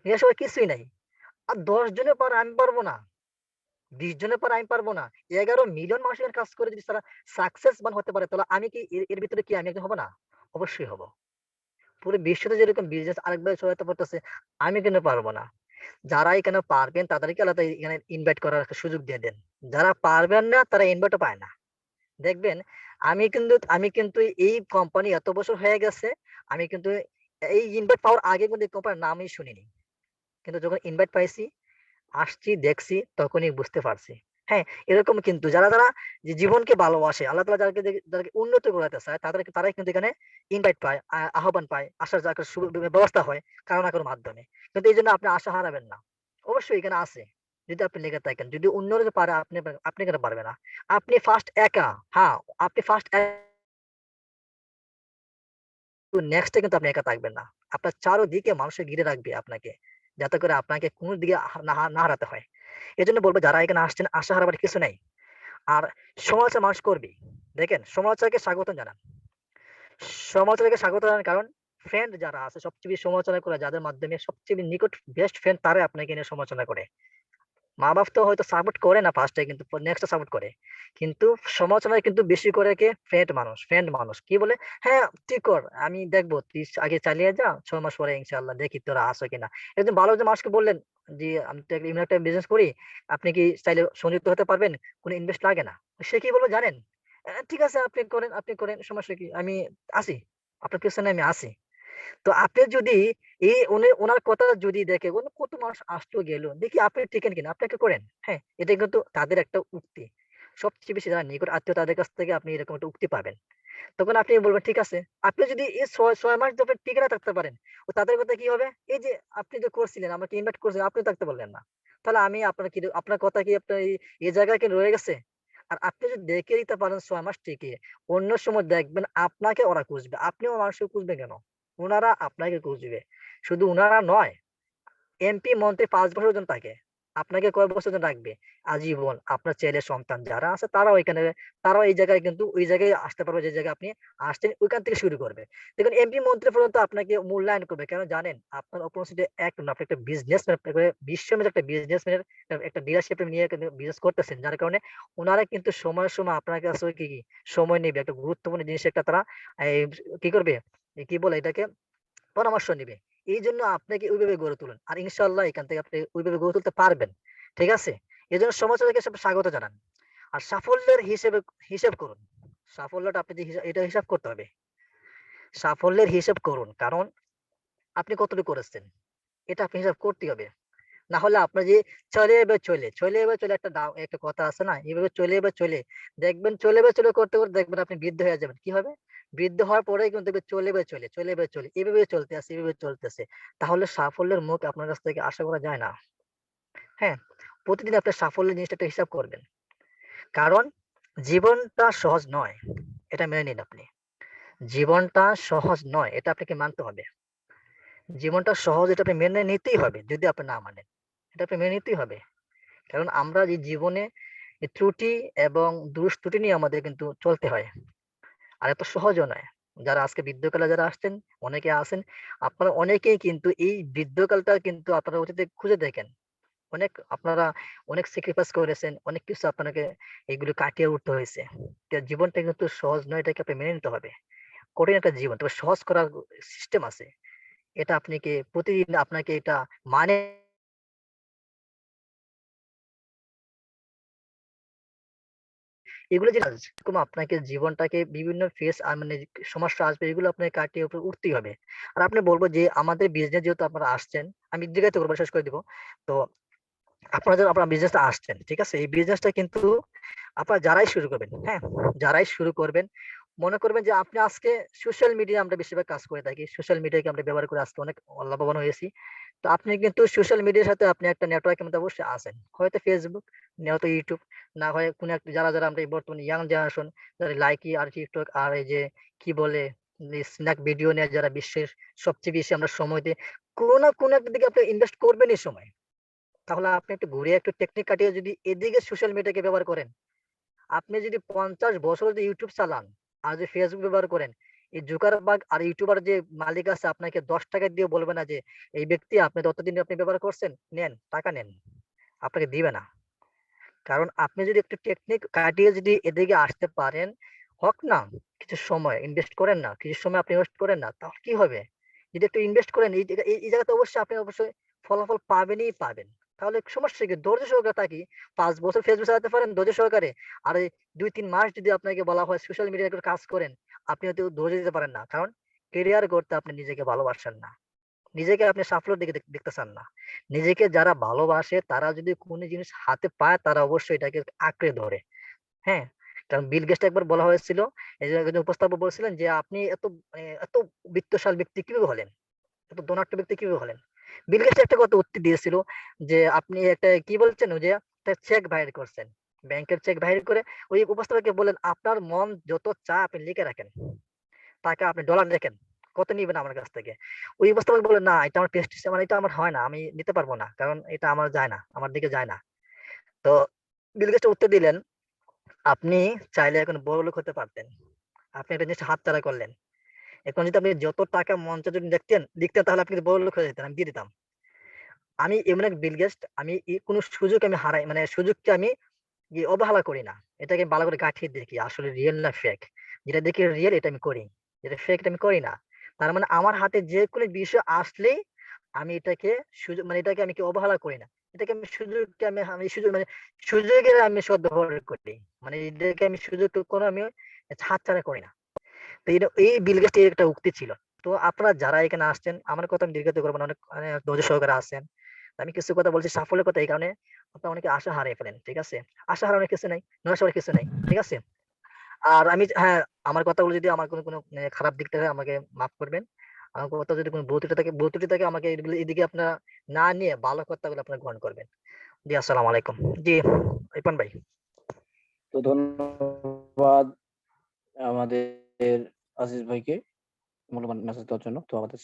নিরাশ হওয়ার কিছুই নাই। আর ১০ জনের পর আমি পারবো না। ২০ জনের পর আমি পারবো না। ১১ মিলিয়ন মানুষ এখানে কাজ করে যদি তারা সাকসেসবান হতে পারে, তাহলে আমি কি এর ভিতরে কি আমি একজন হব না? অবশ্যই হব। পুরো বিশ্বতে যেরকম বিজনেস আরেকভাবে সহায়তা করতেছে, আমি কেন পারবো না? যারা এখানে পারবেন তাদেরকে আলাদা এখানে ইনভাইট করার একটা সুযোগ দিয়ে দেন। যারা পারবেন না তারা ইনভাইটও পায় না। দেখবেন আমি কিন্তু এই কোম্পানি এত বছর হয়ে গেছে, আমি কিন্তু এই ইনভাইট পাওয়ার আগে কিন্তু এই কোম্পানির নামই শুনিনি। কিন্তু যখন ইনভাইট পাইছি, আসছি, দেখছি তখনই বুঝতে পারছি। হ্যাঁ, এরকম কিন্তু যারা যে জীবনকে ভালোবাসে, আল্লাহ তাআলা যাদেরকে উন্নত করাতে চায় তারাই কিন্তু এখানে ইনভাইট পায়, আহ্বান পায়, আসার যে একটা ব্যবস্থা হয় কারো না কারো মাধ্যমে। কিন্তু এইজন্য আপনি আশা হারাবেন না। অবশ্যই এখানে আছে। যদি আপনি লেগে থাকেন, যদি অন্যরা যে পারে আপনি কেন পারবেন না? আপনি ফার্স্ট একা, হ্যাঁ, আপনি ফার্স্ট নেক্সট এ কিন্তু আপনি একা থাকবেন না। আপনার চারদিকে মানুষে ঘিরে রাখবে আপনাকে। যাতে করে আপনাকে কোন দিকে না হারাতে হয়। এজন্য বলব যারা এখানে আসছেন আশা হারাবার কিছু নাই। আর সমালোচনা মানুষ করবেই। দেখেন সমালোচনাকে স্বাগতম জানান। সমালোচনাকে স্বাগত জানান কারণ ফ্রেন্ড যারা আছে সবচেয়ে বেশি সমালোচনা করে যাদের মাধ্যমে সবচেয়ে নিকট বেস্ট ফ্রেন্ড তারাই আপনাকে নিয়ে সমালোচনা করে। মা-বাপ তো হয়তো সাপোর্ট করে না ফার্স্ট এ কিন্তু নেক্সট এ সাপোর্ট করে। কিন্তু সমালোচনায় কিন্তু বেশি করে কে ফ্রেন্ড মানুষ। কি বলে? হ্যাঁ, তুই কর। আমি দেখব তুই আগে চালিয়ে যা। ৬ মাস পরে ইনশাআল্লাহ দেখি তোরা আসো কিনা। একজন ভালো যে মানুষকে বললেন জি আমি তো এমন একটা বিজনেস করি। আপনি কি চাইলে সংযুক্ত হতে পারবেন? কোন ইনভেস্ট লাগে না। সে কি বলবে জানেন? ঠিক আছে আপনি করেন সমস্যা কি? আমি আছি। আপনার পেছনে আমি আছি। তো আপনি যদি উনার কথা যদি দেখে কত মানুষ আসলো গেল। দেখি আপনি টিকেন কিনা, আপনি একটা করেন। হ্যাঁ? এটা কিন্তু তাদের একটা উক্তি। সবচেয়ে বেশি যারা নিকট আত্মীয় তাদের কাছ থেকে আপনি এরকম একটা উক্তি পাবেন। তখন আপনি বলবেন ঠিক আছে। আপনি যদি এই ৬ মাস ধরে টিকে না থাকতে পারেন, ও তাদের কথা কি হবে? এই যে আপনি যে করছিলেন, আমাকে ইনভাইট করছিলেন, আপনিও থাকতে পারলেন না। তাহলে আমি আপনার কথা কি আপনার এই জায়গায় কি রয়ে গেছে? আর আপনি যদি দেখে দিতে পারেন ৬ মাস টিকে, অন্য সময় দেখবেন আপনাকে ওরা খুঁজবে। আপনিও মানুষকে খুঁজবেন কেন? উনারা আপনাকে খুঁজবে। শুধু উনারা নয়, এমপি, মন্ত্রী ৫ বছরের জন্য থাকে। আপনাকে কয় বছরের জন্য রাখবে? আজীবন। আপনার ছেলে সন্তান যারা আছে তারাও এই জায়গায় কিন্তু ওই জায়গায় আসতে পারবে যে জায়গায় আপনি আসছেন ওইখান থেকে শুরু করবে। দেখুন এমপি, মন্ত্রী পর্যন্ত আপনাকে মূল্যায়ন করবে। কেন জানেন? আপনার অপরচুনিটি এক না আপনি একটা বিজনেসম্যান একেবারে বিশ্বমানের একটা বিজনেসম্যানের একটা ডিলারশিপ নিয়ে কিন্তু বিজনেস করতেছেন। যার কারণে উনারা কিন্তু সময় আপনার কাছে কি সময় নিবে। একটা গুরুত্বপূর্ণ জিনিস একটা তারা এই কি করবে? কি বলে এটাকে? পরামর্শ নিবে। এইজন্য আপনাকে ওইভাবে গড়ে তুলুন। আর ইনশাআল্লাহ এখান থেকে আপনি ওইভাবে গড়ে তুলতে পারবেন। ঠিক আছে? এজন্য সমালোচনাকে স্বাগত জানান। আর সাফল্যের হিসেব করুন। সাফল্যটা আপনি যে এটা হিসাব করতে হবে। সাফল্যের হিসাব করুন। কারণ আপনি কতটুকু করেছেন। এটা আপনি হিসাব করতেই হবে। না হলে আপনার যে চলে এবার চলে একটা কথা আছে না? এভাবে চলে দেখবেন চলে করতে দেখবেন আপনি বৃদ্ধ হয়ে যাবেন। কি হবে? বৃদ্ধ হওয়ার পরেই কিন্তু দেখবেন চলে। এভাবে চলতেছে। তাহলে সাফল্যের মুখ আপনার কাছ থেকে আশা করা যায় না। হ্যাঁ? প্রতিদিন আপনার সাফল্যের জিনিসটা একটা হিসাব করবেন। কারণ জীবনটা সহজ নয়। এটা মেনে নিন আপনি। জীবনটা সহজ নয়। এটা আপনাকে মানতে হবে। জীবনটা সহজ এটা আপনি মেনে নিতেই হবে। যদি আপনি না মানেন। এটা আপনি মেনে নিতেই হবে। কারণ আমরা যে জীবনে ত্রুটি এবং ত্রুটি নিয়ে আমাদের কিন্তু চলতে হয়। আর এত সহজও নয়। যারা আজকে বৃদ্ধকালে যারা আসছেন, অনেকে আছেন, আপনারা অনেকেই কিন্তু এই বৃদ্ধকালটা কিন্তু আপনারা অতীতে খুঁজে দেখেন। আপনারা অনেক স্যাক্রিফাইস করেছেন, অনেক কিছু আপনাকে এগুলো কাটিয়ে উঠতে হয়েছে। জীবনটা কিন্তু সহজ নয়, এটাকে আপনি মেনে নিতে হবে। কঠিন একটা জীবন, তবে সহজ করার সিস্টেম আছে। এটা প্রতিদিন আপনাকে এটা মানে এগুলো যে এরকম আপনাকে জীবনটাকে বিভিন্ন ফেজ মানে সমস্যা আসবে এগুলো আপনাকে কাটিয়ে উপরে উঠতেই হবে। আর আপনি বলব যে আমাদের বিজনেস যেহেতু আপনারা আসছেন, আমি দীর্ঘায়িত করব শেষ করে দিব। তো আপনার বিজনেসটা আসছেন, ঠিক আছে? এই বিজনেসটা কিন্তু আপনারা যারাই শুরু করবেন, হ্যাঁ? যারাই শুরু করবেন, মনে করবেন যে আপনি আজকে সোশ্যাল মিডিয়ায় আমরা বেশিরভাগ কাজ করে থাকি। সোশ্যাল মিডিয়াকে আমরা ব্যবহার করে আজকে অনেক লাভবান হয়েছি। তো আপনি কিন্তু সোশ্যাল মিডিয়ার সাথে আপনি একটা নেটওয়ার্কের মধ্যে অবশ্যই আছেন। হয়তো Facebook, নয়তো YouTube, না হয় কোন একটা যারা আমরা এই বর্তমানে ইয়াং জেনারেশন যারা লাইকি আর TikTok আর এই যে কি বলে স্ন্যাক ভিডিও নিয়ে যারা বিশ্বের সবচেয়ে বেশি আমরা সময় দিই, কোন না কোন একটা দিকে আপনি ইনভেস্ট করবেনই সময়। তাহলে আপনি একটু ঘুরে একটু টেকনিক কাটিয়ে যদি এদিকে সোশ্যাল মিডিয়াকে ব্যবহার করেন, আপনি যদি ৫০ বছর যদি YouTube চালান আর যদি Facebook ব্যবহার করেন, এই জুকারবার্গ আর ইউটিউবার যে মালিক আছে আপনাকে ৳১০ দিয়ে বলবে না যে, "এই ব্যক্তি আপনি ততদিন আপনি ব্যবহার করছেন, নেন, টাকা নেন।" আপনাকে দিবে না। কারণ আপনি যদি একটু টেকনিক কাটিয়ে যদি এদিকে আসতে পারেন, হোক না কিছু সময় ইনভেস্ট করেন না, কিছু সময় আপনি ইনভেস্ট করেন না, তাহলে কি হবে? যদি একটু ইনভেস্ট করেন এই জায়গাতে অবশ্যই আপনি ফলাফল পাবেনই পাবেন। তাহলে সমস্যা কি? ধৈর্য সহকারে থাকি। 5 বছর ফেসবুক চালাতে পারেন ধৈর্য সহকারে। আর এই 2-3 মাস যদি আপনাকে বলা হয় সোশ্যাল মিডিয়ায় একটু কাজ করেন, আপনি হয়তো ধৈর্য দিতে পারেন না। কারণ ক্যারিয়ার গড়তে আপনি নিজেকে ভালোবাসেন না। নিজেকে আপনি সাফল্যের দিকে দেখতে চান না। নিজেকে যারা ভালোবাসে তারা যদি কোনো জিনিস হাতে পায় তারা অবশ্যই এটাকে আঁকড়ে ধরে। হ্যাঁ? কারণ বিল গেটস একবার বলা হয়েছিল, এই যে একজন উপস্থাপক বলছিলেন যে, "আপনি এত বিত্তশাল ব্যক্তি কিভাবে হলেন? এত ধনাঢ্য ব্যক্তি কিভাবে হলেন?" বিল গেটস একটা কথা উত্তর দিয়েছিল যে, "আপনি একটা কি বলছেন? ওই যে একটা চেক বাহির করছেন। ব্যাংকের চেক বাহির করে ওই উপস্থাপককে বললেন, "আপনার মন যত চায় আপনি লিখে রাখেন। টাকা আপনি ডলার লেখেন। কত নিবেন আমার কাছ থেকে?" ওই উপস্থাপক বললেন, "না, এটা আমার প্রেস্টিজ মানে এটা আমার হয় না। আমি নিতে পারব না। কারণ এটা আমার যায় না। আমার দিকে যায় না।" তো বিল গেটস উত্তর দিলেন, "আপনি চাইলে এখন বড়লোক হতে পারতেন। আপনি একটা জিনিস হাতছাড়া করলেন। এখন যদি আপনি যত টাকা মন চায় যদি লিখতেন তাহলে আপনি কিন্তু বড়লোক হয়ে যেতেন। আমি দিয়ে দিতাম।" আমি এমন এক বিল গেটস আমি কোন সুযোগ আমি হারাই মানে সুযোগকে আমি অবহেলা করি না। এটাকে ভালো করে গাঁঠিয়ে দেখি আসলে রিয়াল না ফেক। যেটা দেখি রিয়াল এটা আমি করি। যেটা ফেক এটা আমি করি না। তার মানে আমার হাতে যেকোনো বিষয় আসলেই আমি এটাকে মানে এটাকে আমি অবহেলা করি না। এটাকে আমি সুযোগকে আমি সুযোগ মানে সুযোগের আমি সদ্ব্যবহার করি। মানে এটাকে আমি সুযোগ কোনো আমি হাতছাড়া করি না। তো এই বিল গেটস এর একটা উক্তি ছিল। তো আপনারা যারা এখানে আসছেন, আমার কথা আমি দীর্ঘায়িত করব না। অনেক ধৈর্য সহকারে আছেন। আমি কিছু কথা বলছি সাফল্যের কথা এই কারণে আপনারা অনেকে আশা হারিয়ে ফেলেন। ঠিক আছে? আশা হারানোর কিছু নাই, নিরাশ হওয়ার কিছু নাই। ঠিক আছে? আর আমি হ্যাঁ, আমার কথাগুলো যদি আমার কোনো খারাপ দিক থাকে আমাকে মাফ করবেন। আমার কথা যদি কোনো ভুল ত্রুটি থাকে আমাকে এদিকে আপনারা না নিয়ে ভালো কথাগুলো আপনারা গ্রহণ করবেন। জি, আসসালামু আলাইকুম। জি, ইরফান ভাই। তো ধন্যবাদ আমাদের আজিজ ভাইকে মূল্যবান মেসেজ দেওয়ার জন্য। তো আমাদের